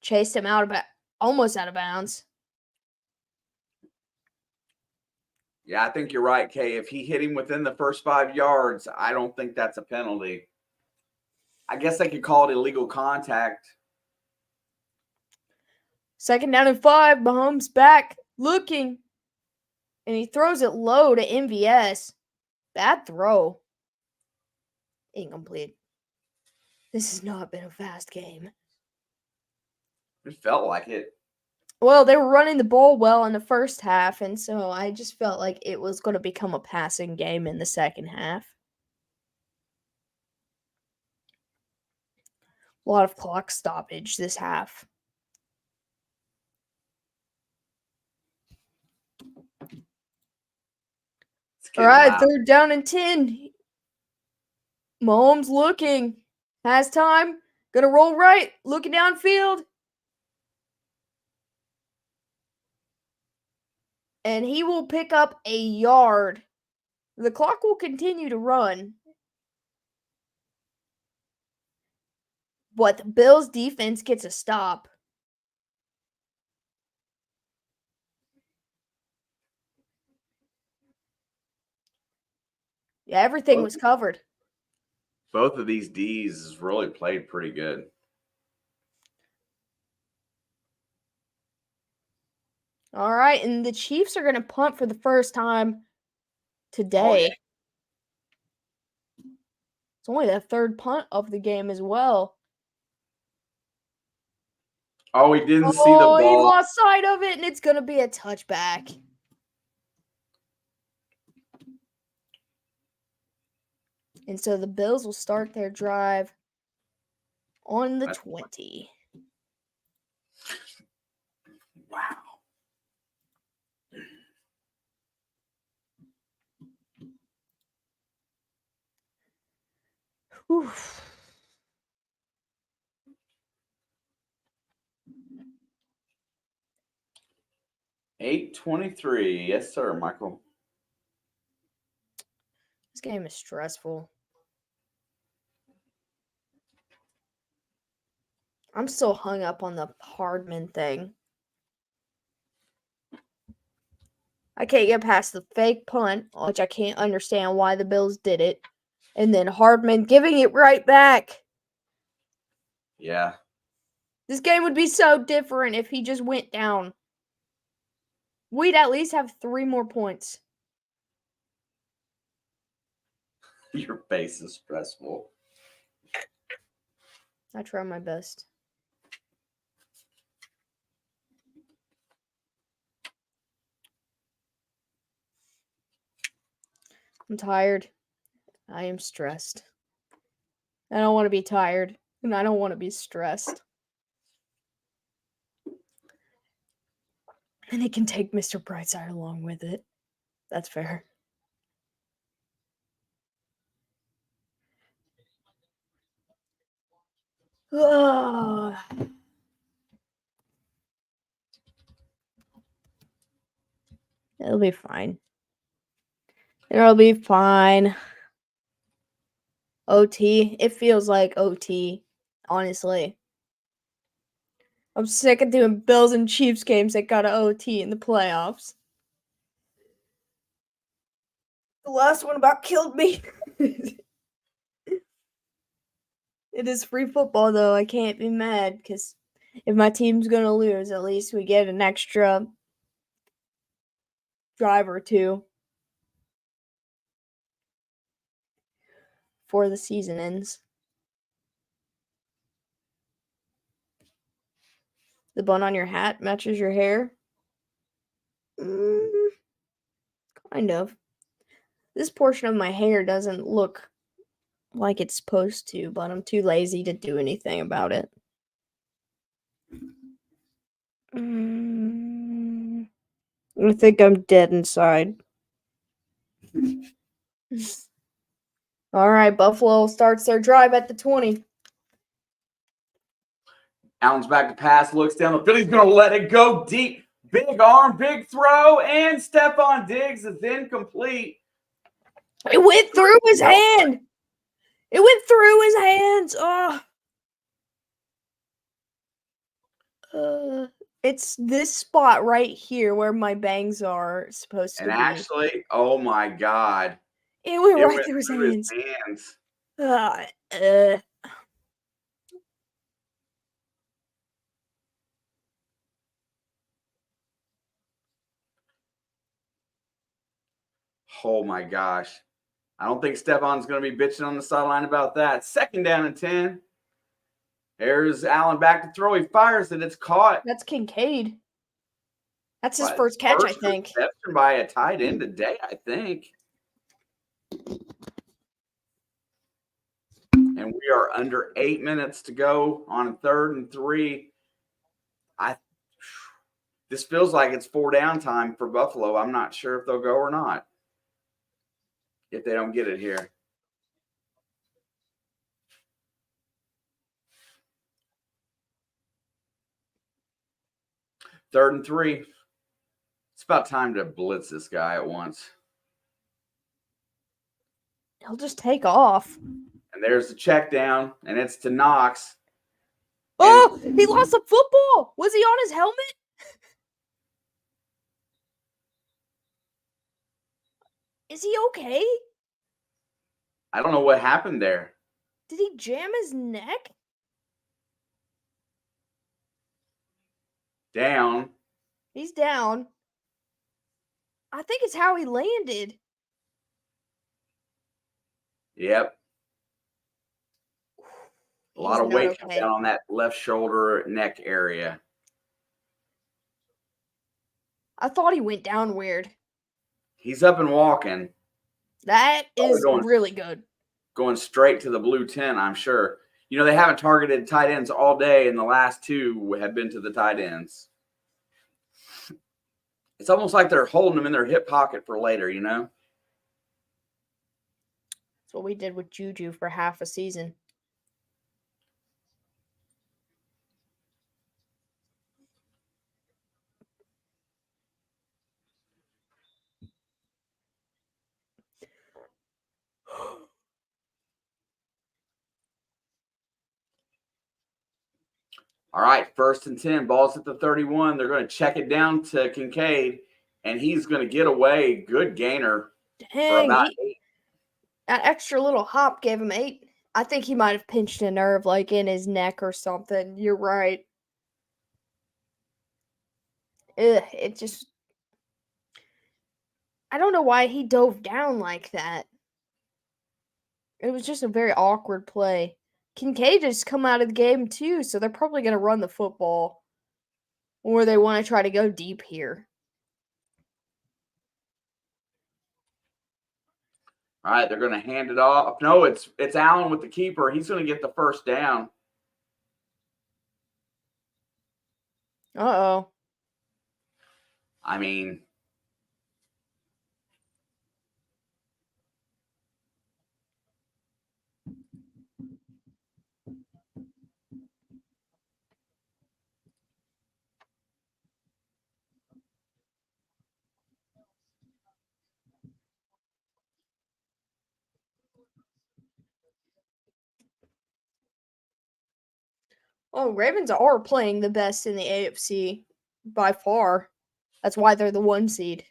Chased him almost out of bounds. Yeah, I think you're right, Kay. If he hit him within the first 5 yards, I don't think that's a penalty. I guess they could call it illegal contact. 2nd down and 5. Mahomes back, looking, and he throws it low to MVS. Bad throw. Incomplete. This has not been a fast game. It felt like it. Well, they were running the ball well in the first half, and so I just felt like it was going to become a passing game in the second half. A lot of clock stoppage this half. All right, loud. 3rd down and 10. Mahomes looking. Has time. Gonna roll right. Looking downfield. And he will pick up a yard. The clock will continue to run. But the Bills defense gets a stop. Yeah, everything was covered. Both of these Ds really played pretty good. All right, and the Chiefs are going to punt for the first time today. Oh, yeah. It's only the 3rd punt of the game as well. Oh, he didn't see the ball. He lost sight of it, and it's going to be a touchback. And so the Bills will start their drive on the 20. Wow. Whew. $8:23. Yes, sir, Michael. This game is stressful. I'm still hung up on the Hardman thing. I can't get past the fake punt, which I can't understand why the Bills did it. And then Hardman giving it right back. Yeah. This game would be so different if he just went down. We'd at least have 3 more points. Your face is stressful. I try my best. I'm tired. I am stressed. I don't want to be tired, and I don't want to be stressed. And it can take Mr. Brightside along with it. That's fair. Ugh. It'll be fine. It'll be fine. OT. It feels like OT, honestly. I'm sick of doing Bills and Chiefs games that got to OT in the playoffs. The last one about killed me. It is free football, though. I can't be mad because if my team's going to lose, at least we get an extra drive or two before the season ends. The bun on your hat matches your hair? Kind of. This portion of my hair doesn't look like it's supposed to, but I'm too lazy to do anything about it. I think I'm dead inside. All right, Buffalo starts their drive at the 20. Allen's back to pass, looks down the field. He's going to let it go deep. Big arm, big throw, and Stephon Diggs is incomplete. It went through his hand. It went through his hands. It's this spot right here where my bangs are supposed to And be. actually, oh my God. It went It right went through his through hands. his hands. Oh my gosh. I don't think Stephon's going to be bitching on the sideline about that. 2nd down and 10. There's Allen back to throw. He fires it. It's caught. That's Kincaid. That's his But first catch, I first think. reception by a tight end today, I think. And we are under 8 minutes to go on 3rd and 3. This feels like it's 4 down time for Buffalo. I'm not sure if they'll go or not. If they don't get it here. Third and 3. It's about time to blitz this guy at once. He'll just take off. And there's the check down, and it's to Knox. Oh, he lost the football. Was he on his helmet? Is he okay? I don't know what happened there. Did he jam his neck? Down. He's down. I think it's how he landed. Yep. A lot of weight comes down on that left shoulder, neck area. I thought he went down weird. He's up and walking. That is really good. Going straight to the blue 10, I'm sure. You know, they haven't targeted tight ends all day, and the last 2 have been to the tight ends. It's almost like they're holding them in their hip pocket for later, you know? That's what we did with Juju for half a season. All right, 1st and 10. Ball's at the 31. They're going to check it down to Kincaid, and he's going to get away. Good gainer. Dang, that extra little hop gave him 8. I think he might have pinched a nerve, like in his neck or something. You're right. It just... I don't know why he dove down like that. It was just a very awkward play. Kincaid just come out of the game too, so they're probably going to run the football. Or they want to try to go deep here. All right, they're going to hand it off. No, it's Allen with the keeper. He's going to get the 1st down. Uh-oh. I mean, Oh, Ravens are playing the best in the AFC by far. That's why they're the 1 seed.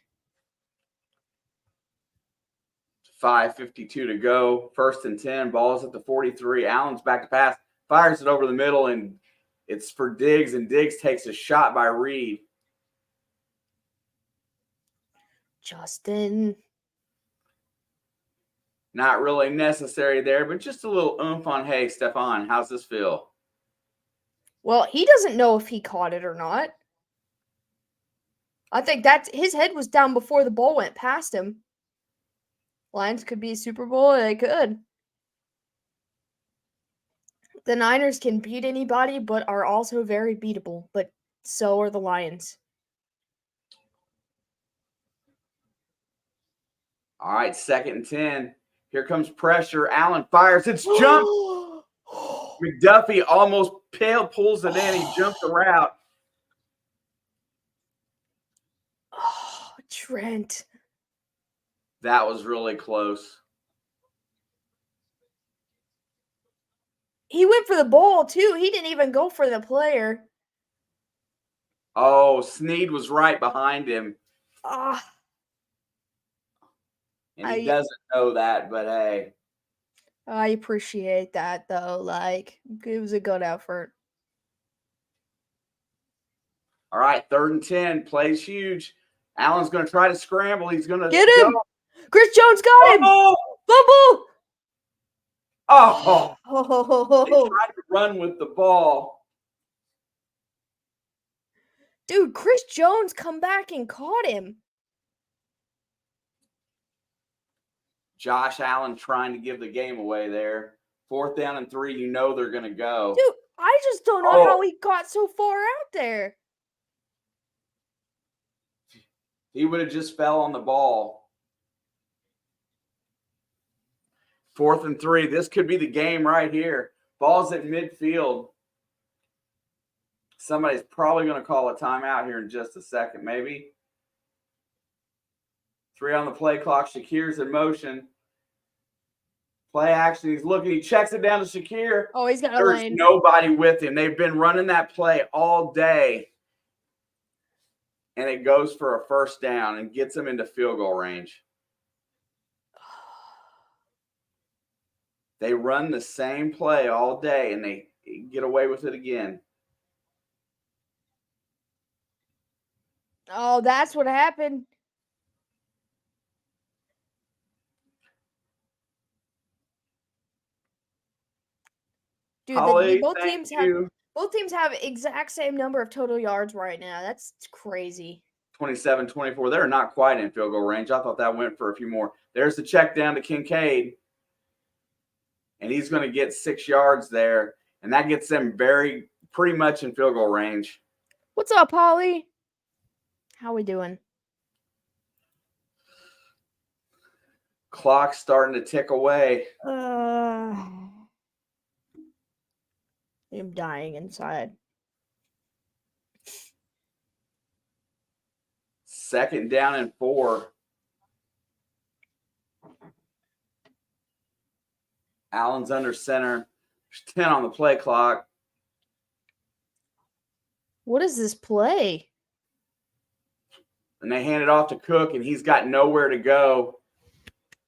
5:52 to go. 1st and 10. Ball's at the 43. Allen's back to pass. Fires it over the middle, and it's for Diggs, and Diggs takes a shot by Reed. Justin. Not really necessary there, but just a little oomph on, hey, Stephon, how's this feel? Well, he doesn't know if he caught it or not. I think his head was down before the ball went past him. Lions could be a Super Bowl. They could. The Niners can beat anybody, but are also very beatable. But so are the Lions. All right, 2nd and 10. Here comes pressure. Allen fires. It's jumped. McDuffie almost pulls it in. He jumped the route. Oh, Trent. That was really close. He went for the ball, too. He didn't even go for the player. Oh, Snead was right behind him. Ah. And he doesn't know that, but hey. I appreciate that, though. Like, it was a good effort. All right, 3rd and 10. Plays huge. Allen's going to try to scramble. He's going to get him. Go. Chris Jones got him. Fumble. Oh. He tried to run with the ball. Dude, Chris Jones come back and caught him. Josh Allen trying to give the game away there. 4th down and 3. You know they're going to go. Dude, I just don't know how he got so far out there. He would have just fell on the ball. 4th and 3. This could be the game right here. Ball's at midfield. Somebody's probably going to call a timeout here in just a second, maybe. 3 on the play clock. Shakir's in motion. Play action. He's looking. He checks it down to Shakir. Oh, he's got a There's lane. nobody with him. They've been running that play all day. And it goes for a 1st down and gets them into field goal range. They run the same play all day, and they get away with it again. Oh, that's what happened. Dude, Holly, both teams have exact same number of total yards right now. That's crazy. 27-24. They're not quite in field goal range. I thought that went for a few more. There's the check down to Kincaid. And he's going to get 6 yards there. And that gets them pretty much in field goal range. What's up, Holly? How we doing? Clock's starting to tick away. I'm dying inside. 2nd down and 4. Allen's under center. There's 10 on the play clock. What is this play? And they hand it off to Cook, and he's got nowhere to go.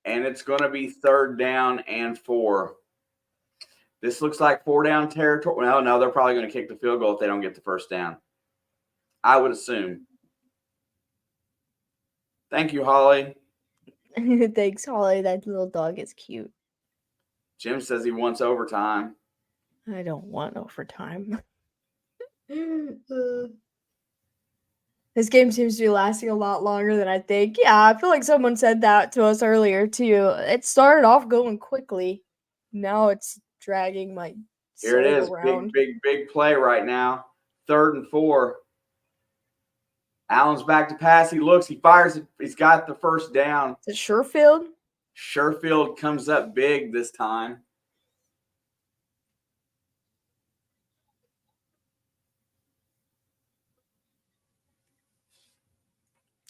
And it's going to be 3rd down and 4. This looks like 4-down territory. No, they're probably going to kick the field goal if they don't get the 1st down. I would assume. Thank you, Holly. Thanks, Holly. That little dog is cute. Jim says he wants overtime. I don't want overtime. This game seems to be lasting a lot longer than I think. Yeah, I feel like someone said that to us earlier, too. It started off going quickly. Now it's dragging my Here it is. around. Big play right now. 3rd and 4. Allen's back to pass. He looks. He fires. He's got the 1st down. Is it Sherfield? Sherfield comes up big this time.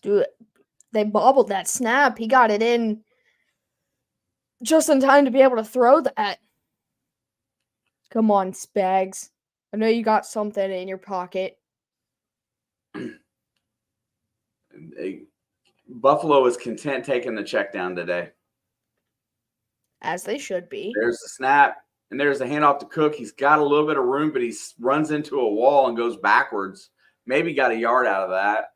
Dude, they bobbled that snap. He got it in just in time to be able to throw that. Come on, Spags. I know you got something in your pocket. Buffalo is content taking the check down today. As they should be. There's the snap, and there's the handoff to Cook. He's got a little bit of room, but he runs into a wall and goes backwards. Maybe got a yard out of that.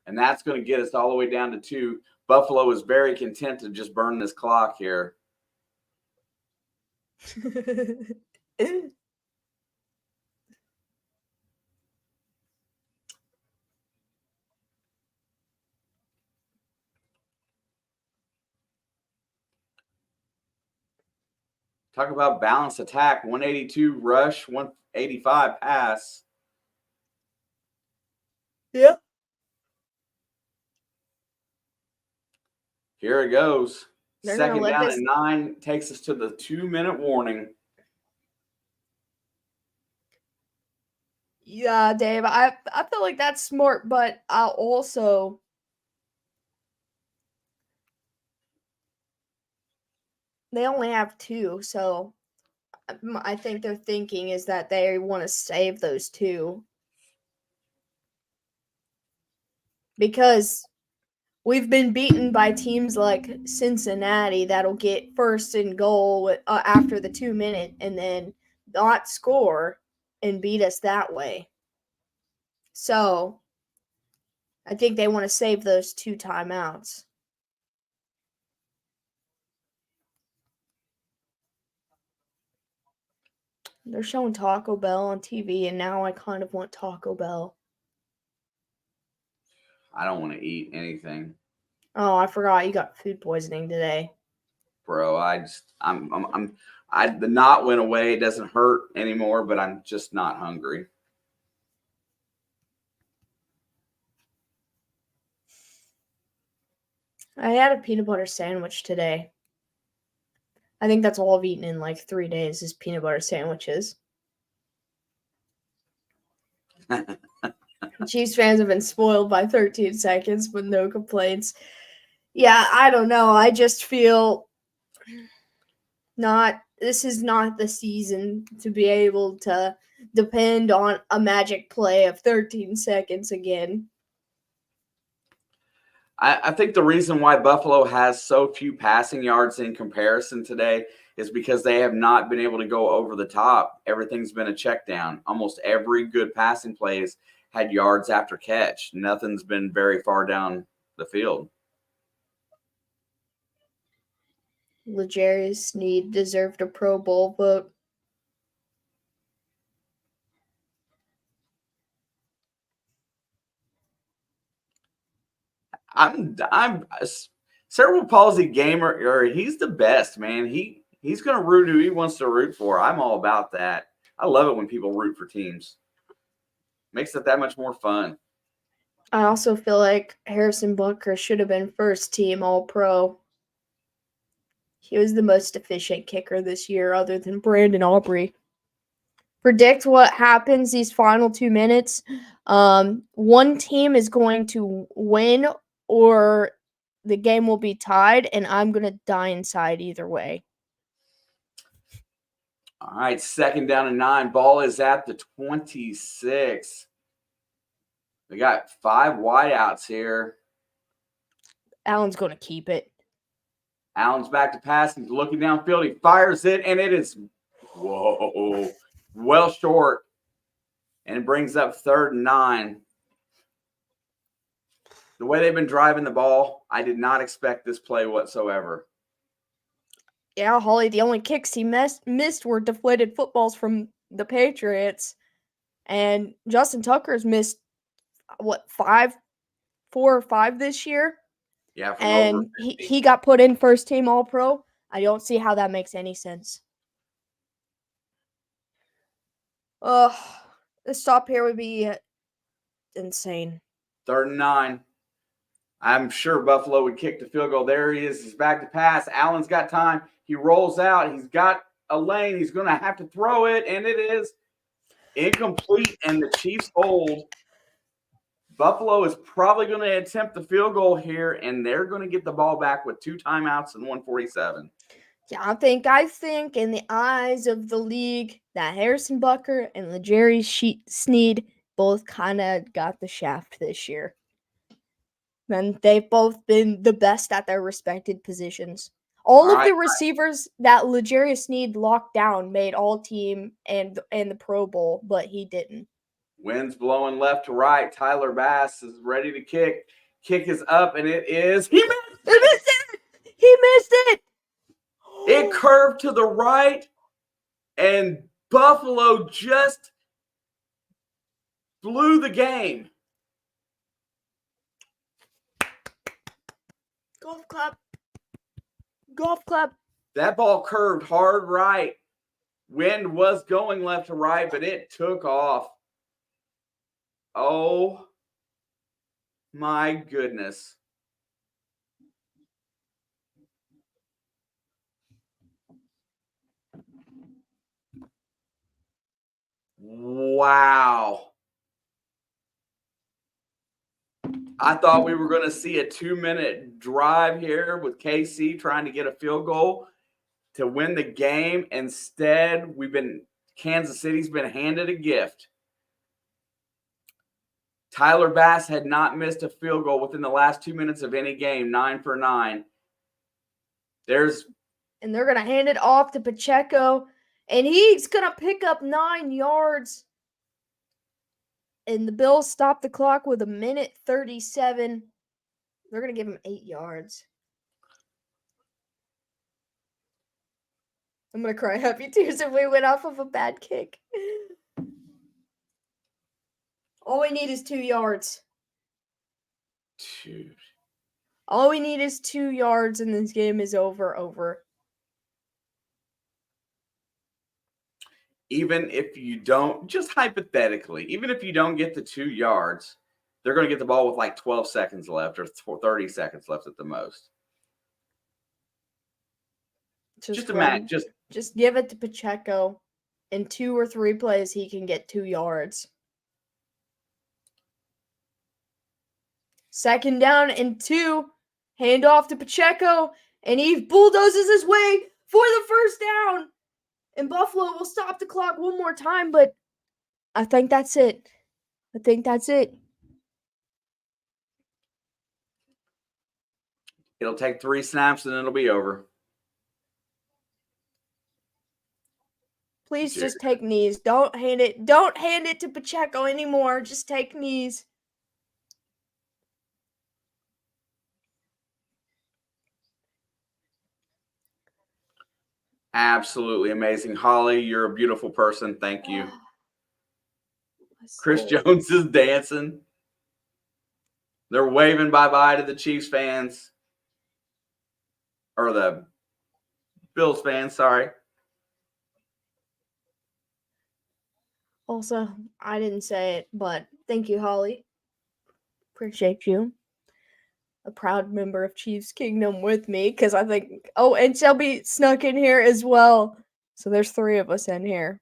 And that's going to get us all the way down to 2. Buffalo is very content to just burn this clock here. Talk about balanced attack. 182 rush, 185 pass. Yeah. Here it goes. They're Second gonna let down this- and 9 takes us to the 2-minute warning. Yeah, Dave. I feel like that's smart, but I'll also they only have 2, so I think their thinking is that they want to save those 2. Because we've been beaten by teams like Cincinnati that'll get first and goal after the 2-minute and then not score and beat us that way. So I think they want to save those 2 timeouts. They're showing Taco Bell on TV, and now I kind of want Taco Bell. I don't want to eat anything. Oh, I forgot you got food poisoning today. Bro, the knot went away. It doesn't hurt anymore, but I'm just not hungry. I had a peanut butter sandwich today. I think that's all I've eaten in like 3 days is peanut butter sandwiches. Chiefs fans have been spoiled by 13 seconds with no complaints. Yeah, I don't know. I just feel this is not the season to be able to depend on a magic play of 13 seconds again. I think the reason why Buffalo has so few passing yards in comparison today is because they have not been able to go over the top. Everything's been a check down. Almost every good passing plays had yards after catch. Nothing's been very far down the field. L'Jarius Sneed deserved a Pro Bowl vote. I'm a cerebral palsy gamer, or he's the best, man. He's going to root who he wants to root for. I'm all about that. I love it when people root for teams. Makes it that much more fun. I also feel like Harrison Butker should have been first team All-Pro. He was the most efficient kicker this year other than Brandon Aubrey. Predict what happens these final 2 minutes. One team is going to win or the game will be tied, and I'm going to die inside either way. All right, second down and 9. Ball is at the 26. We got 5 wideouts here. Allen's going to keep it. Allen's back to pass. He's looking downfield. He fires it, and it is, well short. And it brings up 3rd and 9. The way they've been driving the ball, I did not expect this play whatsoever. Yeah, Holly, the only kicks he missed were deflated footballs from the Patriots. And Justin Tucker's missed, 4 or 5 this year? Yeah, and he got put in first team All-Pro. I don't see how that makes any sense. The stop here would be insane. 3rd and 9. I'm sure Buffalo would kick the field goal. There he is. He's back to pass. Allen's got time. He rolls out. He's got a lane. He's going to have to throw it, and it is incomplete, and the Chiefs hold. Buffalo is probably going to attempt the field goal here, and they're going to get the ball back with 2 timeouts and 1:47. Yeah, I think in the eyes of the league that Harrison Butker and L'Jarius Sneed both kind of got the shaft this year. And they've both been the best at their respected positions. All of the receivers that L'Jarius Sneed locked down made all team and the Pro Bowl, but he didn't. Wind's blowing left to right. Tyler Bass is ready to kick. Kick is up, and it is. He missed it! He missed it! It curved to the right, and Buffalo just blew the game. Golf clap. Golf clap. That ball curved hard right. Wind was going left to right, but it took off. Oh, my goodness. Wow. I thought we were going to see a 2-minute drive here with KC trying to get a field goal to win the game. Instead, Kansas City's been handed a gift. Tyler Bass had not missed a field goal within the last 2 minutes of any game, 9 for 9. And they're going to hand it off to Pacheco, and he's going to pick up 9 yards. And the Bills stop the clock with 1:37. They're going to give him 8 yards. I'm going to cry happy tears if we went off of a bad kick. All we need is 2 yards. Dude. All we need is 2 yards, and this game is over. Even if you don't, just hypothetically, even if you don't get the 2 yards, they're going to get the ball with like 12 seconds left or 30 seconds left at the most. Just imagine. Just give it to Pacheco. In 2 or 3 plays, he can get 2 yards. 2nd down and 2. Hand off to Pacheco, and he bulldozes his way for the 1st down. And Buffalo will stop the clock one more time, but I think that's it. It'll take 3 snaps and it'll be over. Please just take knees. Don't hand it to Pacheco anymore. Just take knees. Absolutely amazing. Holly, you're a beautiful person. Thank you. Chris Jones is dancing. They're waving bye-bye to the Chiefs fans. Or the Bills fans, sorry. Also, I didn't say it, but thank you, Holly. Appreciate you. A proud member of Chiefs Kingdom with me, because I think... Oh, and Shelby snuck in here as well. So there's 3 of us in here.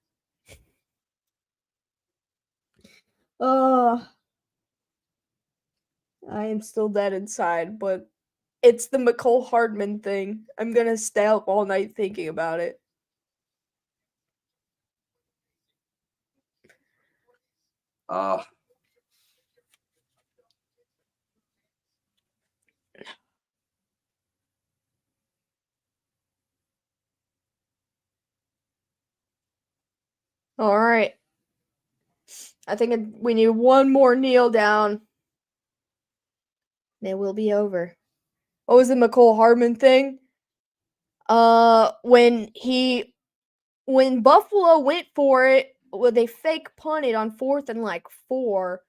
I am still dead inside, but it's the Mecole Hardman thing. I'm gonna stay up all night thinking about it. All right. I think we need one more kneel down. It will be over. What was the Mecole Hardman thing? When Buffalo went for it, well, they fake punted on 4th and 4,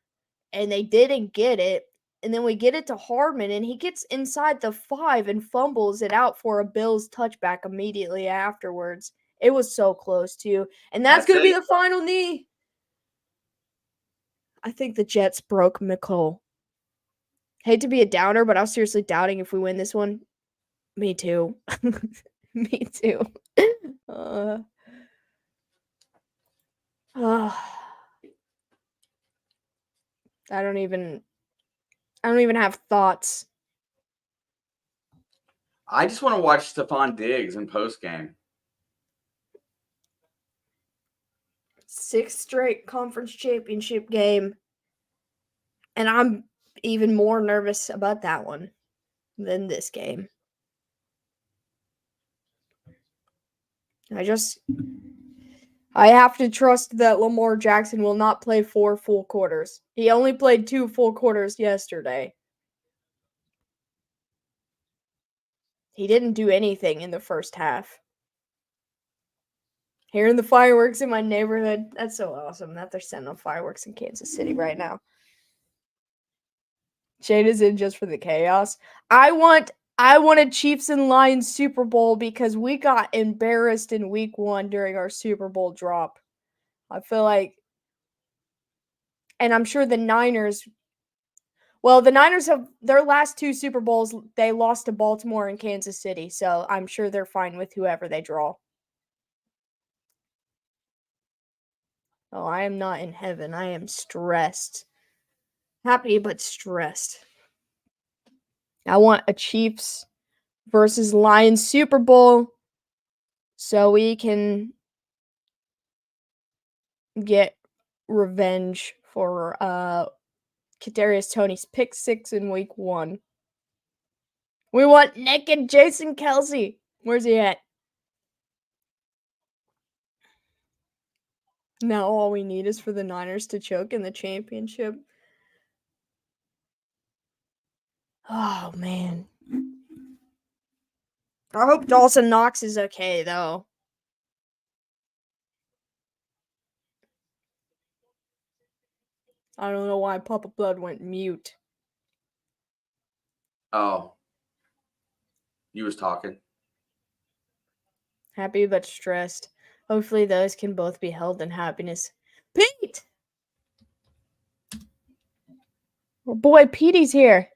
and they didn't get it. And then we get it to Hardman, and he gets inside the 5 and fumbles it out for a Bills touchback immediately afterwards. It was so close, too. And that's going to be the final knee. I think the Jets broke Mecole. Hate to be a downer, but I was seriously doubting if we win this one. Me too. Me too. I don't even have thoughts. I just want to watch Stephon Diggs in post game. 6th straight conference championship game. And I'm even more nervous about that one than this game. I have to trust that Lamar Jackson will not play 4 full quarters. He only played 2 full quarters yesterday. He didn't do anything in the first half. Hearing the fireworks in my neighborhood, that's so awesome that they're sending off fireworks in Kansas City right now. Shane is in just for the chaos. I want a Chiefs and Lions Super Bowl because we got embarrassed in week 1 during our Super Bowl drop. I feel like, and I'm sure the Niners have their last 2 Super Bowls, they lost to Baltimore and Kansas City, so I'm sure they're fine with whoever they draw. Oh, I am not in heaven. I am stressed. Happy, but stressed. I want a Chiefs versus Lions Super Bowl so we can get revenge for Kadarius Toney's pick 6 in week 1. We want naked Jason Kelce. Where's he at? Now all we need is for the Niners to choke in the championship. Oh, man. I hope Dawson Knox is okay, though. I don't know why Papa Blood went mute. Oh. You was talking. Happy but stressed. Hopefully those can both be held in happiness. Pete! Oh boy, Petey's here.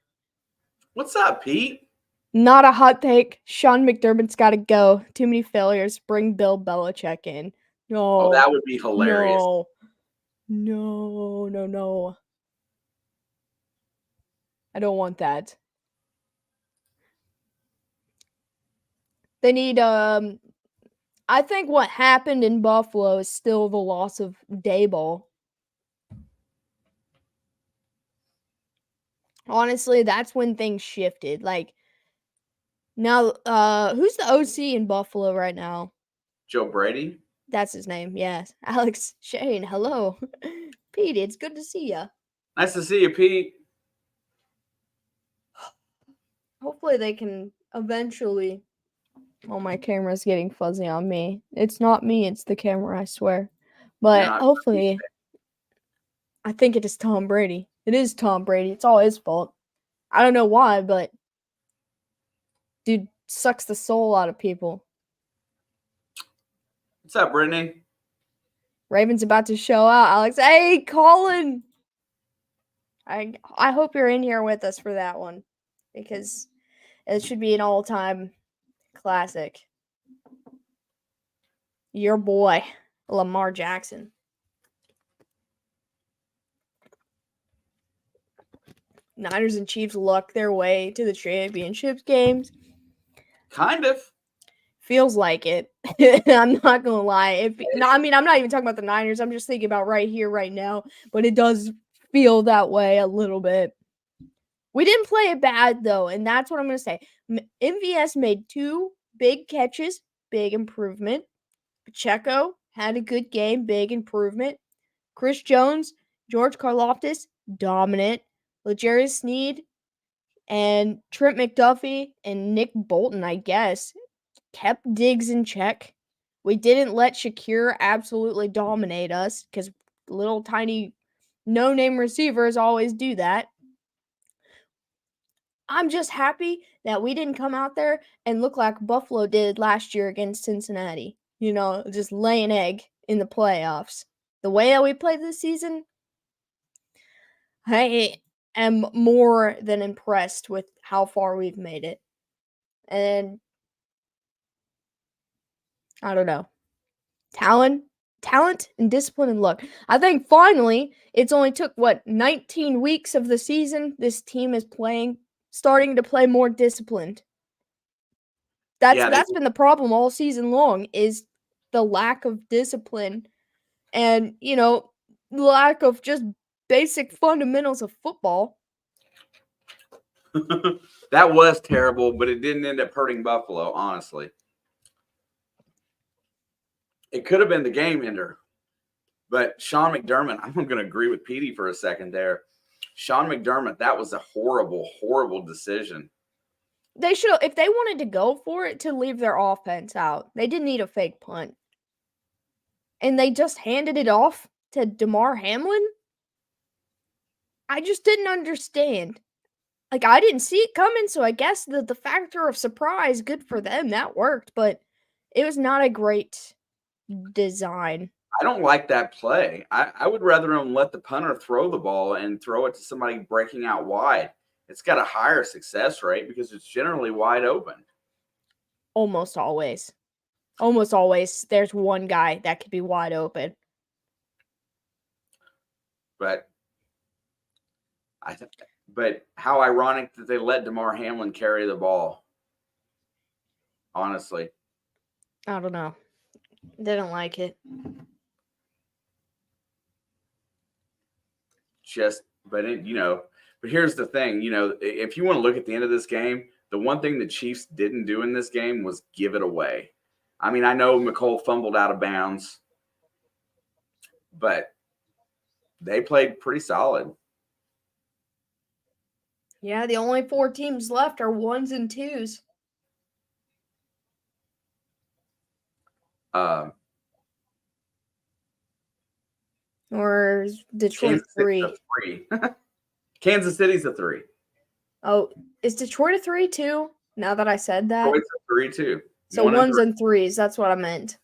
What's up, Pete? Not a hot take. Sean McDermott's got to go. Too many failures. Bring Bill Belichick in. No. Oh, that would be hilarious. No. I don't want that. They need, I think what happened in Buffalo is still the loss of Daboll. Honestly, that's when things shifted. Like, now, who's the OC in Buffalo right now? Joe Brady? That's his name, yes. Alex Shane, hello. Pete, it's good to see you. Nice to see you, Pete. Hopefully they can eventually... Oh, my camera's getting fuzzy on me. It's not me, it's the camera, I swear. But hopefully... I think it is Tom Brady. It is Tom Brady. It's all his fault. I don't know why, but... dude sucks the soul out of people. What's up, Brittany? Raven's about to show out. Alex, hey, Colin! I hope you're in here with us for that one. Because it should be an all-time classic. Your boy, Lamar Jackson. Niners and Chiefs luck their way to the championship games. Kind of. Feels like it. I'm not gonna lie. I'm not even talking about the Niners. I'm just thinking about right here, right now. But it does feel that way a little bit. We didn't play it bad, though, and that's what I'm gonna say. MVS made 2 big catches, big improvement. Pacheco had a good game, big improvement. Chris Jones, George Karlaftis, dominant. L'Jarius Sneed and Trent McDuffie and Nick Bolton, I guess, kept Diggs in check. We didn't let Shakir absolutely dominate us because little tiny no-name receivers always do that. I'm just happy that we didn't come out there and look like Buffalo did last year against Cincinnati. You know, just lay an egg in the playoffs. The way that we played this season, I am more than impressed with how far we've made it. And I don't know. Talent and discipline and luck. I think finally it's only took 19 weeks of the season. This team is starting to play more disciplined. That's been the problem all season long is the lack of discipline and, lack of just basic fundamentals of football. That was terrible, but it didn't end up hurting Buffalo, honestly. It could have been the game ender. But Sean McDermott, I'm going to agree with Petey for a second there. Sean McDermott, that was a horrible, horrible decision. They should, if they wanted to go for it, to leave their offense out. They didn't need a fake punt. And they just handed it off to Damar Hamlin? I just didn't understand. Like, I didn't see it coming, so I guess the factor of surprise, good for them, that worked, but it was not a great design. I don't like that play. I would rather him let the punter throw the ball and throw it to somebody breaking out wide. It's got a higher success rate because it's generally wide open. Almost always. Almost always, there's one guy that could be wide open. But how ironic that they let Damar Hamlin carry the ball. Honestly. I don't know. Didn't like it. But here's the thing, if you want to look at the end of this game, the one thing the Chiefs didn't do in this game was give it away. I mean, I know McCole fumbled out of bounds, but they played pretty solid. Yeah, the only 4 teams left are 1s and 2s. Or Detroit 3. Kansas City's a 3. Oh, is Detroit a 3 too? Now that I said that. Detroit's a 3 too. So 1s and 3s, that's what I meant.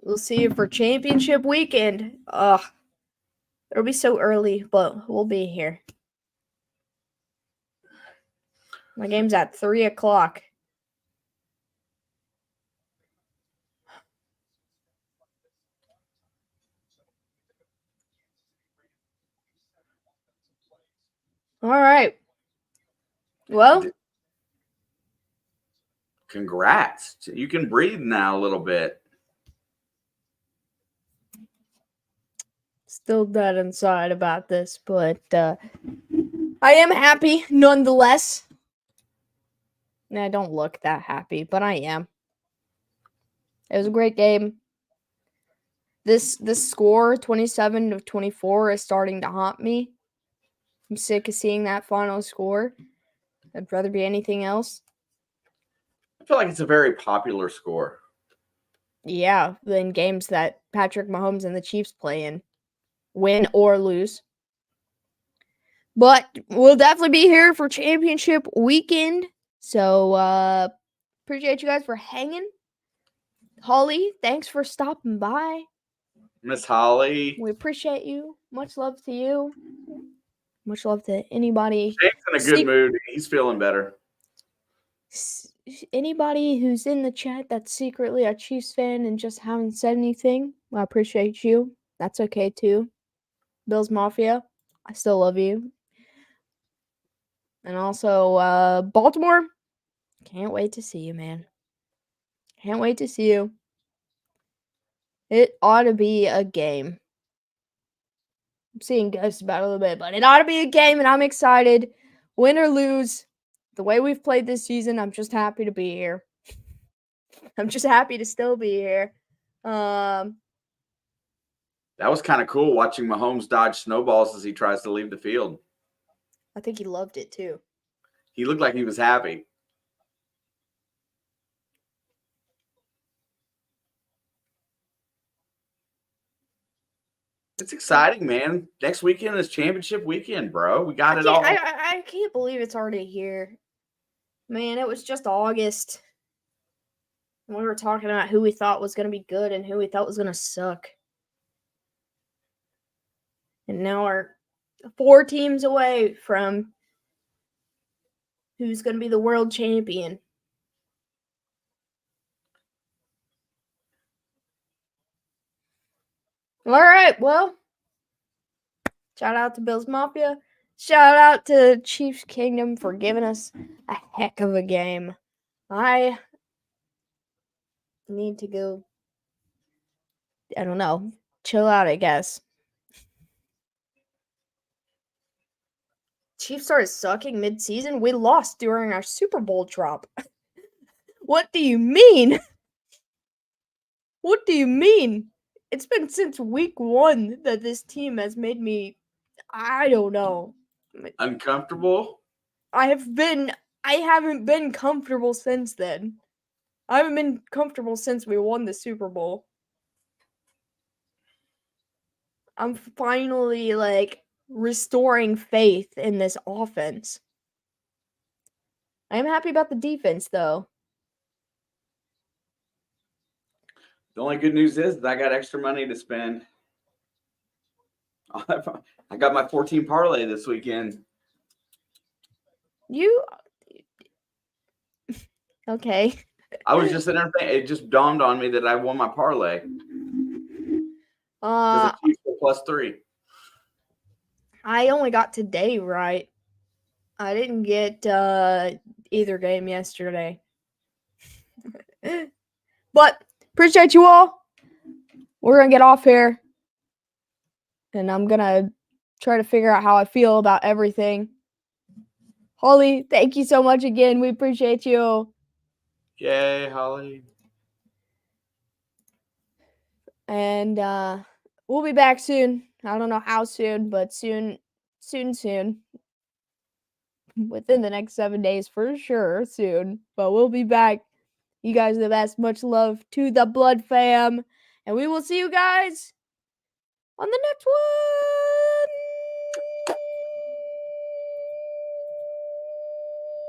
We'll see you for championship weekend. It'll be so early, but we'll be here. My game's at 3 o'clock. All right. Well, congrats. You can breathe now a little bit. Still dead inside about this, but I am happy nonetheless. And I don't look that happy, but I am. It was a great game. This score, 27-24, is starting to haunt me. I'm sick of seeing that final score. I'd rather be anything else. I feel like it's a very popular score. Yeah, in games that Patrick Mahomes and the Chiefs play in, win or lose. But we'll definitely be here for championship weekend. So, appreciate you guys for hanging. Holly, thanks for stopping by. Miss Holly. We appreciate you. Much love to you. Much love to anybody. Jake's in a good mood. He's feeling better. Anybody who's in the chat that's secretly a Chiefs fan and just haven't said anything, I appreciate you. That's okay too. Bills Mafia, I still love you. And also, Baltimore, can't wait to see you, man. Can't wait to see you. It ought to be a game. I'm seeing ghosts about it a little bit, but it ought to be a game, and I'm excited. Win or lose, the way we've played this season, I'm just happy to be here. I'm just happy to still be here. That was kind of cool watching Mahomes dodge snowballs as he tries to leave the field. I think he loved it too. He looked like he was happy. It's exciting, man. Next weekend is championship weekend, bro. We got it all. I can't believe it's already here. Man, it was just August. We were talking about who we thought was going to be good and who we thought was going to suck. And now we're 4 teams away from who's going to be the world champion. All right, well, shout out to Bills Mafia. Shout out to Chiefs Kingdom for giving us a heck of a game. I need to go, I don't know, chill out, I guess. Chiefs started sucking mid-season. We lost during our Super Bowl drop. What do you mean? What do you mean? It's been since week 1 that this team has made me, I don't know. Uncomfortable? I haven't been comfortable since then. I haven't been comfortable since we won the Super Bowl. I'm finally restoring faith in this offense. I'm happy about the defense though. The only good news is that I got extra money to spend. I got my 14 parlay this weekend. Okay. I was just sitting there thinking, it just dawned on me that I won my parlay. Because the Chiefs were +3. I only got today right. I didn't get either game yesterday. But appreciate you all. We're going to get off here. And I'm going to try to figure out how I feel about everything. Holly, thank you so much again. We appreciate you. Yay, Holly. And we'll be back soon. I don't know how soon, but soon. Within the next 7 days for sure, soon. But we'll be back. You guys are the best. Much love to the Blood fam. And we will see you guys on the next one.